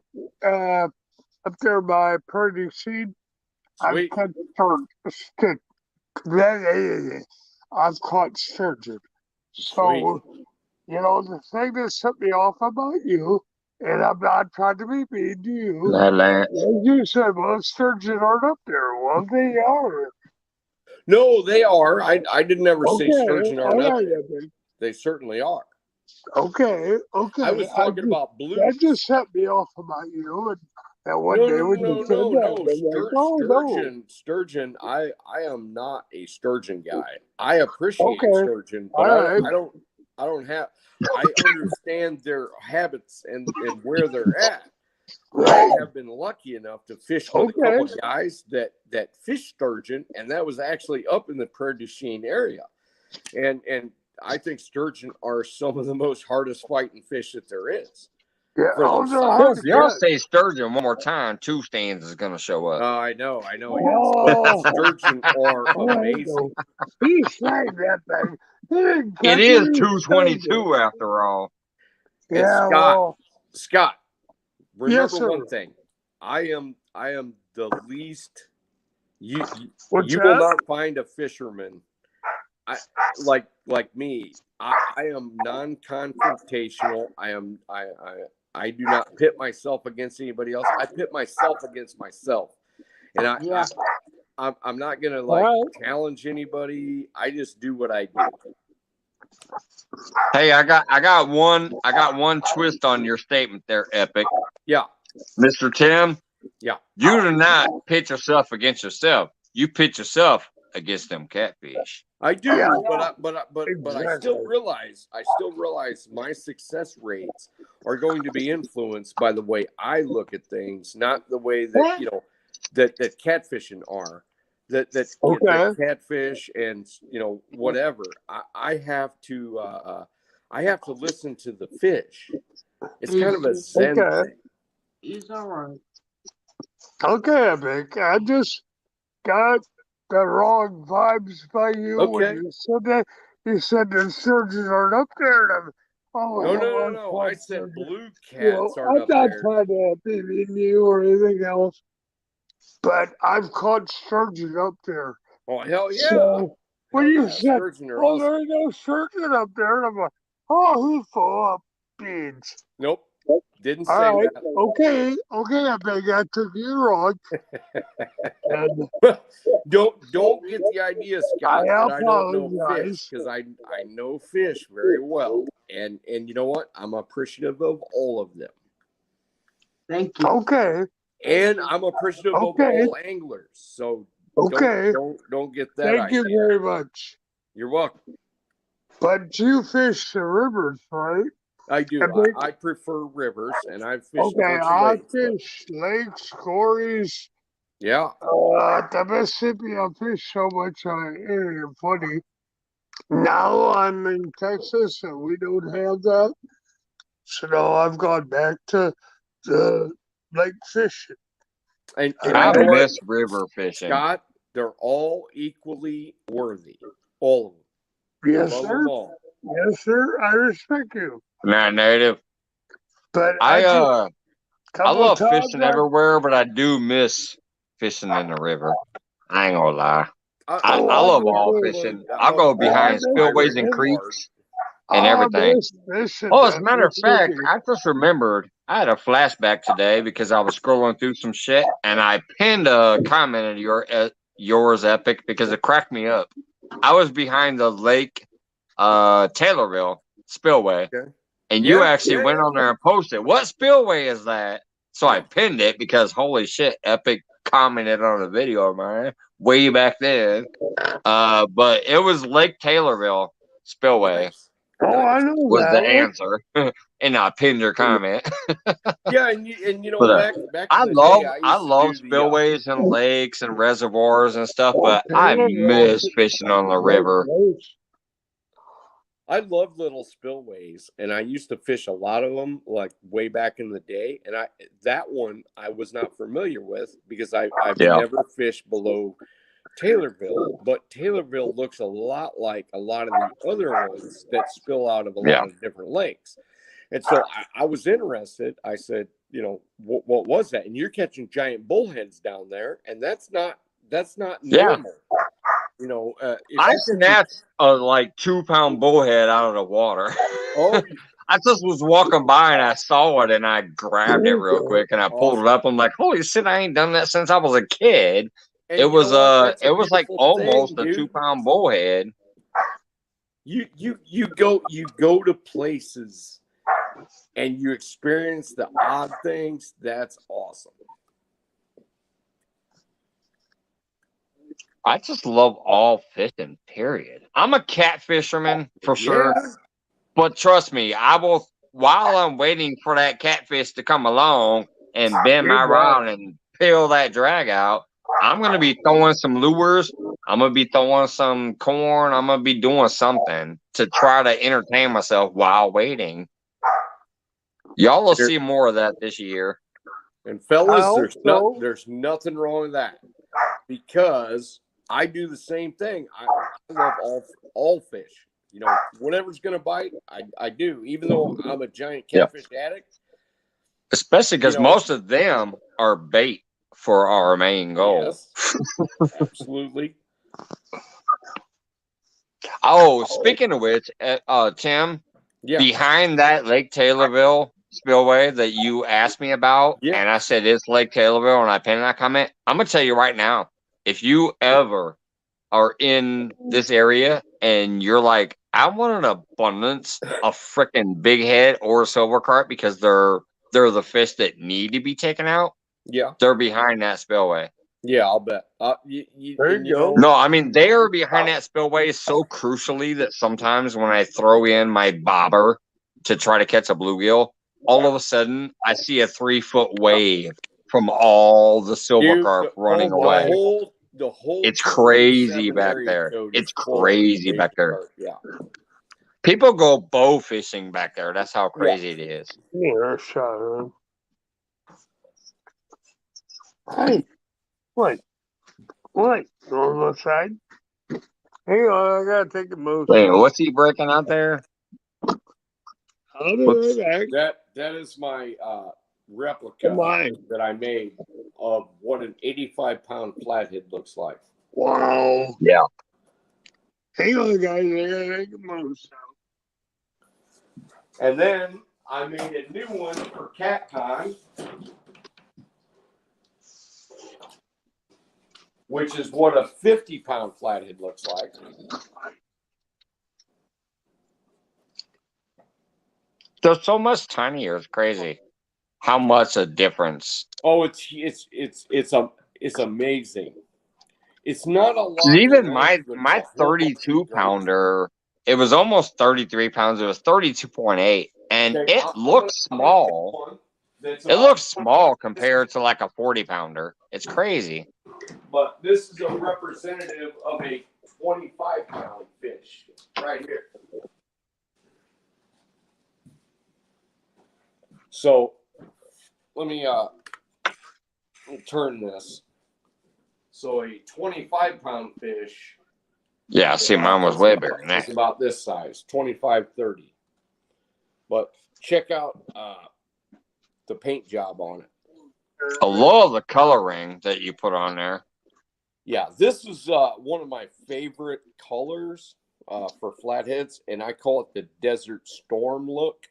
there by Purdy Seed. I've caught sturgeon. So, the thing that set me off about you, and I'm not trying to be mean to you, as you said, well, sturgeon aren't up there. Well, they are. No, they are. I didn't ever say sturgeon aren't up there. They certainly are. Okay. I was talking about blues. That just set me off about you. And that one day when you said that, Sturgeon. I am not a sturgeon guy. I appreciate sturgeon, but I understand their habits and where they're at. I have been lucky enough to fish with a couple of guys that fish sturgeon, and that was actually up in the Prairie du Chien area. And I think sturgeon are some of the most hardest fighting fish that there is. Yeah, if y'all say sturgeon one more time, 2 stands is going to show up. I know. Oh, Sturgeon are amazing. He said that thing. It is 222 after all. Yeah, Scott, remember one thing. I am the least. You will not find a fisherman. Like me. I am non-confrontational. I do not pit myself against anybody else. I pit myself against myself, and I'm not gonna like challenge anybody. I just do what I do. Hey, I got one twist on your statement there, Epic. Yeah, Mr. Tim. Yeah, you do not pit yourself against yourself. You pit yourself against them catfish. I do, but Exactly. I still realize my success rates are going to be influenced by the way I look at things, not the way that that catfishing are. That catfish and whatever. I have to listen to the fish. It's kind of a zen thing. He's all right. Okay, Epic. I just got the wrong vibes by you when you said that. You said the surgeons aren't up there. And No. I said blue cats aren't up I'm not there. trying to mean you or anything else, but I've caught sturgeon up there. Oh, hell yeah. So when you said, sturgeon are oh, awesome. there ain't no sturgeon up there, and I'm like, oh, he's full of beans. Nope. Didn't say All right. that. Okay, I think I took you wrong. And don't get the idea, Scott, that I don't know apologize. fish, because I know fish very well, and you know what? I'm appreciative of all of them. Thank you. Okay. And I'm appreciative of all anglers. So don't get that. Thank you very much. You're welcome. But you fish the rivers, right? I do. I prefer rivers, and I've fished a bunch of I lakes. fish lakes, quarries. Yeah. The Mississippi, I fish so much on it ain't funny. Now I'm in Texas, and we don't have that. So now I've gone back to the lake fishing. And I miss river fishing. Scott, they're all equally worthy. All of them. Yes, Love sir. them all. Yes, sir. I respect you. Not native. But I love fishing everywhere, but I do miss fishing in the river. I ain't gonna lie. I love all fishing. I'll go behind spillways and creeks and everything. As a matter of fact, I just remembered I had a flashback today because I was scrolling through some shit and I pinned a comment of yours, Epic, because it cracked me up. I was behind the lake Taylorville spillway. Okay. And you actually went on there and posted, what spillway is that? So I pinned it because holy shit, Epic commented on a video of mine way back then. But it was Lake Taylorville spillway. I know was that the answer. And I pinned your comment. Yeah, and you know, But, back I in the day, love used to do spillways and lakes and reservoirs and stuff, but I miss fishing on the river. I love little spillways, and I used to fish a lot of them, like way back in the day. And that one I was not familiar with because I've never fished below Taylorville. But Taylorville looks a lot like a lot of the other ones that spill out of a lot of different lakes. And so I was interested. I said, you know, what was that? And you're catching giant bullheads down there, and that's not normal. You know, I snatched a like 2-pound bullhead out of the water. Oh, I just was walking by and I saw it and I grabbed it real quick and I pulled it up. I'm like, holy shit, I ain't done that since I was a kid. and it was like beautiful almost thing, a dude. 2-pound bullhead. You go to places and you experience the odd things. That's awesome. I just love all fishing, period. I'm a catfisherman for sure. But trust me, I will, while I'm waiting for that catfish to come along and bend my rod and peel that drag out, I'm going to be throwing some lures. I'm going to be throwing some corn. I'm going to be doing something to try to entertain myself while waiting. Y'all will see more of that this year. And fellas, there's nothing wrong with that because I do the same thing. I love all fish. You know, whatever's going to bite, I do, even though I'm a giant catfish addict. Especially because most of them are bait for our main goal. Yes, absolutely. Oh, speaking of which, Tim, behind that Lake Taylorville spillway that you asked me about, Yeah. and I said it's Lake Taylorville, and I pinned that comment. I'm gonna tell you right now, if you ever are in this area and you're like, I want an abundance of freaking big head or silver carp because they're the fish that need to be taken out. Yeah. They're behind that spillway. Yeah, I'll bet. There you go. No, I mean they are behind that spillway so crucially that sometimes when I throw in my bobber to try to catch a bluegill, all of a sudden I see a 3-foot wave from all the silver carp running away. The whole It's crazy 247 back area there. code It's is full of crazy baby back there. carp. Yeah. People go bow fishing back there. That's how crazy it is. Yeah, shot him. Hey, what? What? On the side? Hang on, I gotta take a move. Wait, what's he breaking out there? I'll be right back. That is my replica that I made of what an 85-pound flathead looks like. Wow. Yeah. Hang on, guys. I gotta take a move. And then I made a new one for cat time, which is what a 50-pound flathead looks like. They're so much tinier. It's crazy. How much a difference. Oh, it's amazing. It's not a lot. Even my 32 pounder, it was almost 33 pounds. It was 32.8, and it looks small. It looks small compared to like a 40 pounder. It's crazy. But this is a representative of a 25-pound fish right here. So let me turn this. So a 25-pound fish. Yeah, see, mine was way bigger than that. It's about this size, 25, 30. But check out the paint job on it. I love the coloring that you put on there. Yeah, this is one of my favorite colors for flatheads, and I call it the Desert Storm look.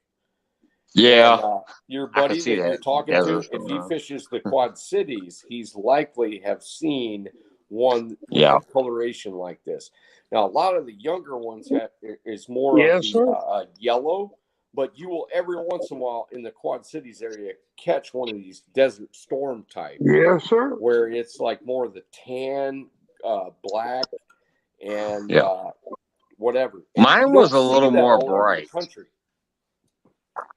Yeah. And, your buddy that you're talking to, if he fishes the Quad Cities, he's likely have seen one with coloration like this. Now, a lot of the younger ones is more of the yellow, but you will every once in a while in the Quad Cities area catch one of these Desert Storm type. Yes, sir. Where it's like more of the tan, black, and whatever. And mine was a little more bright.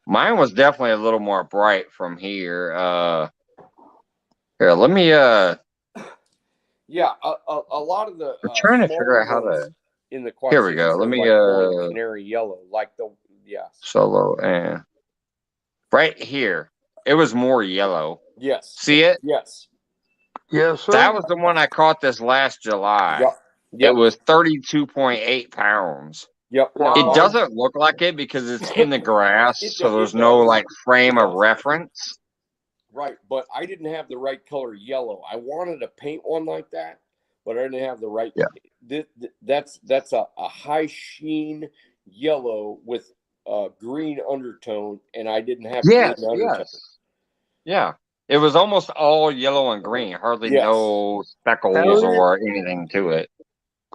Mine was definitely a little more bright from here. Here, let me. Yeah, a lot of the. I'm trying to figure out how to. In the Quad here we go. Let me. Like canary yellow, like the solo and right here. It was more yellow. Yes. See it? Yes. Yes, sir. That was the one I caught this last July. Yep. It was 32.8 pounds. Yep. It doesn't look like it because it's in the grass, so there's no like frame of reference. Right, but I didn't have the right color yellow. I wanted to paint one like that, but I didn't have the right. Yeah. That's a high sheen yellow with a green undertone, and I didn't have green undertone. Yeah. It was almost all yellow and green, hardly no speckles or anything to it.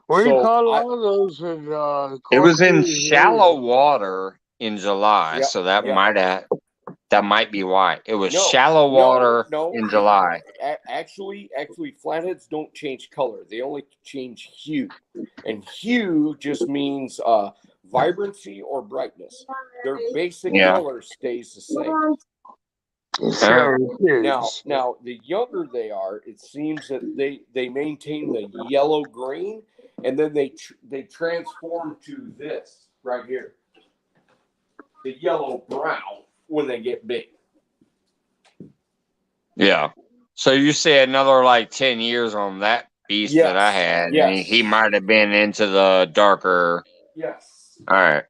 We caught a lot of those in it was in shallow water in July, so that might be why. It was shallow water in July. Actually, flatheads don't change color. They only change hue. And hue just means vibrancy or brightness. Their basic color stays the same. Now, the younger they are, it seems that they maintain the yellow green, and then they transform to this right here, the yellow brown when they get big. Yeah. So you say another like 10 years on that beast that I had. Yes. And he might have been into the darker. Yes. All right.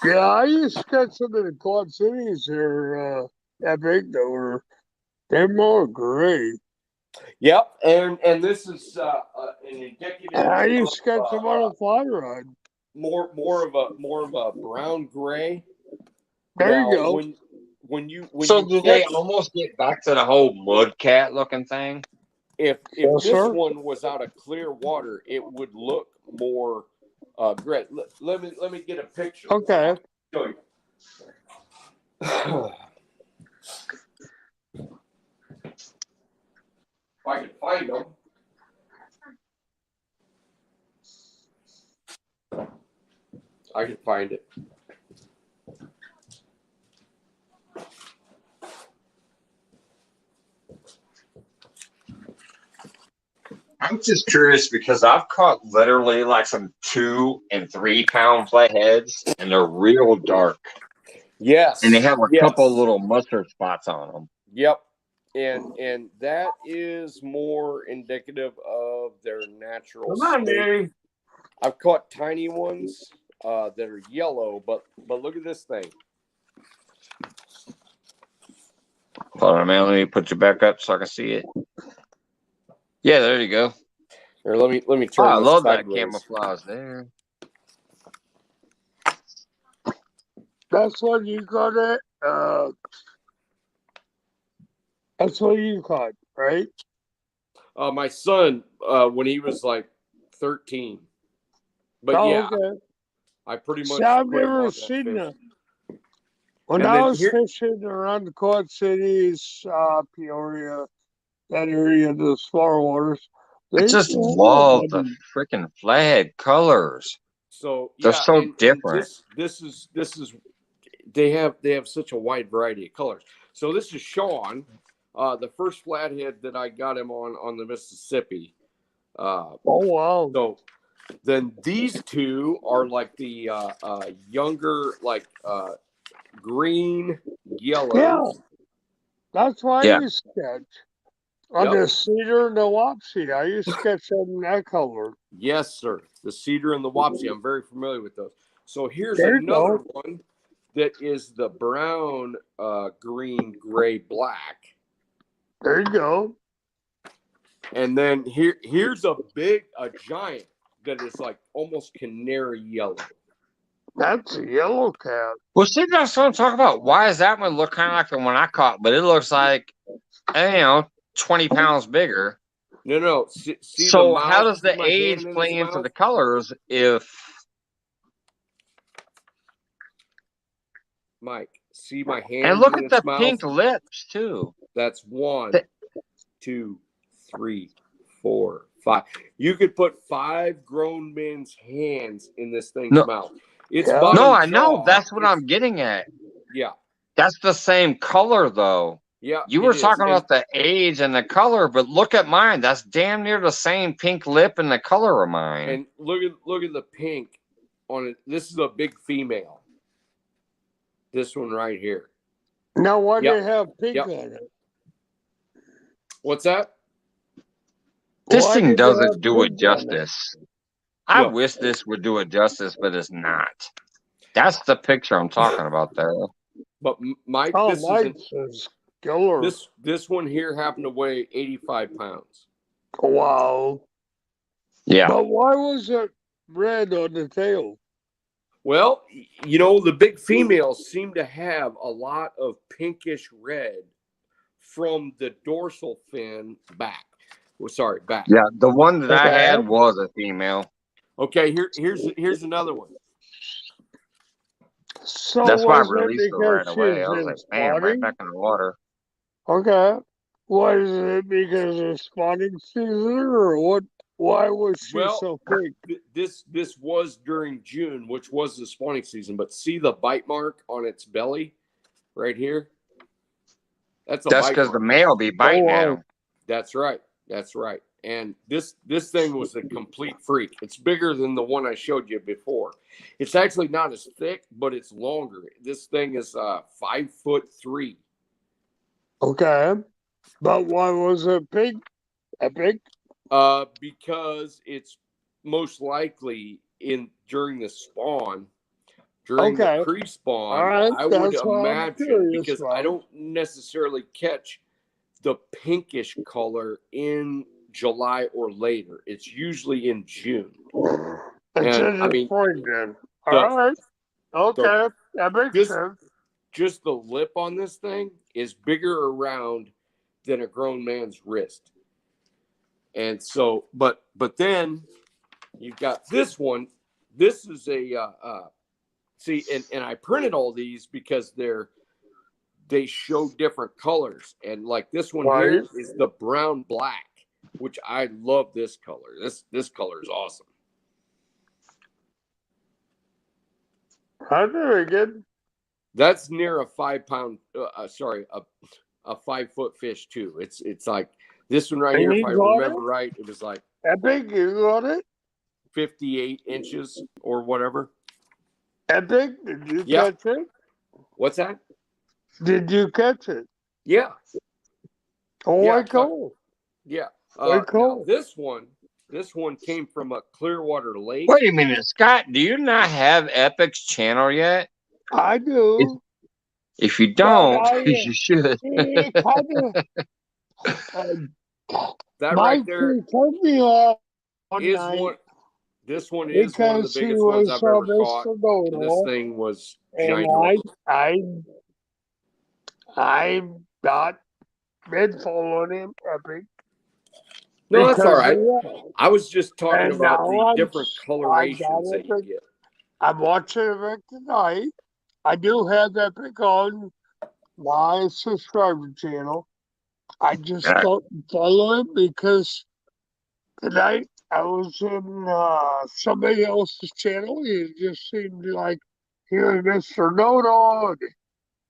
Yeah, I used to catch some of the Quad Cities here at Big Door. They're more gray. Yep, and this is an indicative. I used to catch them on a fly rod. More of a brown gray. There you Now, go. when you So do they catch, almost get back to the whole mud cat looking thing? if Yes, this sir. one was out of clear water, it would look more great. Let me get a picture. Okay. Show you. If I can find them. I can find it. I'm just curious because I've caught literally like some 2 and 3 pound flatheads, and they're real dark, Yes. and they have a yes. couple little mustard spots on them. Yep. And that is more indicative of their natural state. I've caught tiny ones that are yellow, but look at this thing. Hold on a minute, let me put you back up so I can see it. Yeah, there you go. Here, let me Oh, turn I this love that sideways. camouflage there. That's what you got it. That's what you caught, right? My son, when he was like 13. But Oh, yeah, okay. I pretty much See, I've put him never on that seen fish. that. When And I then was here- fishing around the Quad Cities, Peoria, that area, the smaller waters, I they just used to have love the them. freaking flathead colors. So They're yeah, so and different. this is they have such a wide variety of colors. So this is Sean, the first flathead that I got him on the Mississippi. Oh, wow. So then these two are like the younger, like green yellows. Yeah, that's why I Yeah. used to catch. On Yep. the cedar and the wapsie, I used to catch them in that color. Yes, sir. The cedar and the wapsie. I'm very familiar with those. So here's There you another go. one that is the brown, green, gray, black. There you go. And then here's a giant that is like almost canary yellow. That's a yellow cat. Well, see, that's what I'm talking about. Why does that one look kind of like the one I caught, but it looks like, 20 pounds bigger? No. See So the mouth? how does the See my age hand in play his into mouth? the colors if Mike, see my hand and look in at its the mouth? pink lips too. That's 1, Th- 2, 3, 4, 5. You could put 5 grown men's hands in this thing's No, mouth. Its Yeah. bottom no, I know. jaw. That's what I'm getting at. Yeah, That's the same color though. yeah. You it were is. talking And- about the age and the color, but look at mine. That's damn near the same pink lip and the color of mine. And look at the pink on it. This is a big female. This one right here. Now, why do Yep. they have pink Yep. on it? What's that? This Why thing did they doesn't have do it pink on it? justice. I No. wish this would do it justice, but it's not. That's the picture I'm talking about there. But Mike, Oh, this Mike's is killer. this one here happened to weigh 85 pounds. Wow. Yeah. But why was it red on the tail? Well, the big females seem to have a lot of pinkish red from the dorsal fin back. Back. Yeah, the one that I Okay. had was a female. Okay, here's another one. So That's why I was it released her because right she away. I was was in like, bam, right spawning? back in the water. Okay. Was it because of spawning season or what? Why was she Well, so pink? This was during June, which was the spawning season. But see the bite mark on its belly, right here. That's a That's bite because the mark. male be biting wow. at them. That's right. That's right. And this thing was a complete freak. It's bigger than the one I showed you before. It's actually not as thick, but it's longer. This thing is 5'3". Okay. But why was it pink? Pink? Because it's most likely during the spawn, during Okay. the pre-spawn. All right. I would That's what I'm imagine, curious because I about. don't necessarily catch the pinkish color in July or later. It's usually in June. It's And in I the mean, spring then. the- All right. Okay. That makes this- sense. just the lip on this thing is bigger around than a grown man's wrist. And so, but then you've got this one. This is a see, and I printed all these because they show different colors, and like this one here is the brown black, which I love this color. This color is awesome. How very good. That's near a 5 pound. A 5 foot fish too. It's like this one right here. If I remember right, it was like Epic. You got it. 58 inches or whatever. Epic. Did you catch it? What's that? Did you catch it? Yeah. Oh, yeah, cool. Yeah. Cool. Now this one came from a Clearwater lake. Wait a minute, Scott. Do you not have Epic's channel yet? I do. If you don't, you should. That right there turned me off is one. This one is one of the biggest ones I've ever caught. This thing was ginormous. I'm not been following him, Epic. No, that's all right. I was just talking about the different colorations that you get. I'm watching Epic tonight. I do have Epic on my subscriber channel. I just don't follow him because tonight I was in somebody else's channel. It just seemed like hearing Mr. No-No.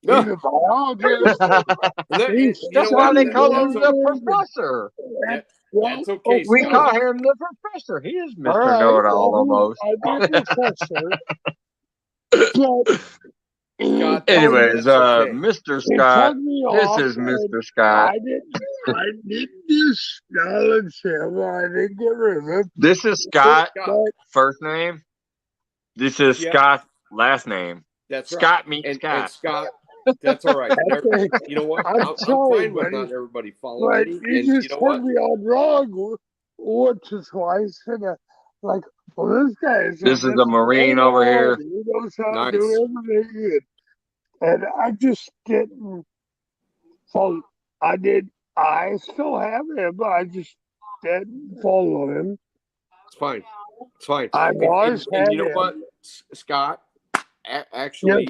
He's a biologist. That's why they call him the professor. That's okay. We call him the professor. He is Mr. Know-It-All almost. I did professor. Anyways, Mr. Scott, this is Mr. Scott. I didn't just acknowledge him. I didn't get rid of him. This is Scott, first name. This is Scott's last name. That's Scott right. meets And Scott. Scott, that's all right. You know what? I'm fine with not everybody following me. And you just turned me on wrong once or twice. And like, well, this guy is. This is a Marine over here. He knows how to do everything. And I just didn't follow. I still have him. I just didn't follow him. It's fine. It's fine. I've always had and you know him. what, Scott? Actually,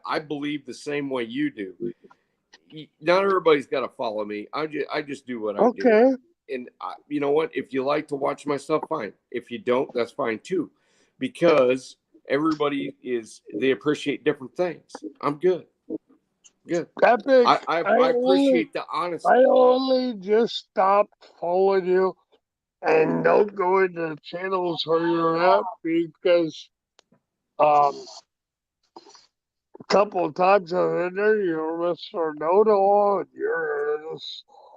I believe the same way you do. Not everybody's got to follow me. I just do what I do. And you know what? If you like to watch my stuff, fine. If you don't, that's fine too. Because everybody they appreciate different things. I'm good. Good. Epic. I appreciate the honesty. I only just stopped following you and don't go into channels where you're at because a couple of times I've been there, you're Mr. No-No and you're a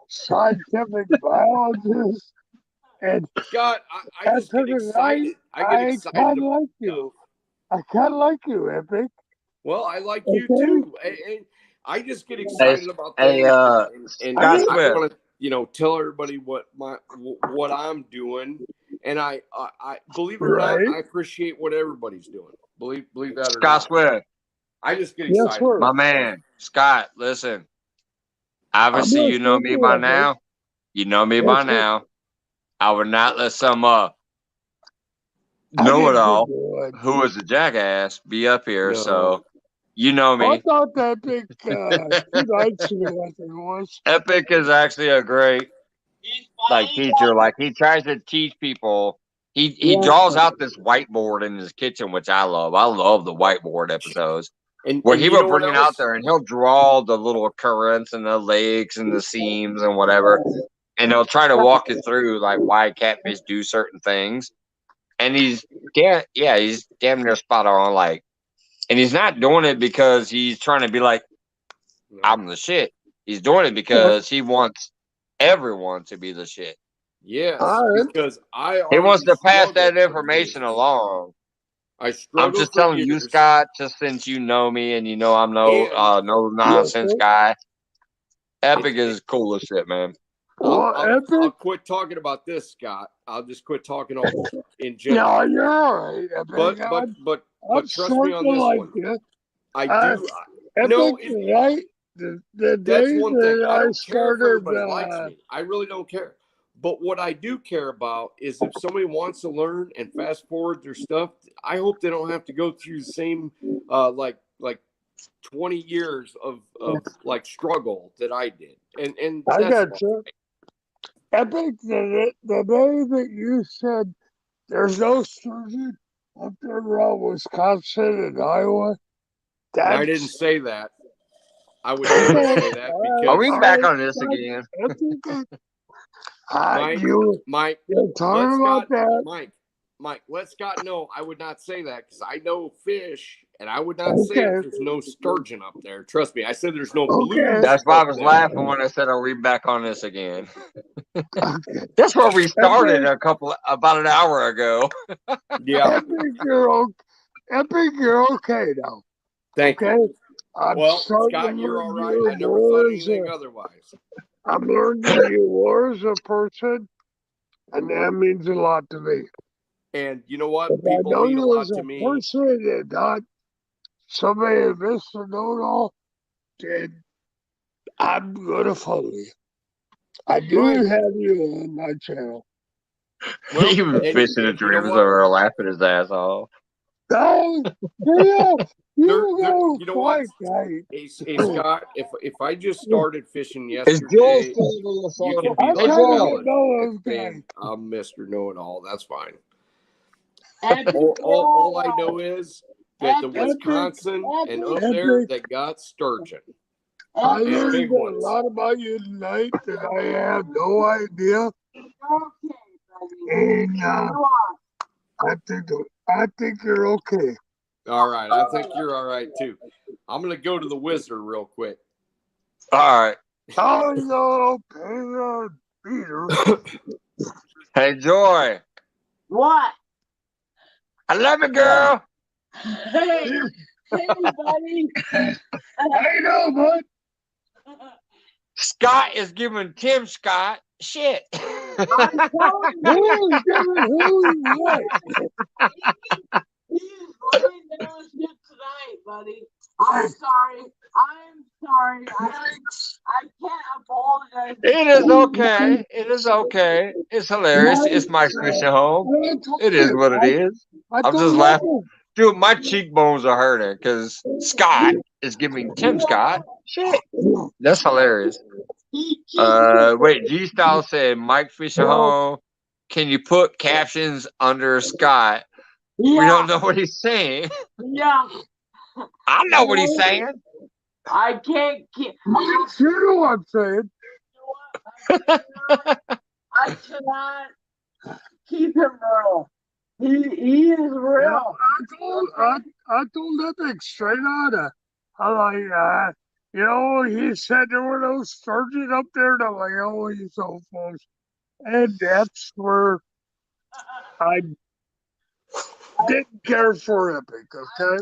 scientific biologist. And Scott, I just get excited. I get excited. I like you. I kind of like you, Epic. Well, I like you too. And I just get excited about things. And I want to, tell everybody what I'm doing. And I believe it or not, I appreciate what everybody's doing. Believe that or not. Scott Swift. I just get excited. My man, Scott, listen. Obviously, you know me by now. You know me by now. I would not let some know-it-all who is a jackass be up here. No. So, you know me. I thought that Epic 2 nights ago, I think it was. Epic is actually a great teacher. Like, he tries to teach people. He draws out this whiteboard in his kitchen, which I love. I love the whiteboard episodes. Where he will bring it out there and he'll draw the little currents and the lakes and the seams and whatever. And he'll try to walk you through like why catfish do certain things. And he's damn near spot on. Like, and he's not doing it because he's trying to be like, I'm the shit. He's doing it because he wants everyone to be the shit. Yes, because he wants to pass that information along. I'm just telling you, Scott, just since you know me and you know I'm no nonsense guy. Epic is cool as shit, man. I'll quit talking about this, Scott. I'll just quit talking in general. No, you're all right. But trust me on this one. No, Epic, right? The that's day one thing. that I I don't care if started, everybody likes me. I really don't care. But what I do care about is if somebody wants to learn and fast forward their stuff, I hope they don't have to go through the same like 20 years of like struggle that I did. And I that's got you. Epic, the day that you said there's no sturgeon up there around Wisconsin and Iowa, I that's didn't say that. I would never say that Are we because back on this again? Mike, Mike, you're talking let about Scott, that. Mike, let Scott know I would not say that because I know fish, and I would not say Okay. if there's no sturgeon up there. Trust me, I said there's no Okay. blues. That's why I up was there. laughing when I said, "Are we back on this again?" Okay. That's where we started about an hour ago. Yeah, Epic, you're okay now. thank Okay. you. I'm Well, starting Scott, to you're learn all right. you I never more thought as anything a, otherwise. I'm learning you more as a person, and that means a lot to me. And you know what? If I People know mean a you lot as to a me. person and not somebody that missed the know-it-all, then I'm gonna follow you. I do Right. have you on my channel. Well, He was fishing the and you know dribs what? over laughing his ass off. Oh, yeah, you go You know what? fight, guy. Hey, Scott, if I just started fishing Is Joel yesterday, still on the you can phone? be I like kind Joel. of Alan know and those guys. saying I'm Mr. Know-It-All. That's fine. Epic, All I know is that the Epic, Wisconsin and up epic, there Epic. that got sturgeon I epic. and learned big a ones. lot about you tonight that I have no idea, Okay, buddy. and You are. I think you're okay. All right, I think you're all right too. I'm gonna go to the Wizard real quick. All right. Oh, no, Peter. Hey, Joy. What? I love you, girl. Hey, hey, buddy. I know, bud. Scott is giving Tim Scott shit. I'm telling you, Who's giving who what? he's laying down shit tonight, buddy. I'm sorry. I can't apologize. It is okay. It is okay. It's hilarious. It's my fishing home. It is what it is. I'm just laughing. Dude, my cheekbones are hurting because Scott is giving Tim Scott shit. That's hilarious. Wait, G Style said Mike Fisher home. Can you put captions under Scott? Yeah. We don't know what he's saying. Yeah. I know what he's saying. I can't keep. You know what I'm saying. I cannot keep him real. He is real. I told Epic straight out. I'm like, he said there were no sturgeon up there. And I'm like, oh, he's so close. And that's where I didn't care for Epic, okay?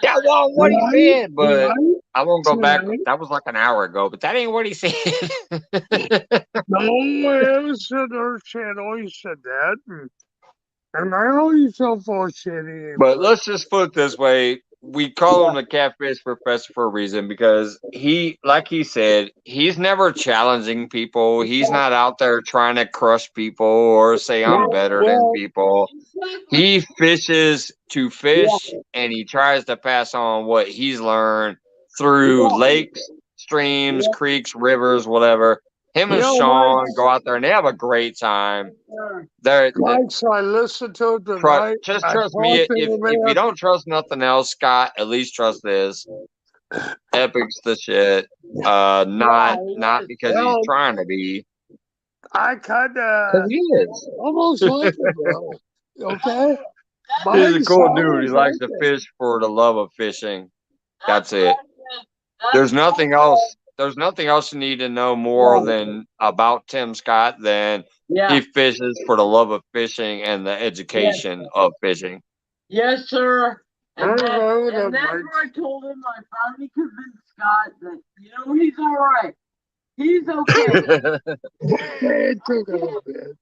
That wasn't what he said, but Right? I won't go back. Tonight? That was like an hour ago, but that ain't what he said. No, it was another channel. He said that. And I know he's so full of shit. But let's just put it this way. We call him the catfish professor for a reason because like he said, he's never challenging people. He's not out there trying to crush people or say I'm better than people. He fishes to fish and he tries to pass on what he's learned through lakes, streams, creeks, rivers, whatever. Him and Sean go out there and they have a great time. Mike, so I listened to it tonight. Just trust me. If you don't trust nothing else, Scott, at least trust this. Epic's the shit. Not because he's trying to be. I kind of He is. almost like it, bro. Okay? He's a cool dude. He likes to fish for the love of fishing. That's it. There's nothing else. There's nothing else you need to know more than about Tim Scott than he fishes for the love of fishing and the education of fishing. Yes, sir. And that's what I told him. I finally convinced Scott that, he's all right. He's okay. It took a little bit.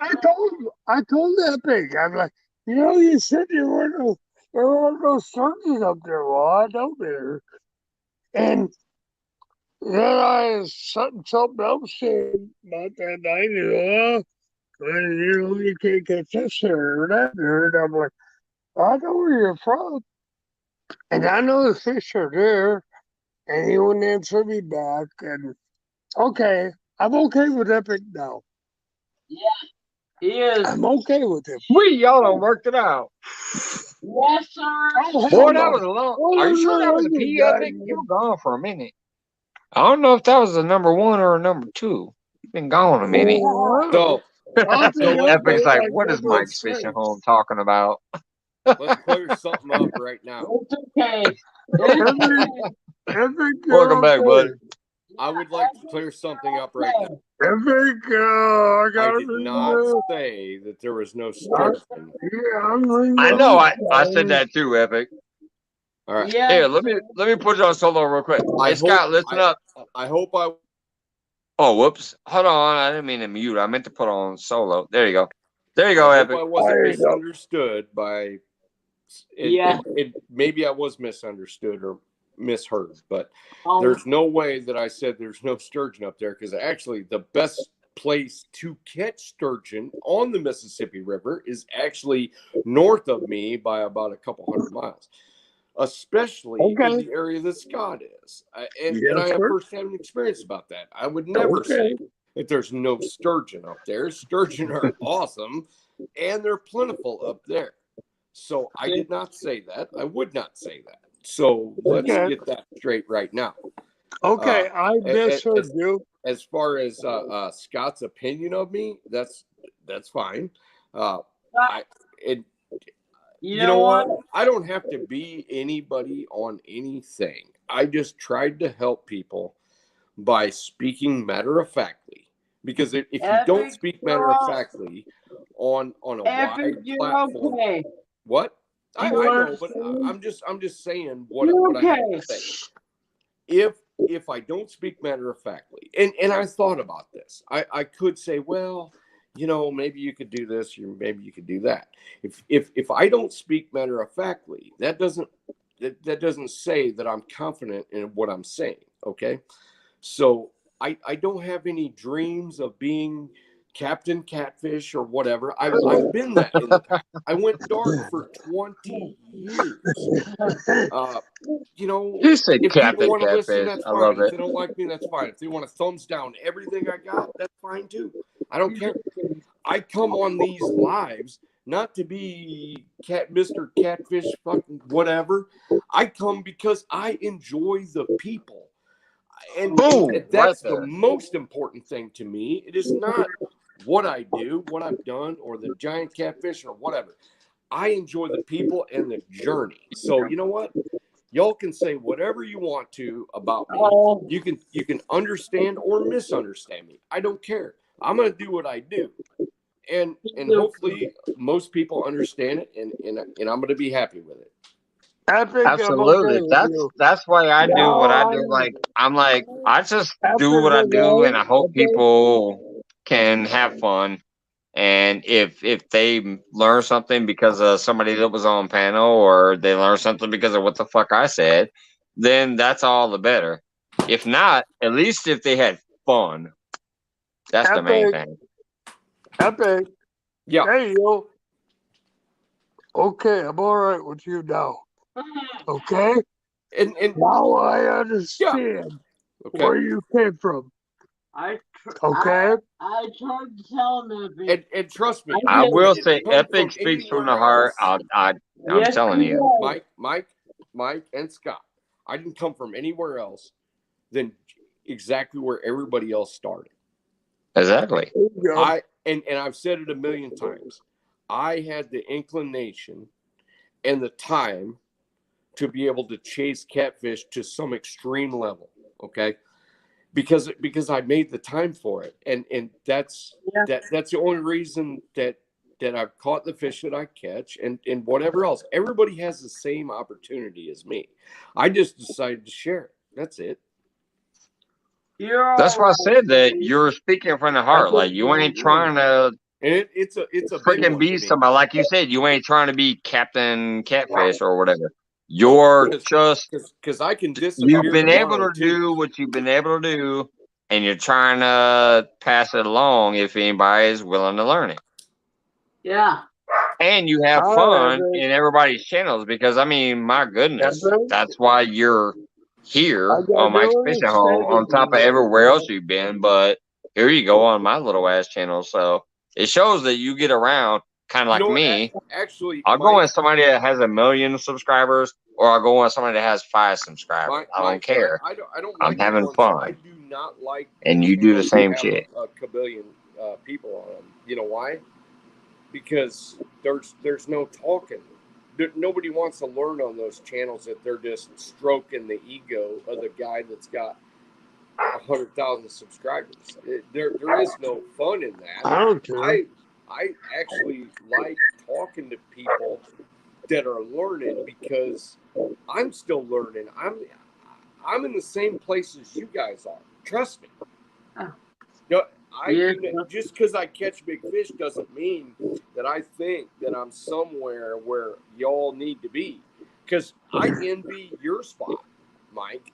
I told Epic, I'm like, you said you were no there were no sturgeons up there while I know there. And then I something else said about that night, you can't catch this here or that there. And I'm like, I know where you're from. And I know the fish are there. And he wouldn't answer me back. And okay, I'm okay with Epic now. Yeah, he is. I'm okay with him. Y'all done worked it out. Yes, sir. Oh, Boy, hell that no. was a long. Oh, Are you sure that no, was a no, P no, Epic? You were gone for a minute. I don't know if that was a number 1 or a number 2. You've been gone a minute. Oh, So I'll take let's- Epic's it like, like what is number Mike's fishing 6. home talking about? let's clear something up right now. It's okay. It's okay. Epic, Welcome back, buddy. I would like to clear something up right now. Epic, I got did not say that there was no sturgeon. Yeah, I'm ringing. I know. I said that too, Epic. All right. Yeah. Here, let me put you on solo real quick. I Hey, Scott, hope- listen up. I hope I. Oh, whoops. Hold on. I didn't mean to mute. I meant to put on solo. There you go. There you go, I hope Epic. I wasn't There you go. misunderstood by. Yeah. Maybe I was misunderstood or misheard, but Um, there's no way that I said there's no sturgeon up there, because actually the best place to catch sturgeon on the Mississippi River is actually north of me by about a couple hundred miles, especially Okay. in the area that Scott is. And Yes, I have sir. firsthand experience about that. I would never say that there's no sturgeon up there. Sturgeon are awesome, and they're plentiful up there. So I did not say that. I would not say that. So let's Okay. get that straight right now. Okay, I misheard you. As far as Scott's opinion of me, that's fine. You know what? I don't have to be anybody on anything. I just tried to help people by speaking matter of factly. Because if you don't speak matter of factly on a wide platform, okay. what? I know, but I'm just saying what I have to say. If I don't speak matter of factly, and I thought about this, I could say, well, maybe you could do this, or maybe you could do that. If I don't speak matter of factly, that doesn't say that I'm confident in what I'm saying. Okay, so I don't have any dreams of being Captain Catfish or whatever. I've been that in the past. I went dark for 20 years. You said if Captain people want to listen, Catfish. that's I fine. love If it. they don't like me, that's fine. If they want to thumbs down everything I got, that's fine too. I don't care. I come on these lives not to be Mr. Catfish, fucking whatever. I come because I enjoy the people. And that's the most important thing to me. It is not what I do, what I've done, or the giant catfish or whatever. I enjoy the people and the journey. So you know what? Y'all can say whatever you want to about me. You can understand or misunderstand me. I don't care. I'm gonna do what I do. And hopefully most people understand it, and I'm gonna be happy with it. Absolutely. That's why I do what I do. I just do what I do, and I hope people can have fun. And if they learn something because of somebody that was on panel, or they learn something because of what the fuck I said, then that's all the better. If not, at least if they had fun, that's the main thing. Epic. Yeah. Hey, yo. Okay, I'm all right with you now. Okay? And now I understand where you came from. Okay? I tried to tell him Epic. And trust me, I will say Epic speaks from the heart. I'm telling you. Mike, and Scott, I didn't come from anywhere else than exactly where everybody else started. Exactly. And I've said it a million times. I had the inclination and the time to be able to chase catfish to some extreme level. Okay. Because I made the time for it. And that's the only reason that I've caught the fish that I catch and whatever else. Everybody has the same opportunity as me. I just decided to share it. That's it. That's why I said that you're speaking from the heart. Like, you ain't trying to And it's a big freaking one be to me. somebody. Like you said, you ain't trying to be Captain Catfish or whatever. You're just because I can disappear. you've been able to too. do what you've been able to do, and you're trying to pass it along if anybody is willing to learn it. Yeah. And you have fun in everybody's channels because, I mean, my goodness, that's why you're here on Mike's Fishing Home on top of everywhere else you've been. But here you go on my little ass channel. So it shows that you get around kind of like me. Actually, I'll go with somebody that has 1 million subscribers, or I'll go with somebody that has 5 subscribers. I don't care. I don't I'm like having ones, fun. I do not like. And you do the channels same that have shit. A kabillion people on them. You know why? Because there's no talking. Nobody wants to learn on those channels that they're just stroking the ego of the guy that's got 100,000 subscribers. There is no fun in that. I don't care. I actually like talking to people that are learning because I'm still learning. I'm in the same place as you guys are. Trust me. Just because I catch big fish doesn't mean that I think that I'm somewhere where y'all need to be. Because I envy your spot, Mike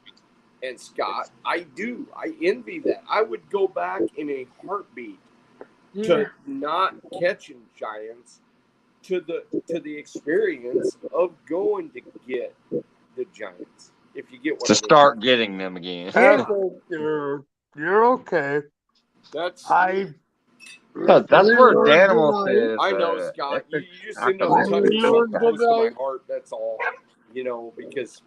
and Scott. I do. I envy that. I would go back in a heartbeat to not catching giants, to the experience of going to get the giants. If you get what I mean. Start getting them again. Yeah. You're okay. That's where Danimal says. I know, Scott. You just end up touching something close to my heart. That's all. You know, because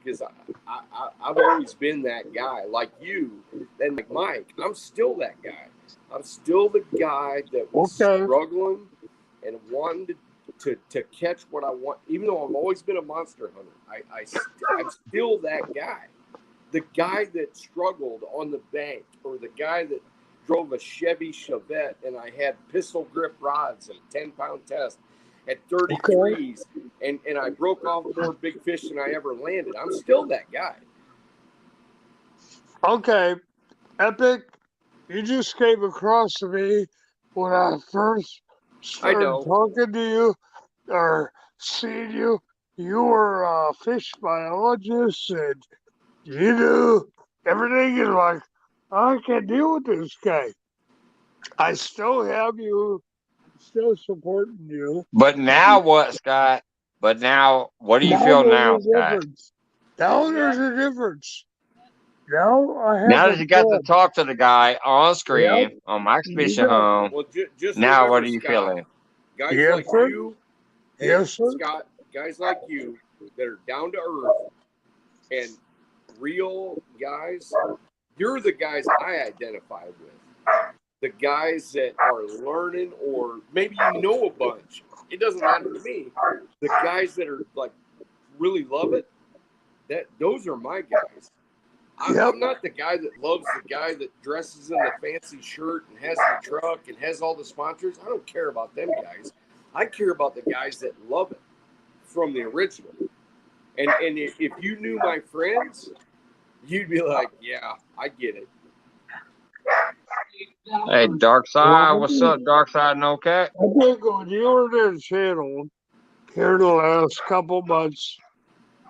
I've always been that guy, like you and like Mike. I'm still that guy. I'm still the guy that was struggling and wanted to catch what I want. Even though I've always been a monster hunter, I'm still that guy. The guy that struggled on the bank, or the guy that drove a Chevy Chevette and I had pistol grip rods and a 10-pound test at 33s, and I broke off more big fish than I ever landed. I'm still that guy. Okay, Epic, you just came across to me when I first started talking to you or seeing you. You were a fish biologist and you knew everything. You're like, I can't deal with this guy. I still have you. I'm still supporting you. But now what, Scott? But now, what do you feel now, Scott? Now there's a difference. Now I have. Now that you got to talk to the guy on screen on Mike's Fishing Home, well, just now remember, what are you Scott, feeling? Guys like you, sir. Scott, guys like you that are down to earth and real guys, you're the guys I identify with. The guys that are learning, or maybe you know a bunch. It doesn't matter to me. The guys that are like really love it, those are my guys. I'm not the guy that loves the guy that dresses in the fancy shirt and has the truck and has all the sponsors. I don't care about them guys. I care about the guys that love it from the original. And if you knew my friends, you'd be like, yeah, I get it. Hey, Dark Side, what's up, Dark Side? No cat. I think when you were in the channel here the last couple months,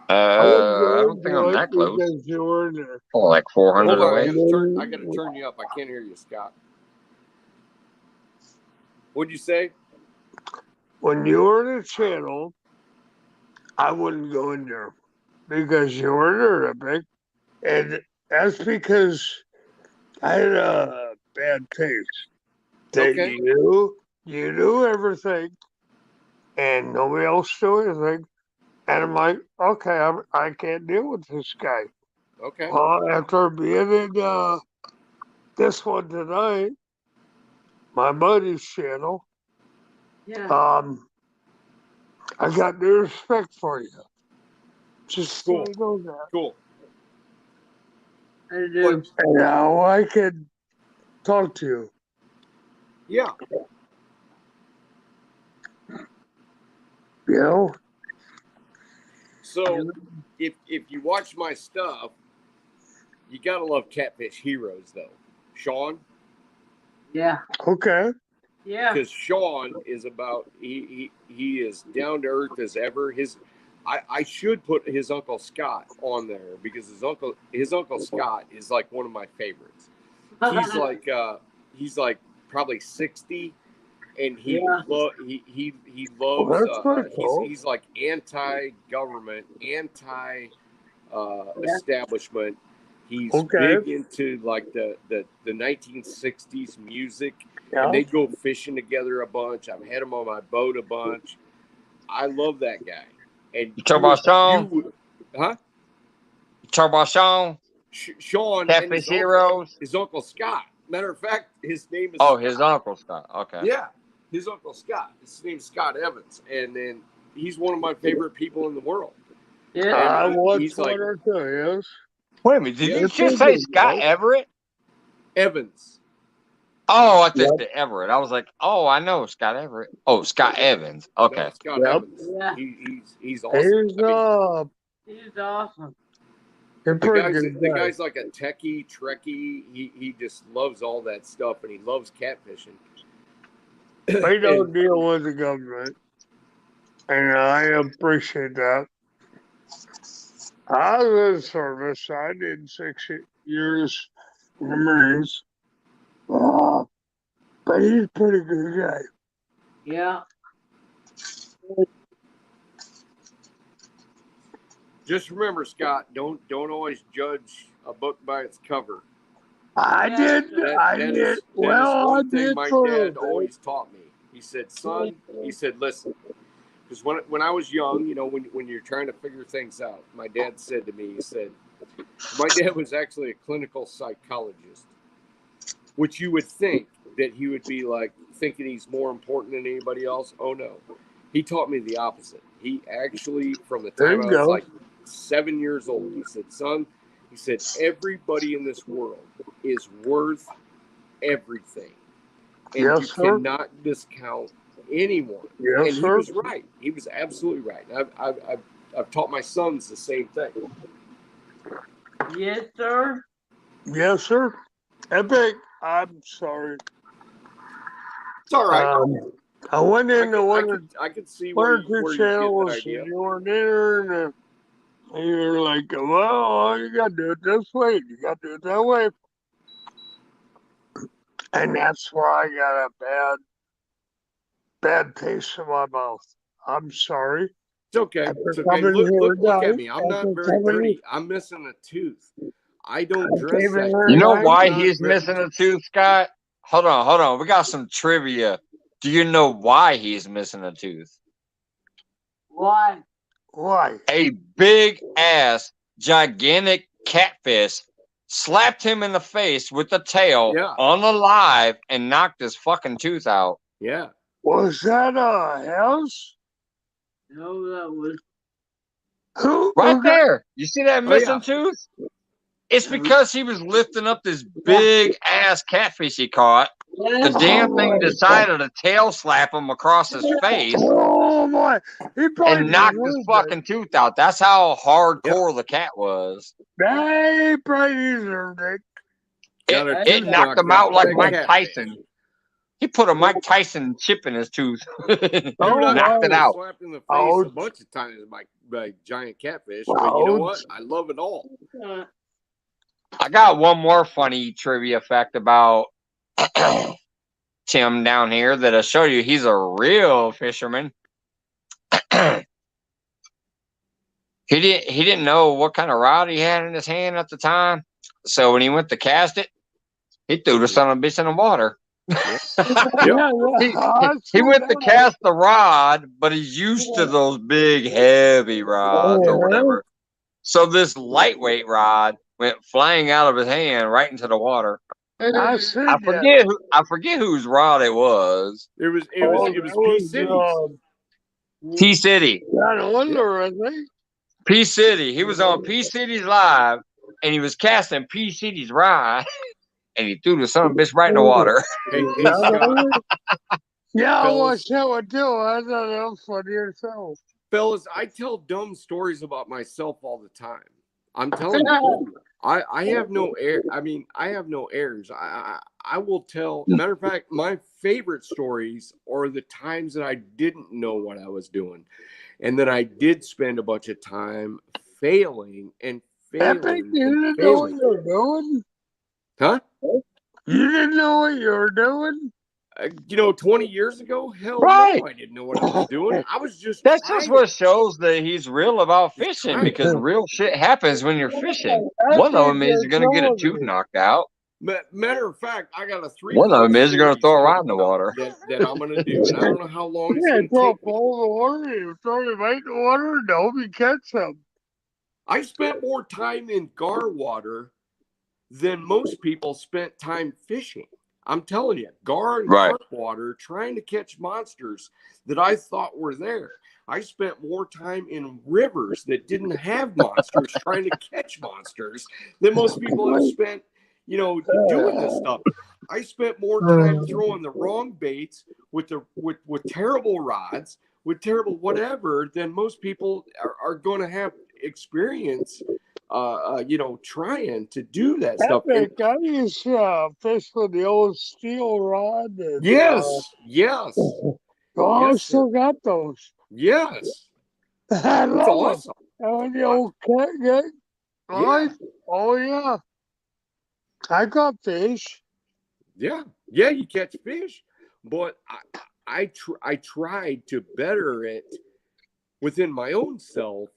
I don't think I'm that close. You were in there. Oh, like 400 away. I gotta turn you up. I can't hear you, Scott. What'd you say? When you were in the channel, I wouldn't go in there because you were in there, Epic. And that's because I had a bad taste. That you knew everything and nobody else knew anything. And I'm like, okay, I can't deal with this guy. Okay. After being in this one tonight, my buddy's channel, I got new respect for you. Just cool. Know that. Cool. I do. And now I can talk to you. Yeah. You know? So if you watch my stuff, you gotta love Catfish Heroes though. Sean? Yeah. Okay. Yeah. Because Sean is about he is down to earth as ever. I should put his Uncle Scott on there because his uncle Scott is like one of my favorites. He's like probably 60, and he Yeah. he loves That's pretty cool. he's like anti-government, establishment. He's Okay. big into like the 1960s music, Yeah. and they go fishing together a bunch. I've had him on my boat a bunch. I love that guy. And You talk about Sean? Huh? You talk about Sean? Sean and Catfish Heroes? his Uncle Scott. Matter of fact, his name is Oh, his Uncle Scott. Okay. Yeah, his Uncle Scott. His name's Scott Evans, and then he's one of my favorite people in the world. Yeah. I And watched he's one like or two, yes. Wait a minute. Did Yeah, you it's just pretty say good, Scott right? Everett? Evans. Oh, I thought the Everett. I was like, oh, I know Scott Everett. Oh, Scott Evans. Okay. No, Scott Yep. Evans. Yeah. He's awesome. He's He's awesome. he's pretty good The guy. guy's like a techie, trekkie. He just loves all that stuff, and he loves catfishing. They don't deal with the government, and I appreciate that. I was in service. I did 6 years in the Marines. But he's a pretty good guy. Yeah. Just remember, Scott, don't always judge a book by its cover. I did. I That did. is Well, I one thing did my for a dad little always taught me. He said, son, he said, listen, because when I was young, you know, when you're trying to figure things out, my dad said to me, he said, my dad was actually a clinical psychologist, which you would think that he would be like thinking he's more important than anybody else. Oh, no. He taught me the opposite. He actually, from the There time you I was go. like 7 years old, he said, son, he said, everybody in this world is worth everything. And Yes, you sir. cannot discount anyone. Yes, And he sir. was right. He was absolutely right. And I've taught my sons the same thing. Yes, sir. Yes, sir. Epic. I'm sorry. It's all right. I went into I could see one where or two you get that channels idea. and you were there and you were like, well, you got to do it this way. You got to do it that way. And that's why I got a bad taste in my mouth. I'm sorry. It's okay. It's okay. Look at me. I'm not very dirty. I'm missing a tooth. I don't dress that. You know good. why I'm not he's very- missing a tooth, Scott? Hold on. We got some trivia. Do you know why he's missing a tooth? Why? Why? A big ass, gigantic catfish slapped him in the face with the tail Yeah. on the live and knocked his fucking tooth out. Yeah. Was that a house? No, that was. Who Right got- there. You see that missing yeah. tooth? It's because he was lifting up this big ass catfish he caught. The damn thing decided to tail slap him across his face Oh my! He probably and knocked his deserved fucking tooth out. That's how hardcore the cat was. it. He probably deserved it. Got a It tooth knocked him knocked out like by a Mike catfish. Tyson. He put a Mike Tyson chip in his tooth. Dude, Oh, knocked it been out. slapped in the face Ouch. a bunch of times by giant catfish, but you know what? I love it all. I got one more funny trivia fact about Tim down here that I'll show you. He's a real fisherman. He didn't know what kind of rod he had in his hand at the time. So when he went to cast it, he threw the son of a bitch in the water. He went to cast the rod, but he's used to those big, heavy rods or whatever. So this lightweight rod went flying out of his hand right into the water. I forget whose rod it was. It was P City's. P City. I wonder, I think. P City. He was on P City's live, and he was casting P City's rod, and he threw the son of a bitch right in the water. Hey, Scott, Yeah, I Fellas. watched that one too. I thought that was funny yourself. fellas, I tell dumb stories about myself all the time. I'm telling you. I have no air. I mean, I have no airs. I will tell. Matter of fact, my favorite stories are the times that I didn't know what I was doing. And then I did spend a bunch of time failing and Epic, failing you and didn't know what failing. you were doing? Huh? You didn't know what you were doing? 20 years ago, hell Right. no, I didn't know what I was doing. I was just That's trying. just what shows that he's real about Just fishing trying. because real shit happens when you're fishing. That's One of what them is you're going to get a tooth knocked out. Matter of fact, I got a 3 One of part them is you're going to throw a rod in the coming up water. that I'm going to do. And I don't know how long it's Yeah, going to throw a take me. pole in the water, you throw your bait in the water, and hope you catch some. I spent more time in gar water than most people spent time fishing. I'm telling you, gar and Right. carp water trying to catch monsters that I thought were there. I spent more time in rivers that didn't have monsters trying to catch monsters than most people have spent, doing this stuff. I spent more time throwing the wrong baits with terrible rods, with terrible whatever, than most people are going to have experience trying to do that stuff. And Epic, I used to fish with the old steel rod. And, yes. oh, I Yes, still sir. got those. Yes. I It's love awesome. them. And when the old cat get right, oh yeah. I got fish. Yeah. You catch fish, but I tried to better it within my own self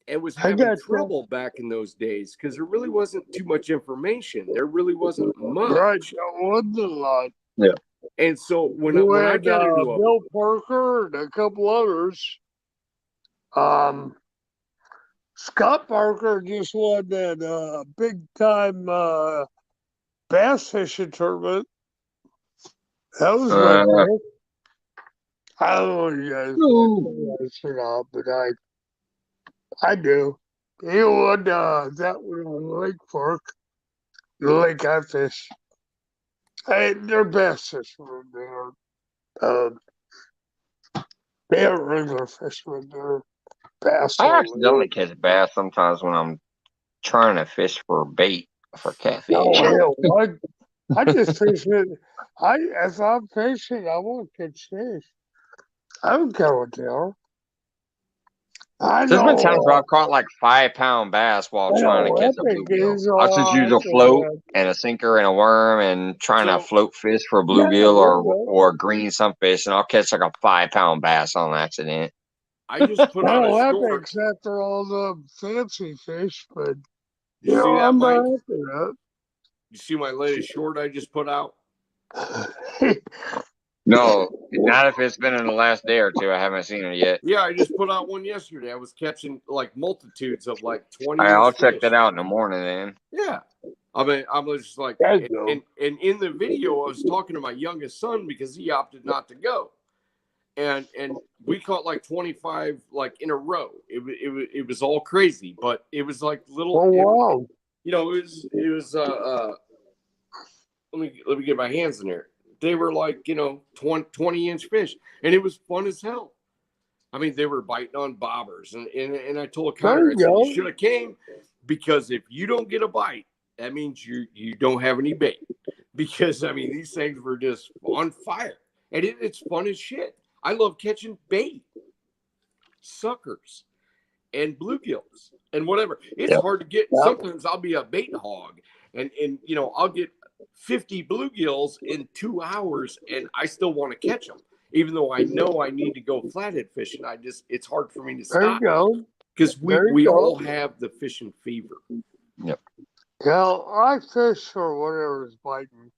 and was having trouble back in those days because there really wasn't too much information. There really wasn't much. Right, that wasn't a lot. Yeah. And so when I had, got into Bill Parker and a couple others, Scott Parker just won that big time bass fishing tournament. That was my pick. I don't know if you guys know this or not, but I do. He won that one on Lake Fork, the lake I fish. They're bass fishermen. They're regular fishermen. They're bass. I accidentally catch bass sometimes when I'm trying to fish for bait for catfish. Oh, hell, I just fish it. If I'm fishing, I won't catch fish. I don't care what they are. There's been times where I've caught like 5-pound bass while trying to catch a bluegill. I'll just use a float and a sinker and a worm and trying to float fish for bluegill or green sunfish, and I'll catch like a 5-pound bass on accident. I just put on a short. Except for all the fancy fish, but you see that, I'm Mike? not after that. You see my latest short I just put out? No, not if it's been in the last day or two. I haven't seen it yet. Yeah, I just put out one yesterday. I was catching like multitudes of like 20. I'll check that out in the morning then. Yeah. I mean, I was just like, and in the video, I was talking to my youngest son because he opted not to go. And we caught like 25 like in a row. It was all crazy, but it was like little. Oh wow! It was let me get my hands in there. They were like 20-inch fish, and it was fun as hell. I mean, they were biting on bobbers, and I told Connor, I said, you should have came because if you don't get a bite, that means you don't have any bait. Because I mean, these things were just on fire, and it's fun as shit. I love catching bait, suckers, and bluegills, and whatever. It's hard to get. Sometimes I'll be a bait hog, and I'll get 50 bluegills in 2 hours, and I still want to catch them, even though I know I need to go flathead fishing. it's hard for me to stop. There you go. Because we all have the fishing fever. Yep. Well, I fish for whatever's biting.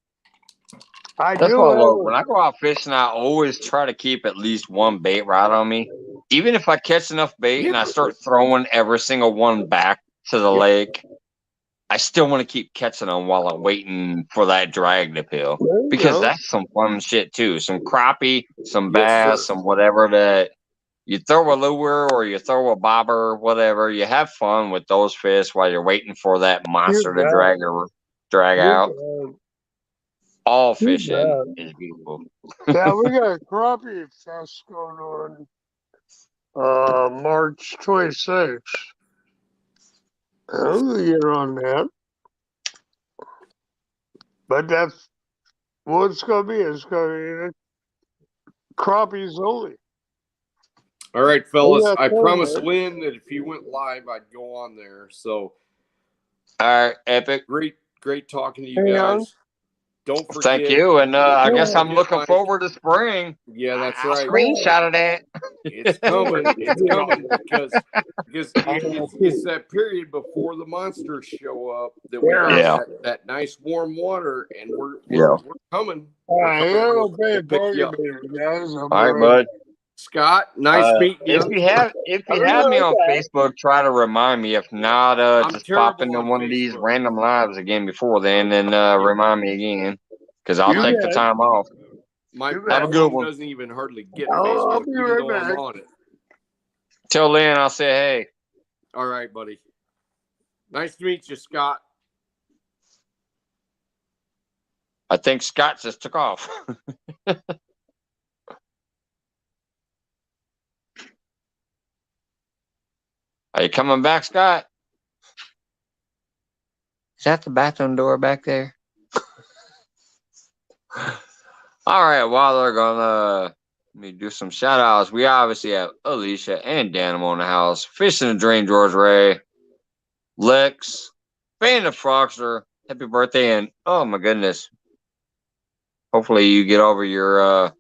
That's why when I go out fishing, I always try to keep at least one bait rod on me. Even if I catch enough bait and I start throwing every single one back to the lake, I still want to keep catching them while I'm waiting for that drag to peel. Because that's some fun shit too. Some crappie, some bass, some whatever that you throw a lure or you throw a bobber, whatever. You have fun with those fish while you're waiting for that monster to drag out. All fishing is beautiful. Yeah, we got a crappie fest going on March 26th. I'll get on that. But Well, it's gonna be. It's gonna be crappies only. All right, fellas. Yeah, I promised man. Lynn that if he went live, I'd go on there. So, All right, Epic. great talking to you Hang on. guys. Don't forget. Thank you. And I guess I'm Hit looking my- forward to spring. Yeah, that's I right. screenshotted that. It's coming. It's coming because it's that period before the monsters show up that we Yeah. have Yeah. that nice warm water, and we're coming. All We're right, coming. I We'll don't pay a pick you up. bargain, guys. All right, bud. Scott, nice meeting If you. you have me on Facebook, try to remind me. If not, I'm just pop terrible into on one of these Facebook. random lives again before then, and remind me again, because I'll You take the bet. time off. My Have a good phone one. doesn't even hardly get I'll Facebook, be even right though I'm back. on it. Till then, I'll say hey. All right, buddy. Nice to meet you, Scott. I think Scott just took off. Are you coming back, Scott? Is that the bathroom door back there? All right, while they're gonna let me do some shout outs. We obviously have Alicia and Danimo in the house. Fishing the Dream, George Ray, Lex, Fan of Frogster. Happy birthday, and oh my goodness. Hopefully you get over your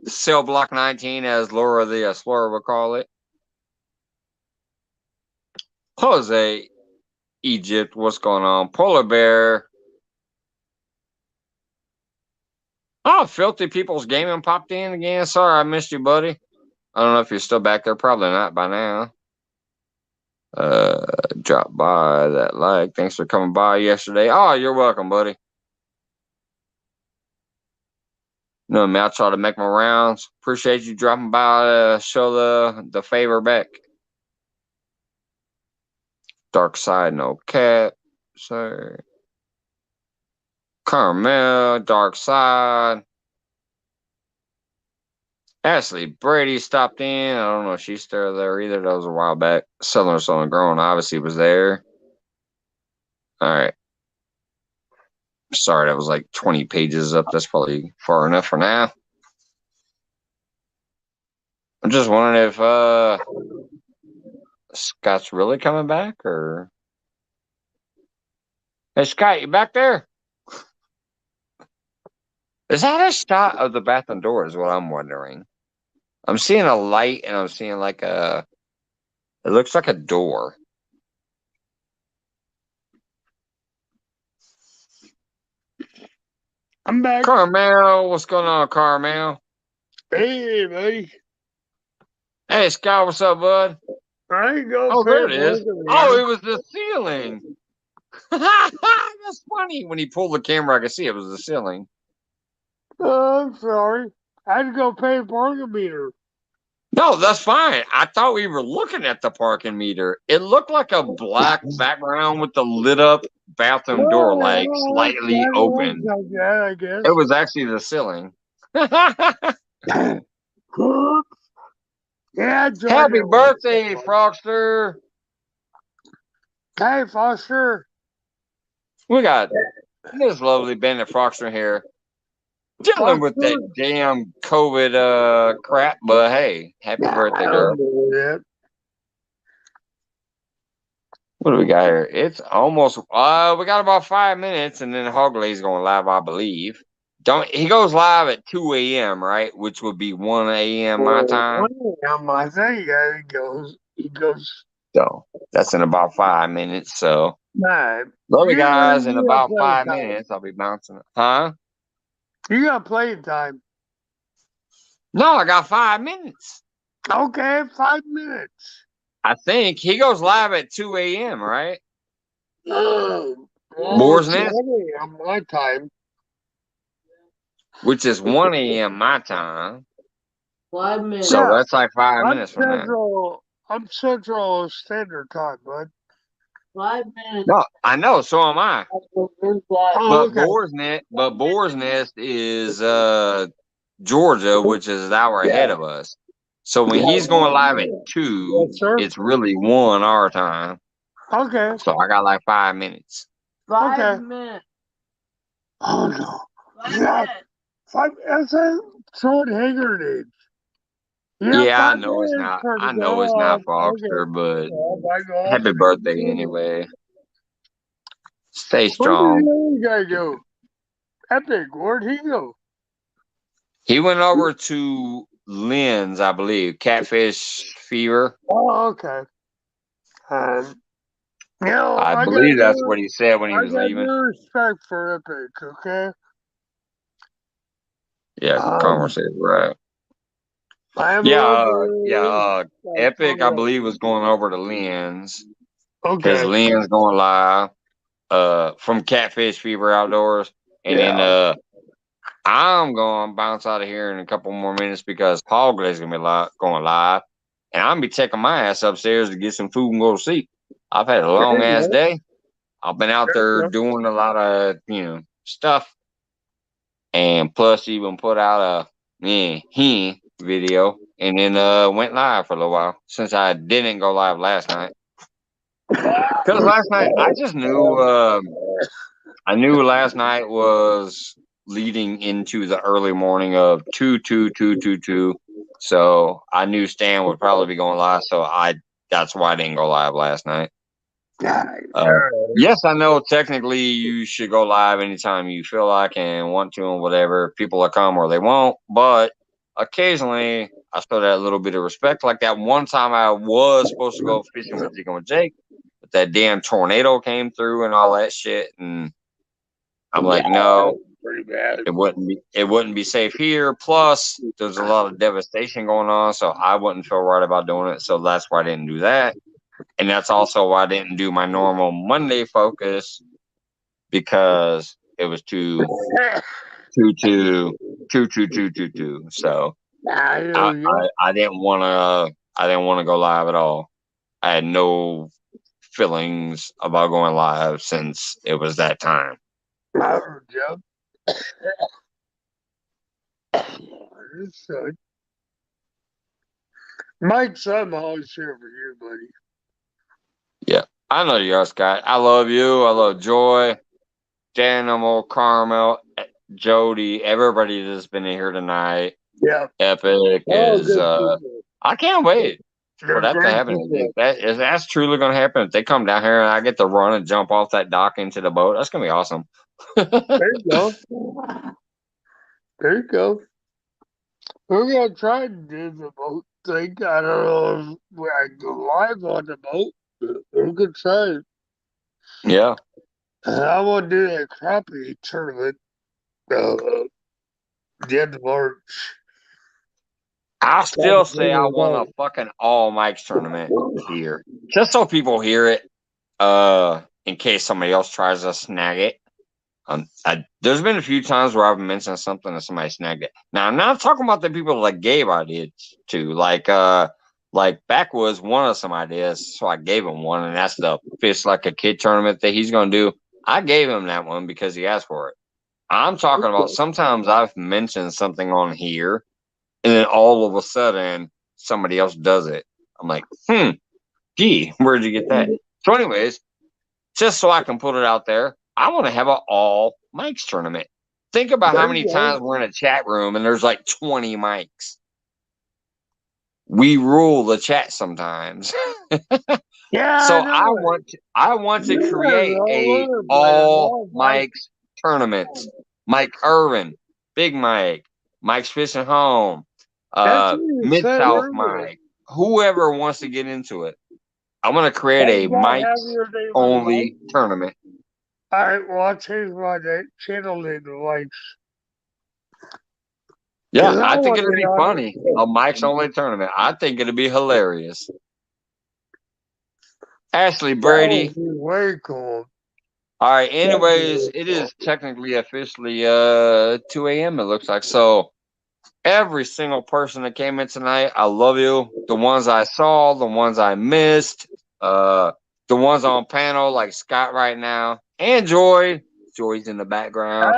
cell block 19, as Laura the Explorer would call it. Jose, Egypt, what's going on? Polar Bear. Oh, Filthy People's Gaming popped in again. Sorry, I missed you, buddy. I don't know if you're still back there. Probably not by now. Drop by that like. Thanks for coming by yesterday. Oh, you're welcome, buddy. No, man, I try to make my rounds. Appreciate you dropping by to show the favor back. Dark Side, no cat. Sir. Carmel, Dark Side. Ashley Brady stopped in. I don't know if she's still there either. That was a while back. Southern Southern Grown obviously was there. All right. Sorry, that was like 20 pages up. That's probably far enough for now. I'm just wondering if Scott's really coming back, or hey Scott, you back there? Is that a shot of the bathroom door? Is what I'm wondering. I'm seeing a light, and I'm seeing like it looks like a door. I'm back. Carmel, what's going on, Carmel? Hey, buddy. Hey, Scott, what's up, bud? I ain't gonna Oh, pay there a it is. bargain, Oh, man. it was the ceiling. That's funny. When he pulled the camera, I could see it was the ceiling. I'm sorry. I had to go pay a parking meter. No, that's fine. I thought we were looking at the parking meter. It looked like a black background with the lit up bathroom door, like slightly open. Yeah, I guess. It was actually the ceiling. Yeah, George. Happy birthday, Frogster. Hey, Foster. We got this lovely Bandit Frogster here. Dealing with that damn COVID crap, but hey, happy birthday, girl. What do we got here? It's almost we got about 5 minutes, and then Hogley's going live, I believe. He goes live at 2 a.m., right? Which would be 1 a.m. my time. 1 a.m. I think he goes. So that's in about 5 minutes. So Nah, love you you guys. In got about playing 5 time. minutes, I'll be bouncing. Huh? You got playing time. No, I got 5 minutes. Okay, 5 minutes. I think he goes live at 2 a.m., right? Boar's Nest? 1 a.m. my time. Which is 1 a.m. my time. 5 minutes. So Yeah. that's like 5 minutes from now. I'm Central Standard Time, bud. 5 minutes. No, I know. So am I. Oh, But okay. Boar's Nest is Georgia, which is an hour ahead of us. So when he's going live at 2, Yes, sir. it's really 1 our time. Okay. So I got like 5 minutes. 5 Okay. minutes. Oh no. Last Yeah. hit. That's a short hanger age. Yeah, I 5 know it's minutes not. for the I go know it's not on. Frogster, Okay. but Oh my God. happy birthday anyway. Stay Where did strong. the other guy go? Epic. Where'd he go? He went over to Lynn's, I believe, Catfish Fever. Oh, okay. Um, I I believe that's what he said when he was got leaving. no respect for Epic. Okay. Yeah, Um, Converse is right. I am a Yeah, little Epic, I believe, was going over to Lynn's because okay. Lynn's going live from Catfish Fever Outdoors. And then Yeah. I'm going to bounce out of here in a couple more minutes because Paul Glay's going to be going live. And I'm going to be taking my ass upstairs to get some food and go to sleep. I've had a long There you ass go. day. I've been out There there you go. doing a lot of, stuff. And plus, even put out a video and then went live for a little while since I didn't go live last night. Because last night I just knew I knew last night was leading into the early morning of 22222. So I knew Stan would probably be going live. So that's why I didn't go live last night. Yes, I know technically you should go live anytime you feel like and want to and whatever. People will come or they won't. But occasionally I show that little bit of respect. Like that one time I was supposed to go fishing with Jake and Jake, but that damn tornado came through and all that shit. And I'm like, no, Pretty bad. it wouldn't be safe here. Plus, there's a lot of devastation going on, so I wouldn't feel right about doing it. So that's why I didn't do that. And that's also why I didn't do my normal Monday focus because it was too. So I didn't want to. I didn't want to go live at all. I had no feelings about going live since it was that time. Mike, I'm always here for you, buddy. Yeah, I know you are, Scott. I love you. I love Joy, Danimal, Carmel, Jody, everybody that's been in here tonight. Yeah. Epic is. I can't wait for that to happen. That's truly going to happen. If they come down here and I get to run and jump off that dock into the boat, that's going to be awesome. There you go. There you go. We're going to try to do the boat thing. I don't know if I can go live on the boat, but we're going to try it. Yeah. I want to do that crappie tournament the end of March. I still say I want a fucking all mics tournament here. Just so people hear it. In case somebody else tries to snag it. There's been a few times where I've mentioned something and somebody snagged it. Now I'm not talking about the people like Gabe I did to. Like Backwoods wanted some ideas, so I gave him one, and that's the Fish Like a Kid tournament that he's gonna do. I gave him that one because he asked for it. I'm talking about sometimes I've mentioned something on here, and then all of a sudden somebody else does it. I'm like, gee, where'd you get that? So, anyways, just so I can put it out there, I want to have an all mics tournament. Think about how many times we're in a chat room and there's like 20 mics. We rule the chat sometimes. Yeah. So I want to create a all mics tournament. Mike Irvin, Big Mike, Mike's Fishing Home, Mid South Mike, whoever wants to get into it. I'm gonna create a mics only tournament. All right, well, I'll change my channel name to Lights. Yeah, I think it'll be funny. A mics only tournament. I think it'll be hilarious. Ashley Brady. Way cool. All right. Anyways, it is technically officially 2 a.m. It looks like. So every single person that came in tonight, I love you. The ones I saw, the ones I missed, the ones on panel like Scott right now, and Joy. Joy's in the background.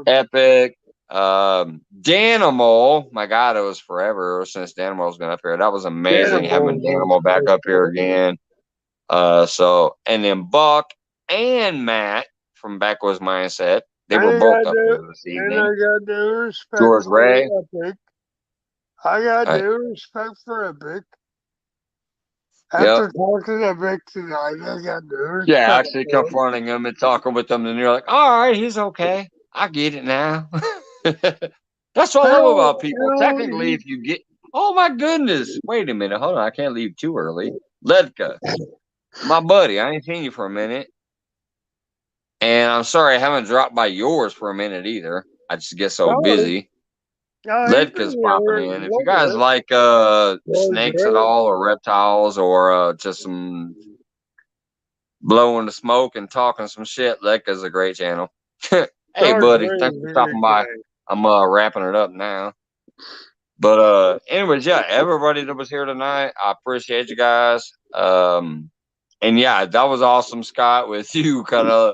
Epic. Danimal. My God, it was forever since Danimal's been up here. That was amazing having Danimal back up here again. And then Buck and Matt from Backwoods Mindset. They And were I both got up new, there this and evening. I got new respect George for Ray. Epic. I got Right. new respect for Epic. Yep. After talking to Epic tonight, I got new respect. Yeah, actually for him. confronting him and talking with him, and you're like, all right, he's okay. I get it now. That's what I love about people. Technically, if you get, oh my goodness, wait a minute, hold on, I can't leave too early. Ledka, my buddy, I ain't seen you for a minute, and I'm sorry I haven't dropped by yours for a minute either. I just get so busy. Ledka's popping in. If you guys like snakes at all, or reptiles, or just some blowing the smoke and talking some shit, Ledka's a great channel. Hey, buddy, thanks for stopping by. I'm wrapping it up now. But anyways, yeah, everybody that was here tonight, I appreciate you guys. And yeah, that was awesome, Scott, with you kind of,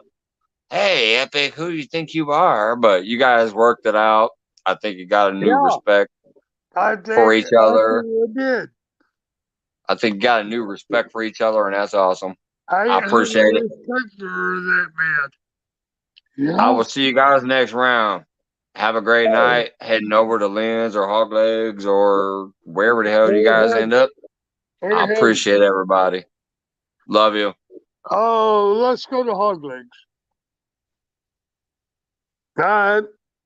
hey, Epic, who do you think you are? But you guys worked it out. I think you got a new respect for each other. I think you got a new respect for each other, and that's awesome. I appreciate it. Respect for that man. Yeah. I will see you guys next round. Have a great night. Heading over to Lynn's or Hog Legs or wherever the hell you guys end up. I appreciate everybody. Love you. Oh, let's go to Hog Legs. All right.